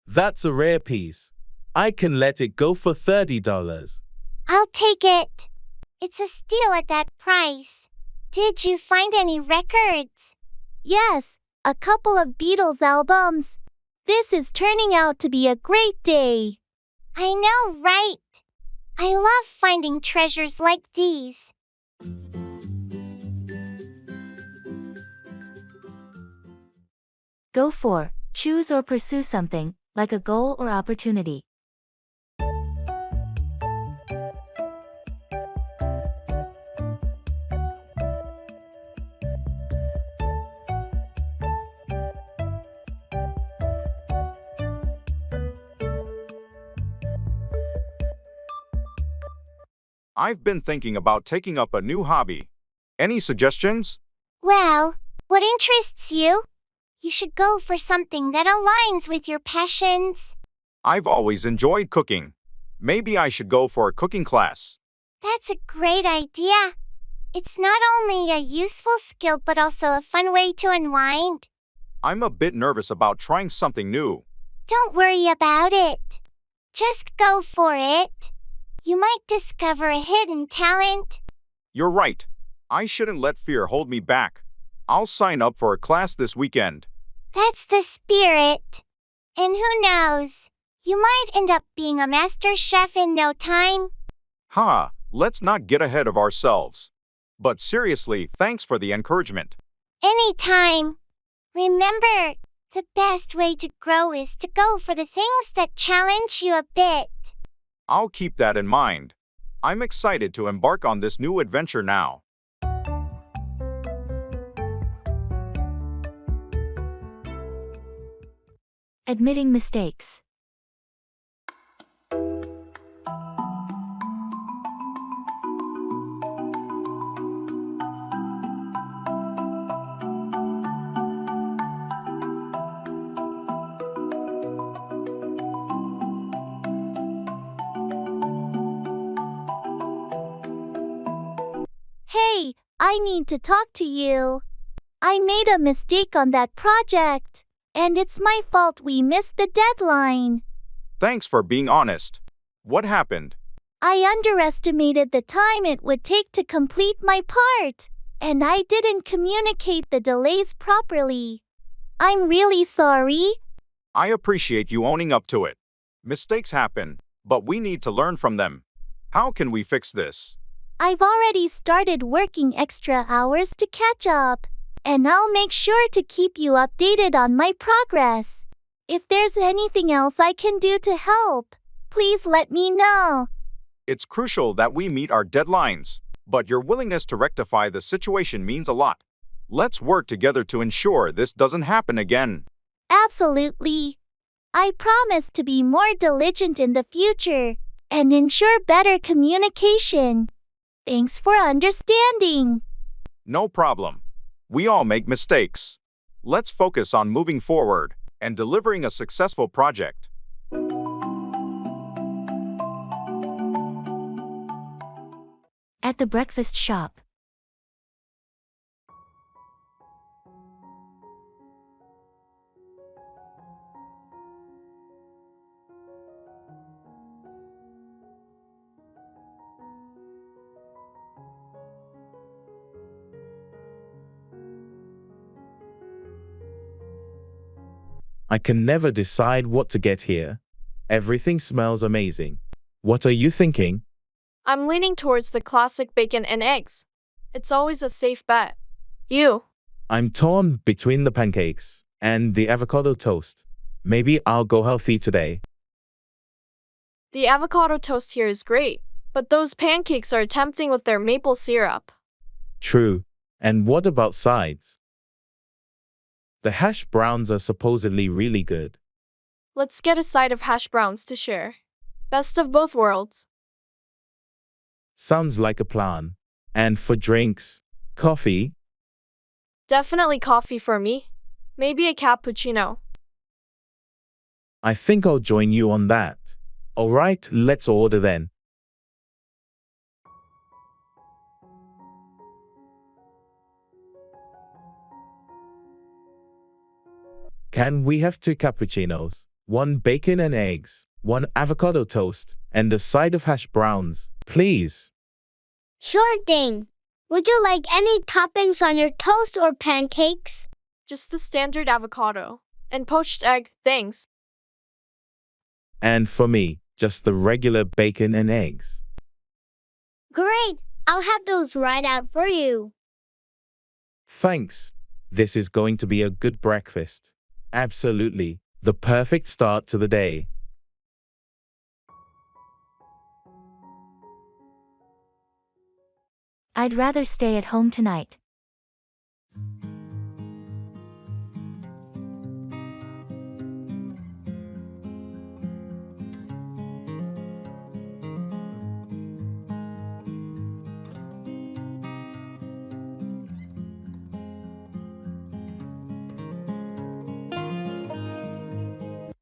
That's a rare piece. I can let it go for $30. I'll take it. It's a steal at that price. Did you find any records? Yes, a couple of Beatles albums. This is turning out to be a great day. I know, right? I love finding treasures like these. Go for, choose or pursue something, like a goal or opportunity. I've been thinking about taking up a new hobby. Any suggestions? Well, what interests you? You should go for something that aligns with your passions. I've always enjoyed cooking. Maybe I should go for a cooking class. That's a great idea. It's not only a useful skill but also a fun way to unwind. I'm a bit nervous about trying something new. Don't worry about it. Just go for it. You might discover a hidden talent. You're right. I shouldn't let fear hold me back. I'll sign up for a class this weekend. That's the spirit. And who knows? You might end up being a master chef in no time. Let's not get ahead of ourselves. But seriously, thanks for the encouragement. Anytime. Remember, the best way to grow is to go for the things that challenge you a bit. I'll keep that in mind. I'm excited to embark on this new adventure now. Admitting mistakes. Hey, I need to talk to you. I made a mistake on that project, and it's my fault we missed the deadline. Thanks for being honest. What happened? I underestimated the time it would take to complete my part, and I didn't communicate the delays properly. I'm really sorry. I appreciate you owning up to it. Mistakes happen, but we need to learn from them. How can we fix this? I've already started working extra hours to catch up, and I'll make sure to keep you updated on my progress. If there's anything else I can do to help, Please let me know. It's crucial that we meet our deadlines, but your willingness to rectify the situation means a lot. Let's work together to ensure this doesn't happen again. Absolutely. I promise to be more diligent in the future and ensure better communication. Thanks for understanding. No problem. We all make mistakes. Let's focus on moving forward and delivering a successful project. At the breakfast shop. I can never decide what to get here. Everything smells amazing. What are you thinking? I'm leaning towards the classic bacon and eggs. It's always a safe bet. You? I'm torn between the pancakes and the avocado toast. Maybe I'll go healthy today. The avocado toast here is great, but those pancakes are tempting with their maple syrup. True. And what about sides? The hash browns are supposedly really good. Let's get a side of hash browns to share. Best of both worlds. Sounds like a plan. And for drinks, coffee? Definitely coffee for me. Maybe a cappuccino. I think I'll join you on that. All right, let's order then. Can we have 2 cappuccinos, 1 bacon and eggs, 1 avocado toast, and a side of hash browns, please? Sure thing. Would you like any toppings on your toast or pancakes? Just the standard avocado. And poached egg, thanks. And for me, just the regular bacon and eggs. Great. I'll have those right out for you. Thanks. This is going to be a good breakfast. Absolutely. The perfect start to the day. I'd rather stay at home tonight.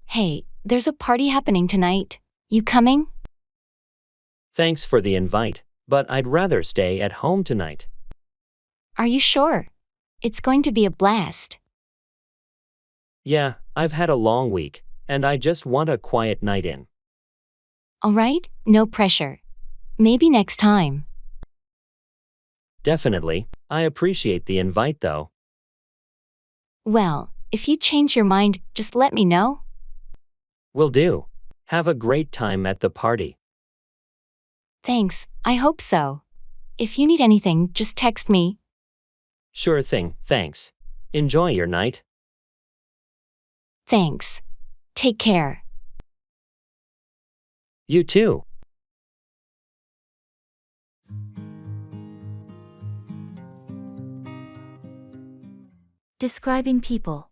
Hey, there's a party happening tonight. You coming? Thanks for the invite, but I'd rather stay at home tonight. Are you sure? It's going to be a blast. Yeah, I've had a long week, and I just want a quiet night in. All right, no pressure. Maybe next time. Definitely. I appreciate the invite though. Well, if you change your mind, just let me know. Will do. Have a great time at the party. Thanks, I hope so. If you need anything, just text me. Sure thing, thanks. Enjoy your night. Thanks. Take care. You too. Describing people.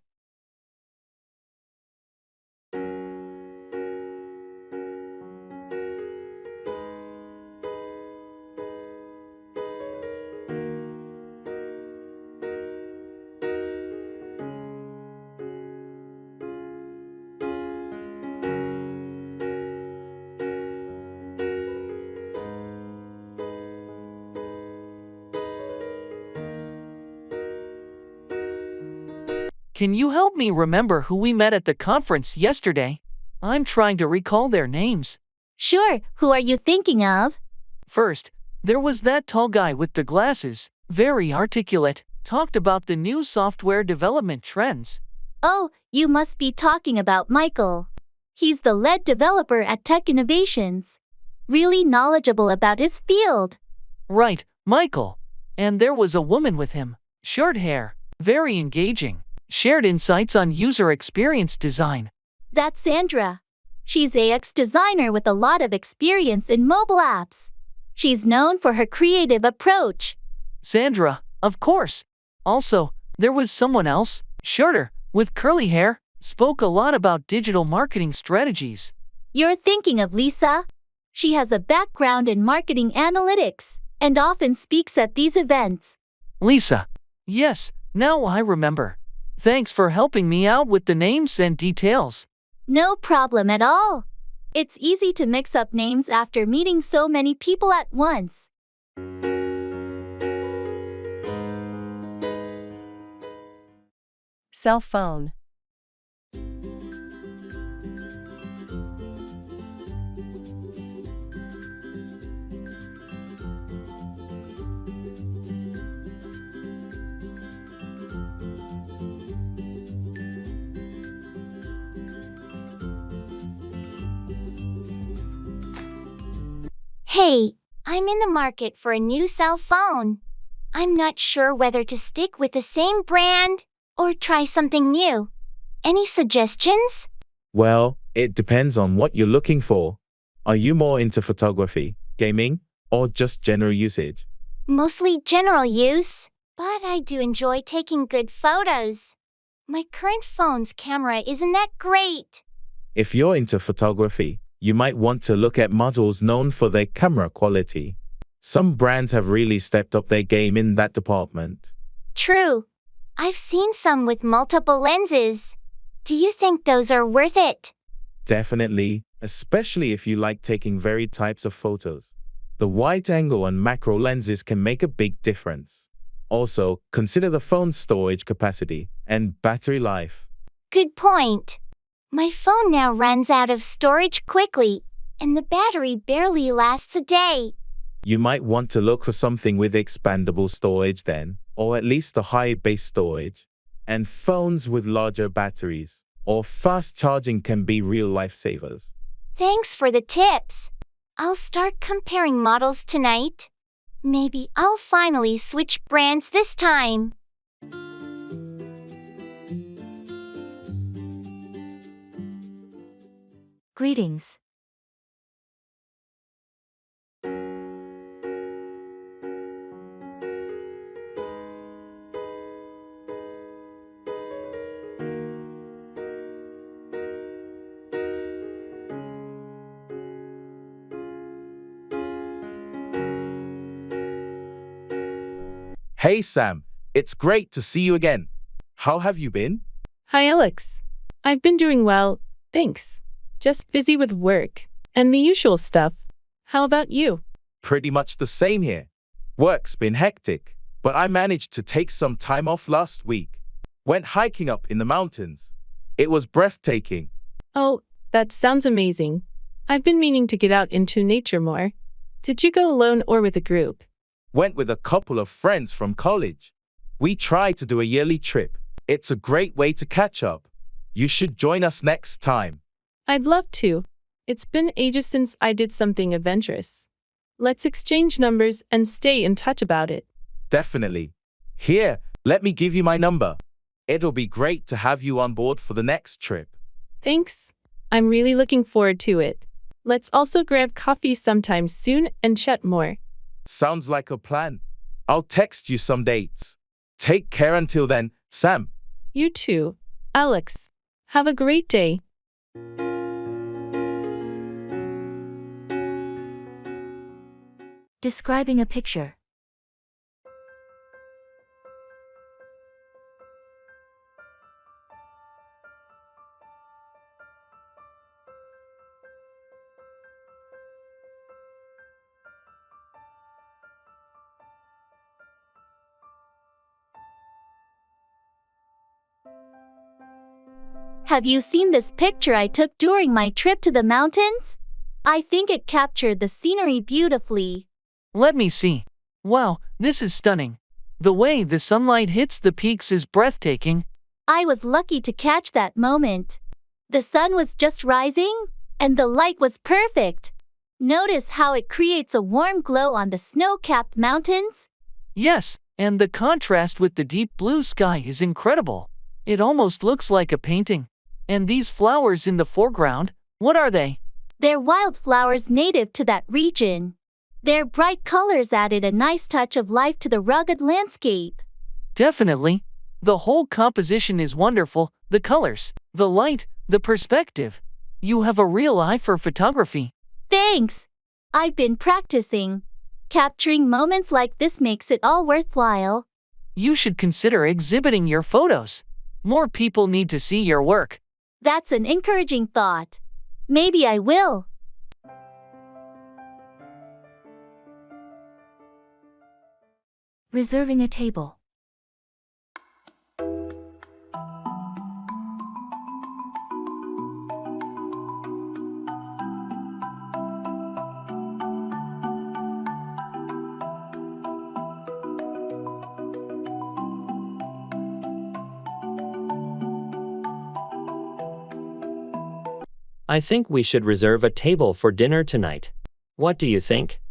Can you help me remember who we met at the conference yesterday? I'm trying to recall their names. Sure, who are you thinking of? First, there was that tall guy with the glasses, very articulate, talked about the new software development trends. Oh, you must be talking about Michael. He's the lead developer at Tech Innovations. Really knowledgeable about his field. Right, Michael. And there was a woman with him, short hair, very engaging, shared insights on user experience design. That's Sandra. She's a UX designer with a lot of experience in mobile apps. She's known for her creative approach. Sandra, of course. Also, there was someone else, shorter, with curly hair, spoke a lot about digital marketing strategies. You're thinking of Lisa? She has a background in marketing analytics and often speaks at these events. Lisa. Yes, now I remember. Thanks for helping me out with the names and details. No problem at all. It's easy to mix up names after meeting so many people at once. Cell phone. Hey, I'm in the market for a new cell phone. I'm not sure whether to stick with the same brand or try something new. Any suggestions? Well, it depends on what you're looking for. Are you more into photography, gaming, or just general usage? Mostly general use, but I do enjoy taking good photos. My current phone's camera isn't that great. If you're into photography, you might want to look at models known for their camera quality. Some brands have really stepped up their game in that department. True. I've seen some with multiple lenses. Do you think those are worth it? Definitely, especially if you like taking varied types of photos. The wide angle and macro lenses can make a big difference. Also, consider the phone's storage capacity and battery life. Good point. My phone now runs out of storage quickly, and the battery barely lasts a day. You might want to look for something with expandable storage then, or at least a high base storage. And phones with larger batteries or fast charging can be real lifesavers. Thanks for the tips. I'll start comparing models tonight. Maybe I'll finally switch brands this time. Greetings. Hey Sam, it's great to see you again. How have you been? Hi, Alex. I've been doing well, thanks. Just busy with work and the usual stuff. How about you? Pretty much the same here. Work's been hectic, but I managed to take some time off last week. Went hiking up in the mountains. It was breathtaking. Oh, that sounds amazing. I've been meaning to get out into nature more. Did you go alone or with a group? Went with a couple of friends from college. We try to do a yearly trip. It's a great way to catch up. You should join us next time. I'd love to. It's been ages since I did something adventurous. Let's exchange numbers and stay in touch about it. Definitely. Here, let me give you my number. It'll be great to have you on board for the next trip. Thanks. I'm really looking forward to it. Let's also grab coffee sometime soon and chat more. Sounds like a plan. I'll text you some dates. Take care until then, Sam. You too, Alex. Have a great day. Describing a picture. Have you seen this picture I took during my trip to the mountains? I think it captured the scenery beautifully. Let me see. Wow, this is stunning. The way the sunlight hits the peaks is breathtaking. I was lucky to catch that moment. The sun was just rising, and the light was perfect. Notice how it creates a warm glow on the snow-capped mountains? Yes, and the contrast with the deep blue sky is incredible. It almost looks like a painting. And these flowers in the foreground, What are they? They're wildflowers native to that region. Their bright colors added a nice touch of life to the rugged landscape. Definitely. The whole composition is wonderful, the colors, the light, the perspective. You have a real eye for photography. Thanks. I've been practicing. Capturing moments like this makes it all worthwhile. You should consider exhibiting your photos. More people need to see your work. That's an encouraging thought. Maybe I will. Reserving a table. I think we should reserve a table for dinner tonight. What do you think?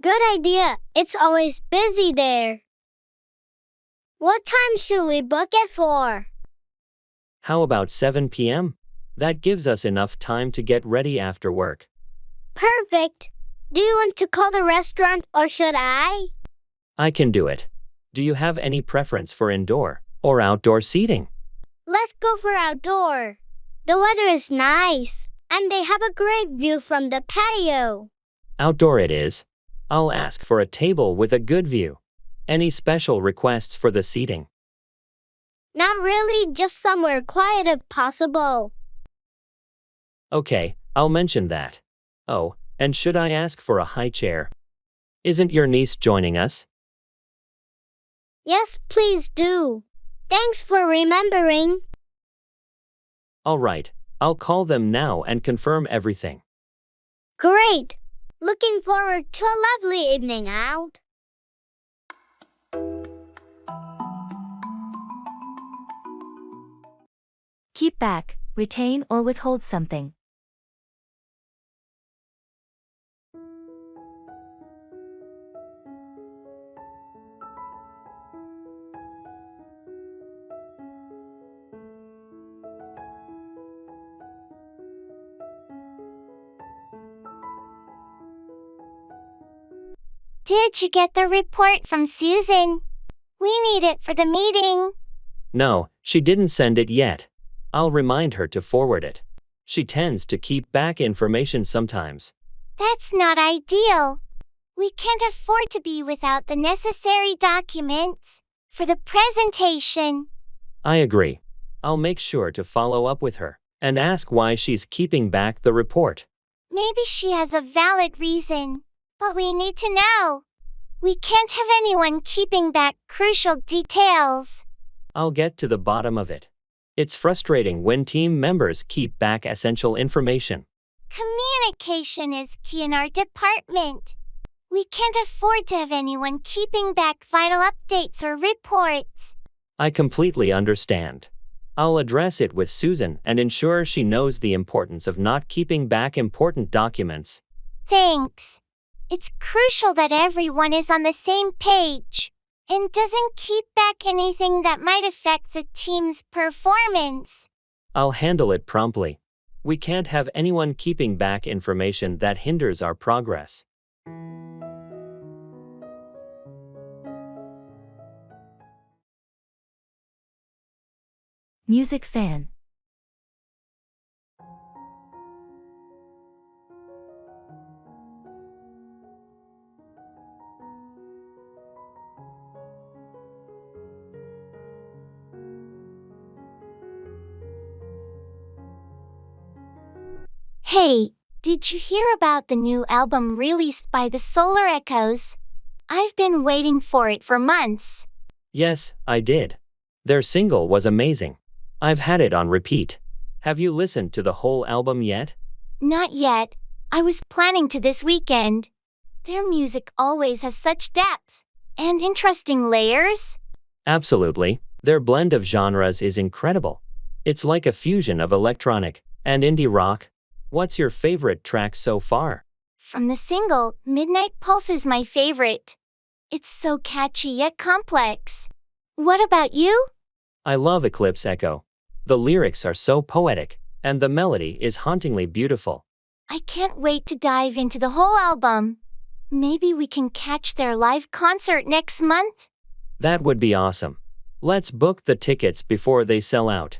Good idea. It's always busy there. What time should we book it for? How about 7 p.m.? That gives us enough time to get ready after work. Perfect. Do you want to call the restaurant or should I? I can do it. Do you have any preference for indoor or outdoor seating? Let's go for outdoor. The weather is nice, and they have a great view from the patio. Outdoor it is. I'll ask for a table with a good view. Any special requests for the seating? Not really, just somewhere quiet if possible. Okay, I'll mention that. Oh, and should I ask for a high chair? Isn't your niece joining us? Yes, please do. Thanks for remembering. All right, I'll call them now and confirm everything. Great. Looking forward to a lovely evening out. Keep back, retain or withhold something. Did you get the report from Susan? We need it for the meeting. No, she didn't send it yet. I'll remind her to forward it. She tends to keep back information sometimes. That's not ideal. We can't afford to be without the necessary documents for the presentation. I agree. I'll make sure to follow up with her and ask why she's keeping back the report. Maybe she has a valid reason, but we need to know. We can't have anyone keeping back crucial details. I'll get to the bottom of it. It's frustrating when team members keep back essential information. Communication is key in our department. We can't afford to have anyone keeping back vital updates or reports. I completely understand. I'll address it with Susan and ensure she knows the importance of not keeping back important documents. Thanks. It's crucial that everyone is on the same page and doesn't keep back anything that might affect the team's performance. I'll handle it promptly. We can't have anyone keeping back information that hinders our progress. Music fan. Hey, did you hear about the new album released by the Solar Echoes? I've been waiting for it for months. Yes, I did. Their single was amazing. I've had it on repeat. Have you listened to the whole album yet? Not yet. I was planning to this weekend. Their music always has such depth and interesting layers. Absolutely. Their blend of genres is incredible. It's like a fusion of electronic and indie rock. What's your favorite track so far? From the single, Midnight Pulse is my favorite. It's so catchy yet complex. What about you? I love Eclipse Echo. The lyrics are so poetic And the melody is hauntingly beautiful. I can't wait to dive into the whole album. Maybe we can catch their live concert next month? That would be awesome. Let's book the tickets before they sell out.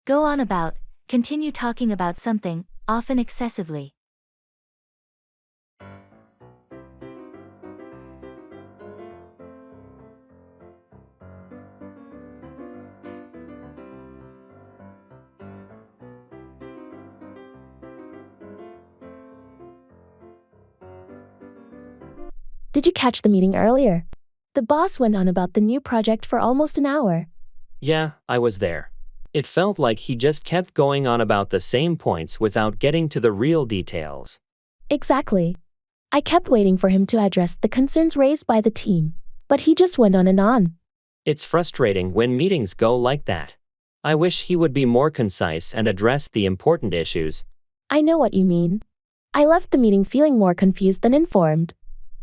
Go on about, continue talking about something, often excessively. Did you catch the meeting earlier? The boss went on about the new project for almost an hour. Yeah, I was there. It felt like he just kept going on about the same points without getting to the real details. Exactly. I kept waiting for him to address the concerns raised by the team, but he just went on and on. It's frustrating when meetings go like that. I wish he would be more concise and address the important issues. I know what you mean. I left the meeting feeling more confused than informed.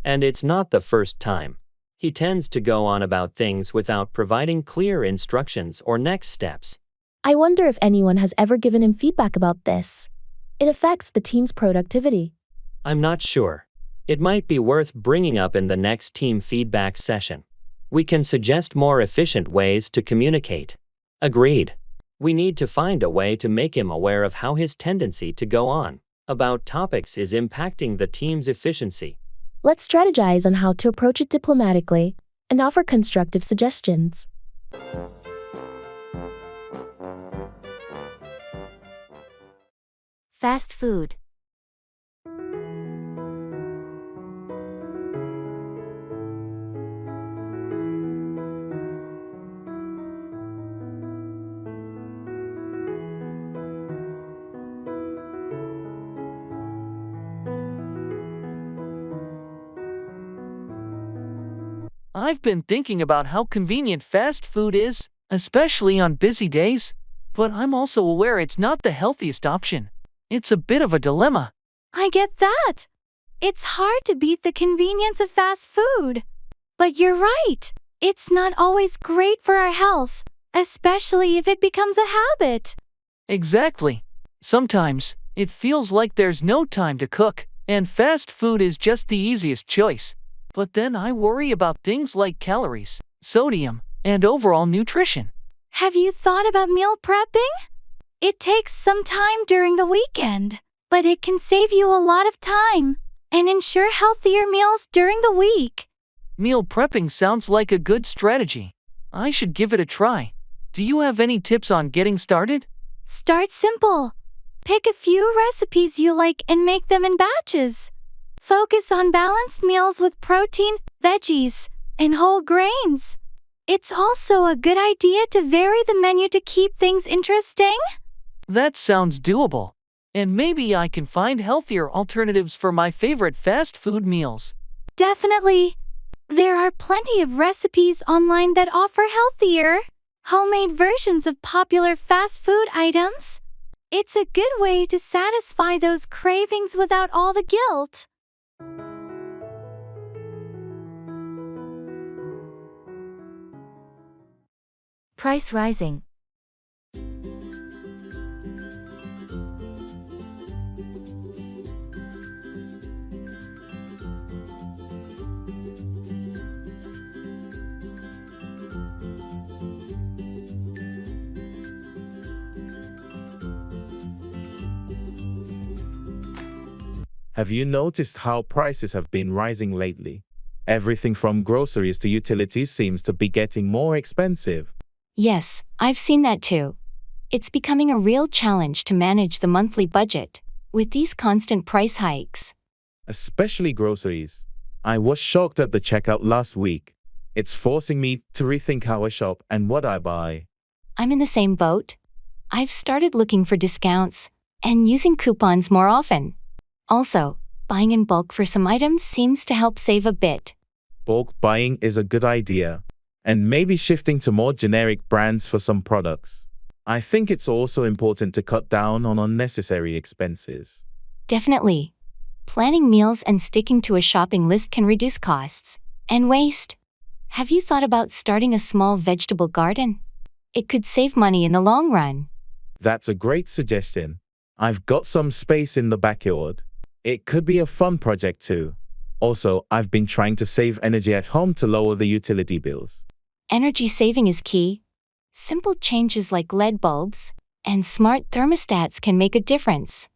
And it's not the first time. He tends to go on about things without providing clear instructions or next steps. I wonder if anyone has ever given him feedback about this. It affects the team's productivity. I'm not sure. It might be worth bringing up in the next team feedback session. We can suggest more efficient ways to communicate. Agreed. We need to find a way to make him aware of how his tendency to go on about topics is impacting the team's efficiency. Let's strategize on how to approach it diplomatically and offer constructive suggestions. Fast food. I've been thinking about how convenient fast food is, especially on busy days, but I'm also aware it's not the healthiest option. It's a bit of a dilemma. I get that. It's hard to beat the convenience of fast food. But you're right. It's not always great for our health, especially if it becomes a habit. Exactly. Sometimes, it feels like there's no time to cook, and fast food is just the easiest choice. But then I worry about things like calories, sodium, and overall nutrition. Have you thought about meal prepping? It takes some time during the weekend, but it can save you a lot of time and ensure healthier meals during the week. Meal prepping sounds like a good strategy. I should give it a try. Do you have any tips on getting started? Start simple. Pick a few recipes you like and make them in batches. Focus on balanced meals with protein, veggies, and whole grains. It's also a good idea to vary the menu to keep things interesting. That sounds doable. And maybe I can find healthier alternatives for my favorite fast food meals. Definitely. There are plenty of recipes online that offer healthier, homemade versions of popular fast food items. It's a good way to satisfy those cravings without all the guilt. Price rising. Have you noticed how prices have been rising lately? Everything from groceries to utilities seems to be getting more expensive. Yes, I've seen that too. It's becoming a real challenge to manage the monthly budget with these constant price hikes. Especially groceries. I was shocked at the checkout last week. It's forcing me to rethink how I shop and what I buy. I'm in the same boat. I've started looking for discounts and using coupons more often. Also, buying in bulk for some items seems to help save a bit. Bulk buying is a good idea, and maybe shifting to more generic brands for some products. I think it's also important to cut down on unnecessary expenses. Have you thought about starting a small vegetable garden? It could save money in the long run. That's a great suggestion. I've got some space in the backyard. It could be a fun project too. Also, I've been trying to save energy at home to lower the utility bills. Energy saving is key. Simple changes like LED bulbs and smart thermostats can make a difference.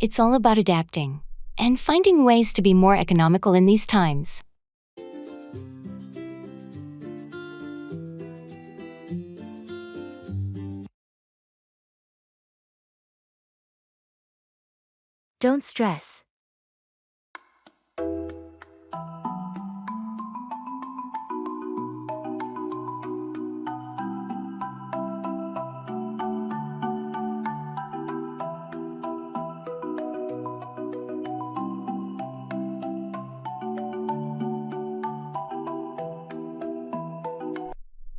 It's all about adapting and finding ways to be more economical in these times. Don't stress.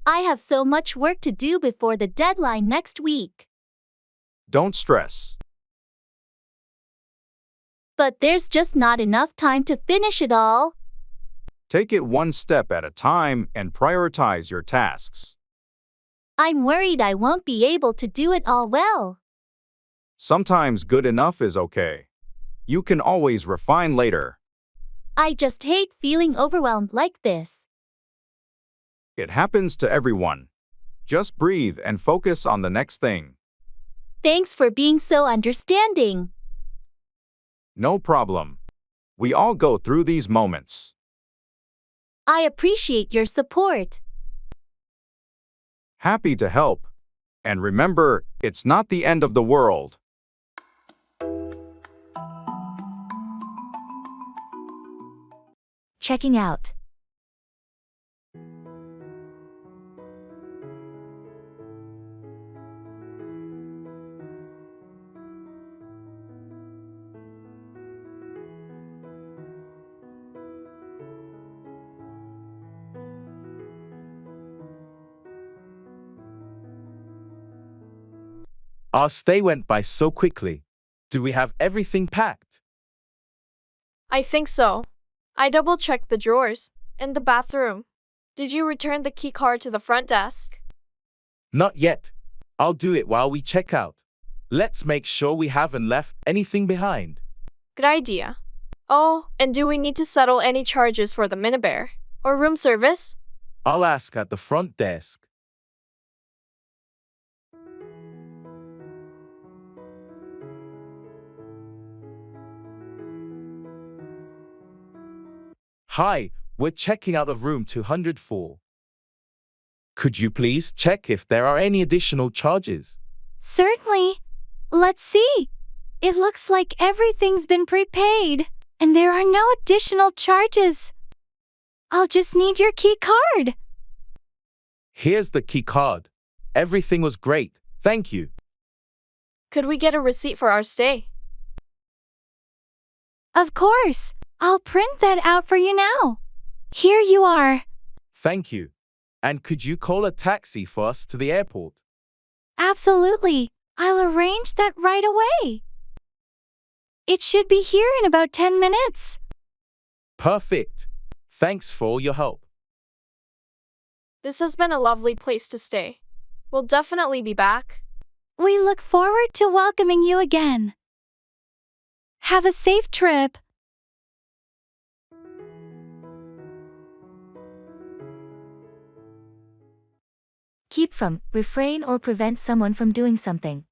I have so much work to do before the deadline next week. Don't stress. But there's just not enough time to finish it all. Take it one step at a time and prioritize your tasks. I'm worried I won't be able to do it all well. Sometimes good enough is okay. You can always refine later. I just hate feeling overwhelmed like this. It happens to everyone. Just breathe and focus on the next thing. Thanks for being so understanding. No problem. We all go through these moments. I appreciate your support. Happy to help. And remember, it's not the end of the world. Checking out. Our stay went by so quickly. Do we have everything packed? I think so. I double-checked the drawers and the bathroom. Did you return the key card to the front desk? Not yet. I'll do it while we check out. Let's make sure we haven't left anything behind. Good idea. Oh, and do we need to settle any charges for the minibar or room service? I'll ask at the front desk. Hi, we're checking out of room 204. Could you please check if there are any additional charges? Certainly. Let's see. It looks like everything's been prepaid, and there are no additional charges. I'll just need your key card. Here's the key card. Everything was great. Thank you. Could we get a receipt for our stay? Of course. I'll print that out for you now. Here you are. Thank you. And could you call a taxi for us to the airport? Absolutely. I'll arrange that right away. It should be here in about 10 minutes. Perfect. Thanks for all your help. This has been a lovely place to stay. We'll definitely be back. We look forward to welcoming you again. Have a safe trip. Keep from, refrain or prevent someone from doing something.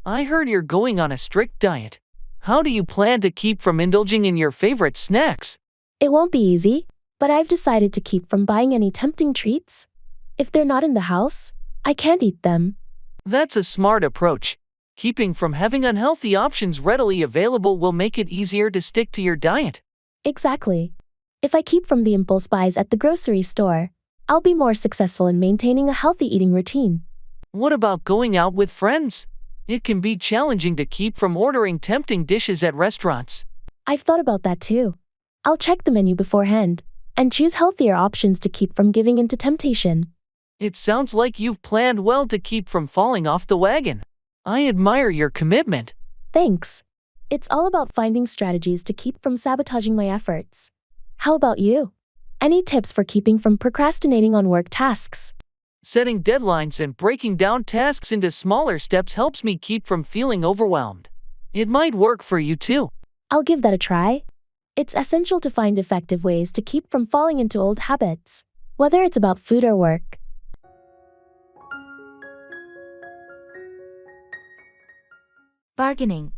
I heard you're going on a strict diet. How do you plan to keep from indulging in your favorite snacks? It won't be easy, but I've decided to keep from buying any tempting treats. If they're not in the house, I can't eat them. That's a smart approach. Keeping from having unhealthy options readily available will make it easier to stick to your diet. Exactly. If I keep from the impulse buys at the grocery store, I'll be more successful in maintaining a healthy eating routine. What about going out with friends? It can be challenging to keep from ordering tempting dishes at restaurants. I've thought about that too. I'll check the menu beforehand and choose healthier options to keep from giving into temptation. It sounds like you've planned well to keep from falling off the wagon. I admire your commitment. Thanks. It's all about finding strategies to keep from sabotaging my efforts. How about you? Any tips for keeping from procrastinating on work tasks? Setting deadlines and breaking down tasks into smaller steps helps me keep from feeling overwhelmed. It might work for you too. I'll give that a try. It's essential to find effective ways to keep from falling into old habits, whether it's about food or work. Bargaining.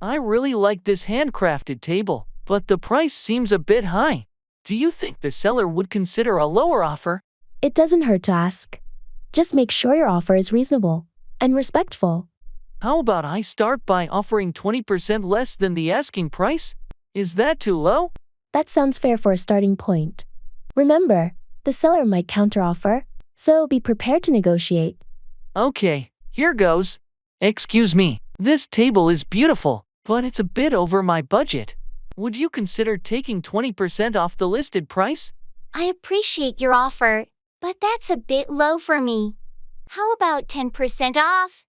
I really like this handcrafted table, but the price seems a bit high. Do you think the seller would consider a lower offer? It doesn't hurt to ask. Just make sure your offer is reasonable and respectful. How about I start by offering 20% less than the asking price? Is that too low? That sounds fair for a starting point. Remember, the seller might counteroffer, so be prepared to negotiate. Okay, here goes. Excuse me, this table is beautiful, but it's a bit over my budget. Would you consider taking 20% off the listed price? I appreciate your offer, but that's a bit low for me. How about 10% off?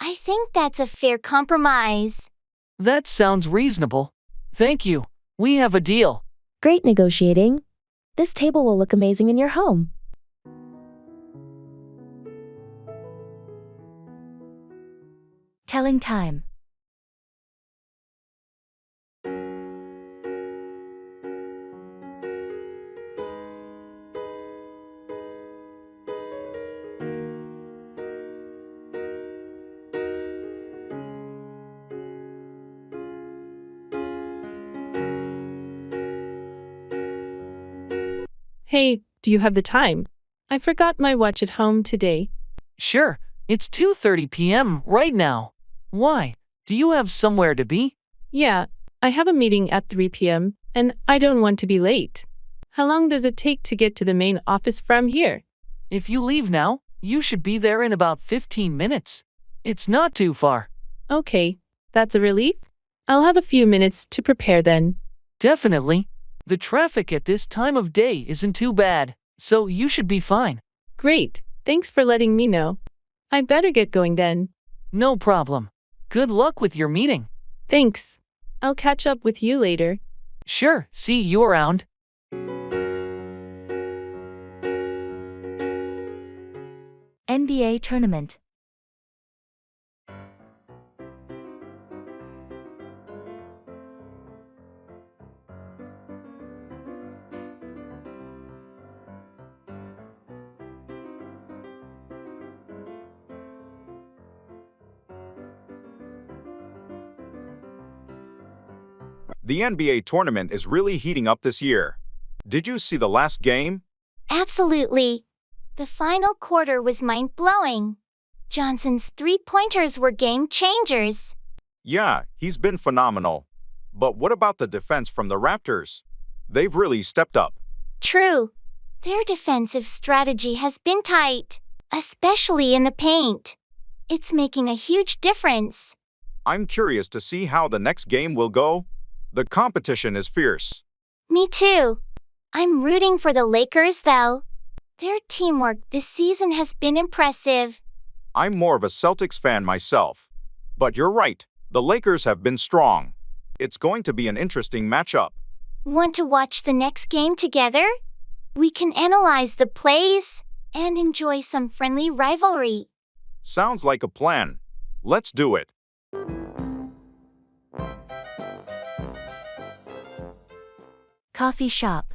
I think that's a fair compromise. That sounds reasonable. Thank you. We have a deal. Great negotiating. This table will look amazing in your home. Telling time. Hey, do you have the time? I forgot my watch at home today. Sure, it's 2:30 p.m. right now. Why? Do you have somewhere to be? Yeah, I have a meeting at 3 p.m., and I don't want to be late. How long does it take to get to the main office from here? If you leave now, you should be there in about 15 minutes. It's not too far. Okay, that's a relief. I'll have a few minutes to prepare then. Definitely. The traffic at this time of day isn't too bad, so you should be fine. Great, thanks for letting me know. I better get going then. No problem. Good luck with your meeting. Thanks. I'll catch up with you later. Sure, see you around. NBA tournament. The NBA tournament is really heating up this year. Did you see the last game? Absolutely. The final quarter was mind-blowing. Johnson's three-pointers were game changers. Yeah, he's been phenomenal. But what about the defense from the Raptors? They've really stepped up. True. Their defensive strategy has been tight, especially in the paint. It's making a huge difference. I'm curious to see how the next game will go. The competition is fierce. Me too. I'm rooting for the Lakers, though. Their teamwork this season has been impressive. I'm more of a Celtics fan myself. But you're right, the Lakers have been strong. It's going to be an interesting matchup. Want to watch the next game together? We can analyze the plays and enjoy some friendly rivalry. Sounds like a plan. Let's do it. Coffee shop.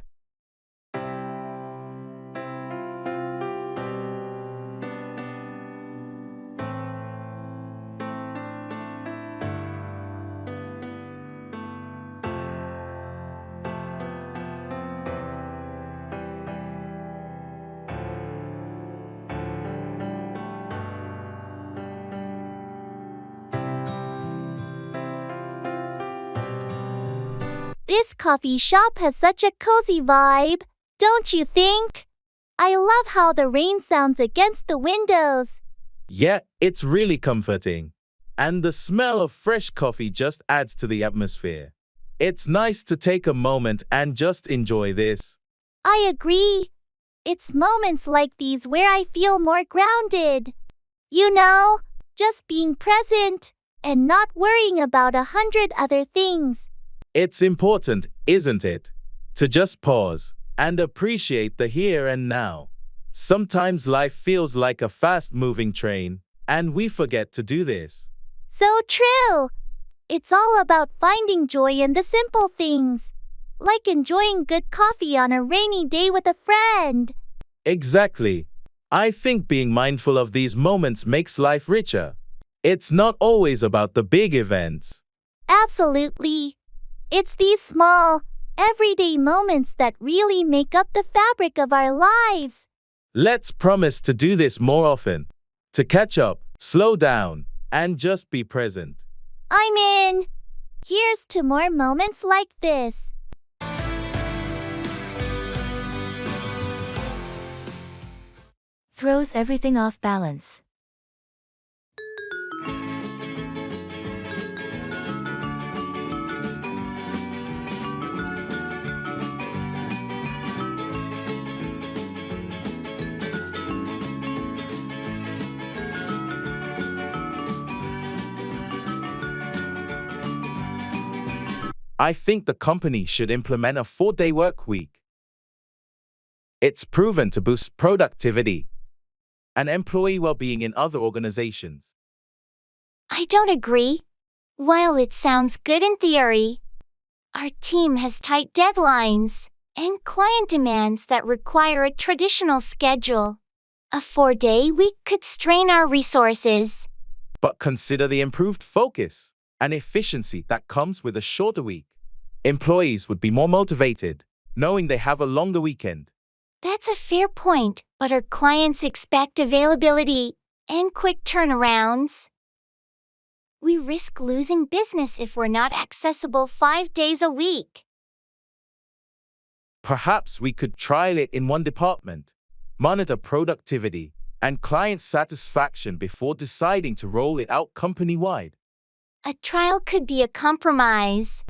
This coffee shop has such a cozy vibe, don't you think? I love how the rain sounds against the windows. Yeah, it's really comforting. And the smell of fresh coffee just adds to the atmosphere. It's nice to take a moment and just enjoy this. I agree. It's moments like these where I feel more grounded. You know, just being present and not worrying about 100 other things. It's important, isn't it? To just pause and appreciate the here and now. Sometimes life feels like a fast-moving train, and we forget to do this. So true. It's all about finding joy in the simple things, like enjoying good coffee on a rainy day with a friend. Exactly. I think being mindful of these moments makes life richer. It's not always about the big events. Absolutely. It's these small, everyday moments that really make up the fabric of our lives. Let's promise to do this more often. To catch up, slow down, and just be present. I'm in. Here's to more moments like this. Throws everything off balance. I think the company should implement a 4-day work week. It's proven to boost productivity and employee well-being in other organizations. I don't agree. While it sounds good in theory, our team has tight deadlines and client demands that require a traditional schedule. A 4-day week could strain our resources. But consider the improved focus and efficiency that comes with a shorter week. Employees would be more motivated, knowing they have a longer weekend. That's a fair point, but our clients expect availability and quick turnarounds. We risk losing business if we're not accessible 5 days a week. Perhaps we could trial it in one department, monitor productivity and client satisfaction before deciding to roll it out company-wide. A trial could be a compromise,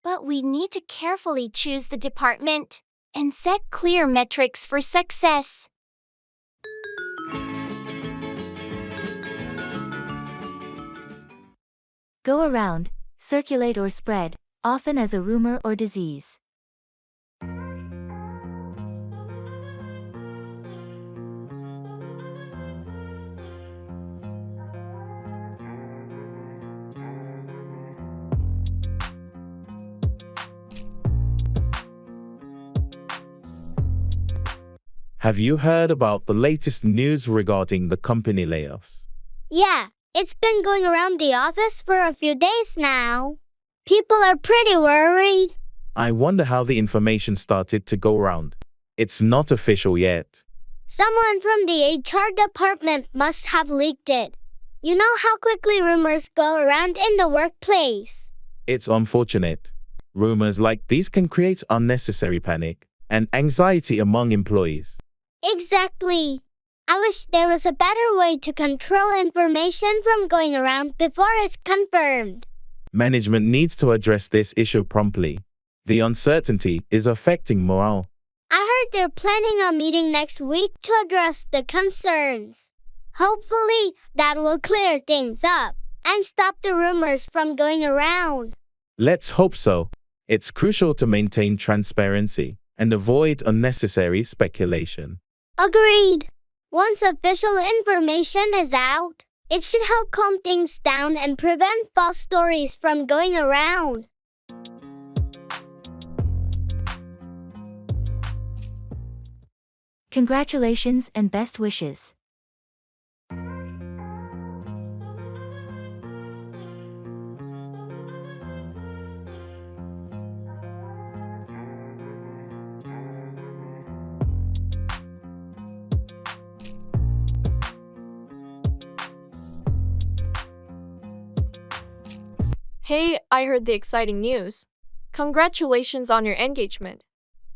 but we need to carefully choose the department and set clear metrics for success. Go around, circulate or spread, often as a rumor or disease. Have you heard about the latest news regarding the company layoffs? Yeah, it's been going around the office for a few days now. People are pretty worried. I wonder how the information started to go around. It's not official yet. Someone from the HR department must have leaked it. You know how quickly rumors go around in the workplace. It's unfortunate. Rumors like these can create unnecessary panic and anxiety among employees. Exactly. I wish there was a better way to control information from going around before it's confirmed. Management needs to address this issue promptly. The uncertainty is affecting morale. I heard they're planning a meeting next week to address the concerns. Hopefully, that will clear things up and stop the rumors from going around. Let's hope so. It's crucial to maintain transparency and avoid unnecessary speculation. Agreed. Once official information is out, it should help calm things down and prevent false stories from going around. Congratulations and best wishes. Hey, I heard the exciting news. Congratulations on your engagement.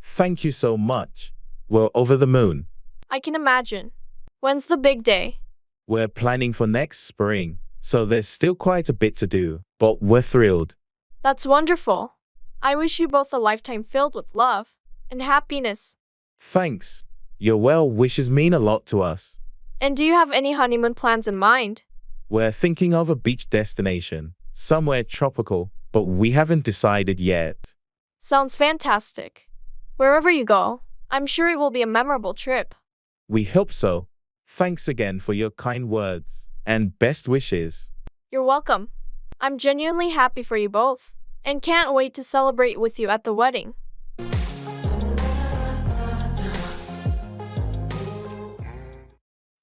Thank you so much. We're over the moon. I can imagine. When's the big day? We're planning for next spring, so there's still quite a bit to do, but we're thrilled. That's wonderful. I wish you both a lifetime filled with love and happiness. Thanks. Your well wishes mean a lot to us. And do you have any honeymoon plans in mind? We're thinking of a beach destination, somewhere tropical, but we haven't decided yet. Sounds fantastic. Wherever you go, I'm sure it will be a memorable trip. We hope so. Thanks again for your kind words, and best wishes. You're welcome. I'm genuinely happy for you both, and can't wait to celebrate with you at the wedding.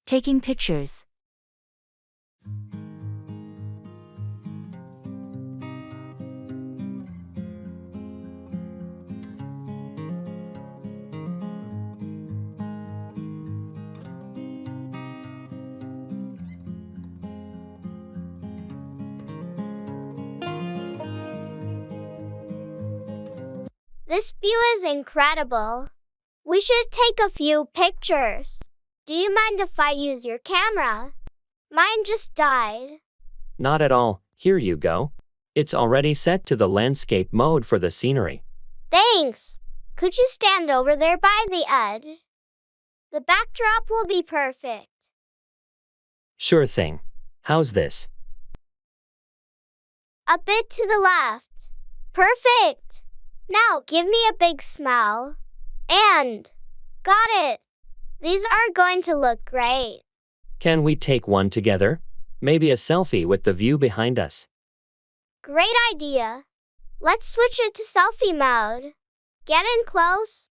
Taking pictures. This view is incredible. We should take a few pictures. Do you mind if I use your camera? Mine just died. Not at all. Here you go. It's already set to the landscape mode for the scenery. Thanks. Could you stand over there by the edge? The backdrop will be perfect. Sure thing. How's this? A bit to the left. Perfect. Now give me a big smile. And got it. These are going to look great. Can we take one together? Maybe a selfie with the view behind us. Great idea. Let's switch it to selfie mode. Get in close.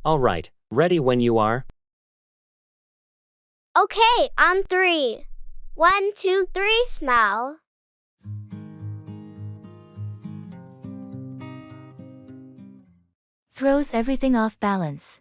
All right, ready when you are. Okay, on 3. 1, 2, 3, smile. Throws everything off balance.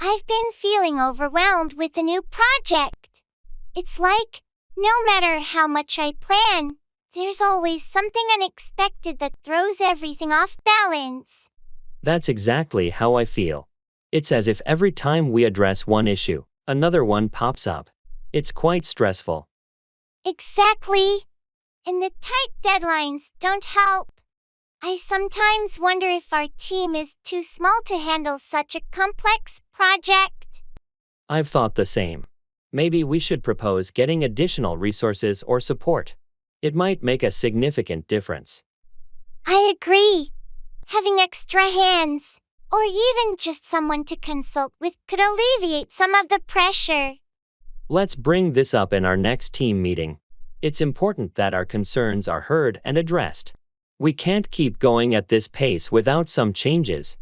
I've been feeling overwhelmed with the new project. It's like, no matter how much I plan, there's always something unexpected that throws everything off balance. That's exactly how I feel. It's as if every time we address one issue, another one pops up. It's quite stressful. Exactly. And the tight deadlines don't help. I sometimes wonder if our team is too small to handle such a complex project. I've thought the same. Maybe we should propose getting additional resources or support. It might make a significant difference. I agree. Having extra hands, or even just someone to consult with, could alleviate some of the pressure. Let's bring this up in our next team meeting. It's important that our concerns are heard and addressed. We can't keep going at this pace without some changes.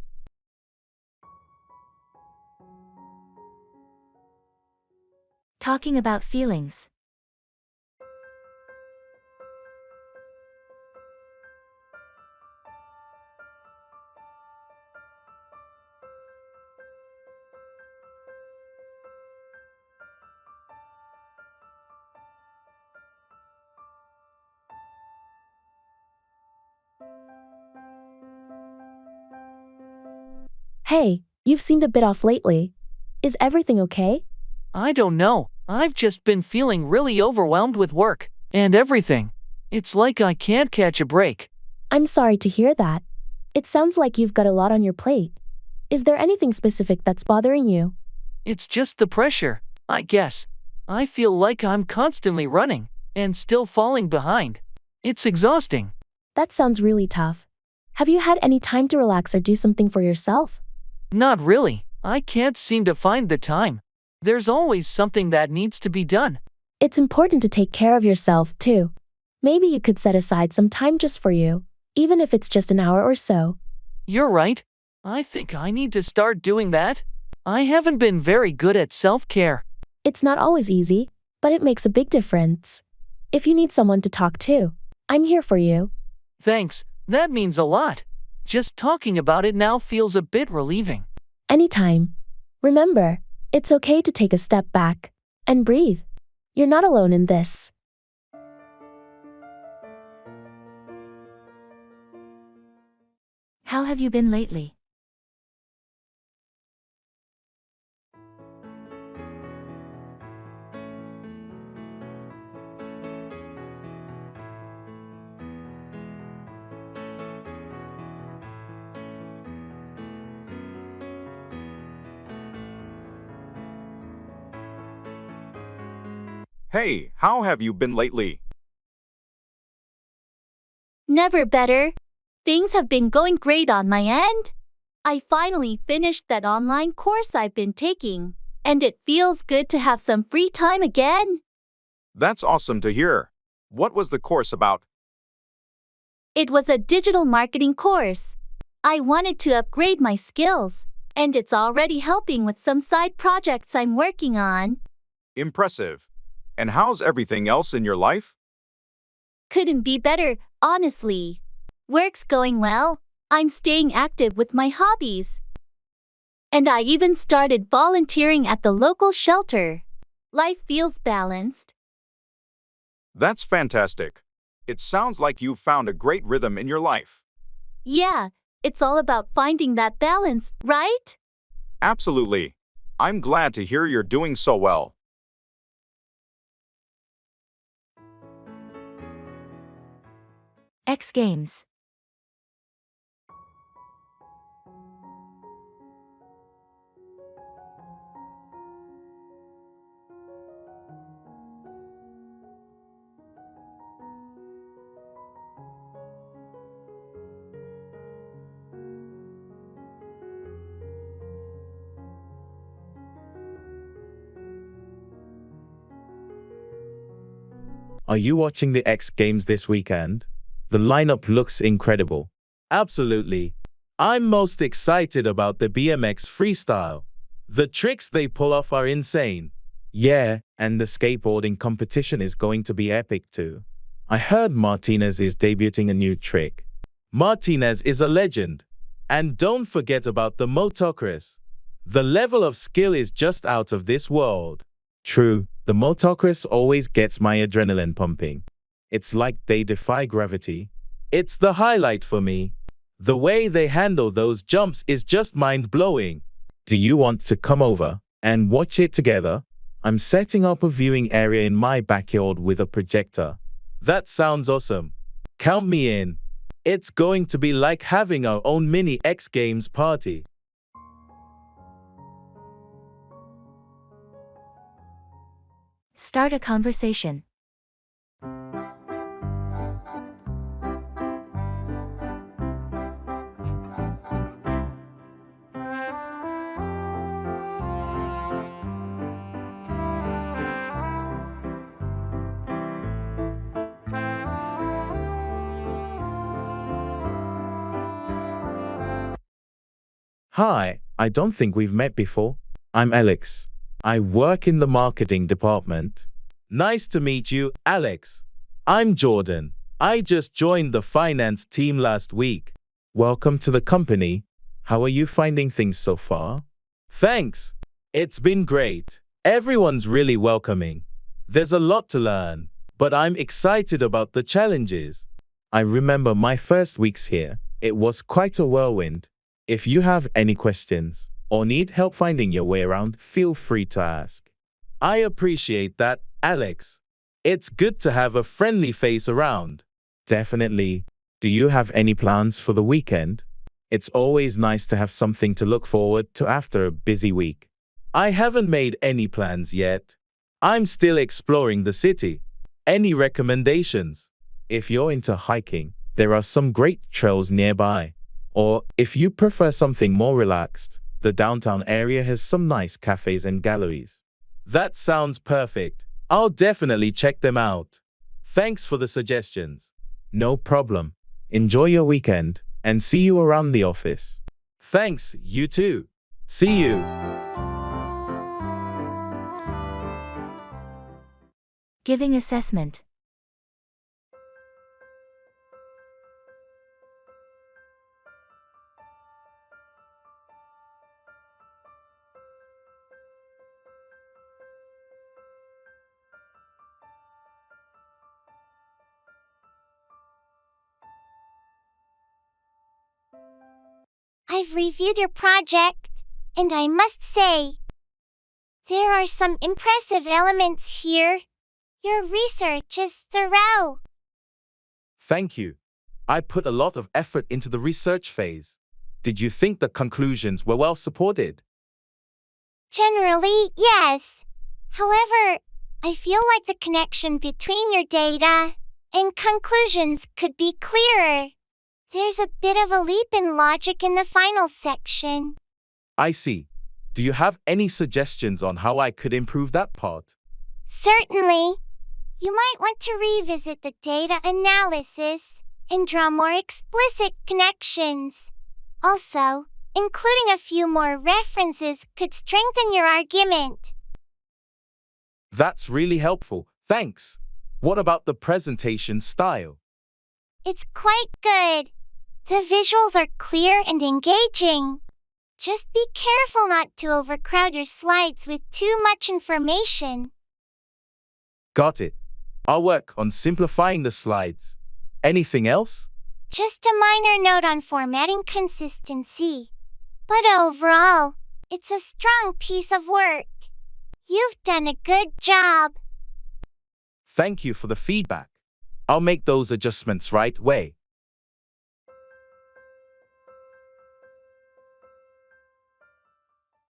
Talking about feelings. Hey, you've seemed a bit off lately. Is everything okay? I don't know. I've just been feeling really overwhelmed with work and everything. It's like I can't catch a break. I'm sorry to hear that. It sounds like you've got a lot on your plate. Is there anything specific that's bothering you? It's just the pressure, I guess. I feel like I'm constantly running and still falling behind. It's exhausting. That sounds really tough. Have you had any time to relax or do something for yourself? Not really. I can't seem to find the time. There's always something that needs to be done. It's important to take care of yourself, too. Maybe you could set aside some time just for you, even if it's just an hour or so. You're right. I think I need to start doing that. I haven't been very good at self-care. It's not always easy, but it makes a big difference. If you need someone to talk to, I'm here for you. Thanks, that means a lot. Just talking about it now feels a bit relieving. Anytime. Remember, it's okay to take a step back and breathe. You're not alone in this. How have you been lately? Hey, how have you been lately? Never better. Things have been going great on my end. I finally finished that online course I've been taking, and it feels good to have some free time again. That's awesome to hear. What was the course about? It was a digital marketing course. I wanted to upgrade my skills, and it's already helping with some side projects I'm working on. Impressive. And how's everything else in your life? Couldn't be better, honestly. Work's going well. I'm staying active with my hobbies. And I even started volunteering at the local shelter. Life feels balanced. That's fantastic. It sounds like you've found a great rhythm in your life. Yeah, it's all about finding that balance, right? Absolutely. I'm glad to hear you're doing so well. X Games. Are you watching the X Games this weekend? The lineup looks incredible. Absolutely. I'm most excited about the BMX freestyle. The tricks they pull off are insane. Yeah, and the skateboarding competition is going to be epic too. I heard Martinez is debuting a new trick. Martinez is a legend. And don't forget about the motocross. The level of skill is just out of this world. True, the motocross always gets my adrenaline pumping. It's like they defy gravity. It's the highlight for me. The way they handle those jumps is just mind-blowing. Do you want to come over and watch it together? I'm setting up a viewing area in my backyard with a projector. That sounds awesome. Count me in. It's going to be like having our own mini X Games party. Start a conversation. Hi, I don't think we've met before. I'm Alex. I work in the marketing department. Nice to meet you, Alex. I'm Jordan. I just joined the finance team last week. Welcome to the company. How are you finding things so far? Thanks. It's been great. Everyone's really welcoming. There's a lot to learn, but I'm excited about the challenges. I remember my first weeks here. It was quite a whirlwind. If you have any questions or need help finding your way around, feel free to ask. I appreciate that, Alex. It's good to have a friendly face around. Definitely. Do you have any plans for the weekend? It's always nice to have something to look forward to after a busy week. I haven't made any plans yet. I'm still exploring the city. Any recommendations? If you're into hiking, there are some great trails nearby. Or, if you prefer something more relaxed, the downtown area has some nice cafes and galleries. That sounds perfect. I'll definitely check them out. Thanks for the suggestions. No problem. Enjoy your weekend, and see you around the office. Thanks, you too. See you. Giving assessment. I've reviewed your project, and I must say, there are some impressive elements here. Your research is thorough. Thank you. I put a lot of effort into the research phase. Did you think the conclusions were well supported? Generally, yes. However, I feel like the connection between your data and conclusions could be clearer. There's a bit of a leap in logic in the final section. I see. Do you have any suggestions on how I could improve that part? Certainly. You might want to revisit the data analysis and draw more explicit connections. Also, including a few more references could strengthen your argument. That's really helpful. Thanks. What about the presentation style? It's quite good. The visuals are clear and engaging. Just be careful not to overcrowd your slides with too much information. Got it. I'll work on simplifying the slides. Anything else? Just a minor note on formatting consistency. But overall, it's a strong piece of work. You've done a good job. Thank you for the feedback. I'll make those adjustments right away.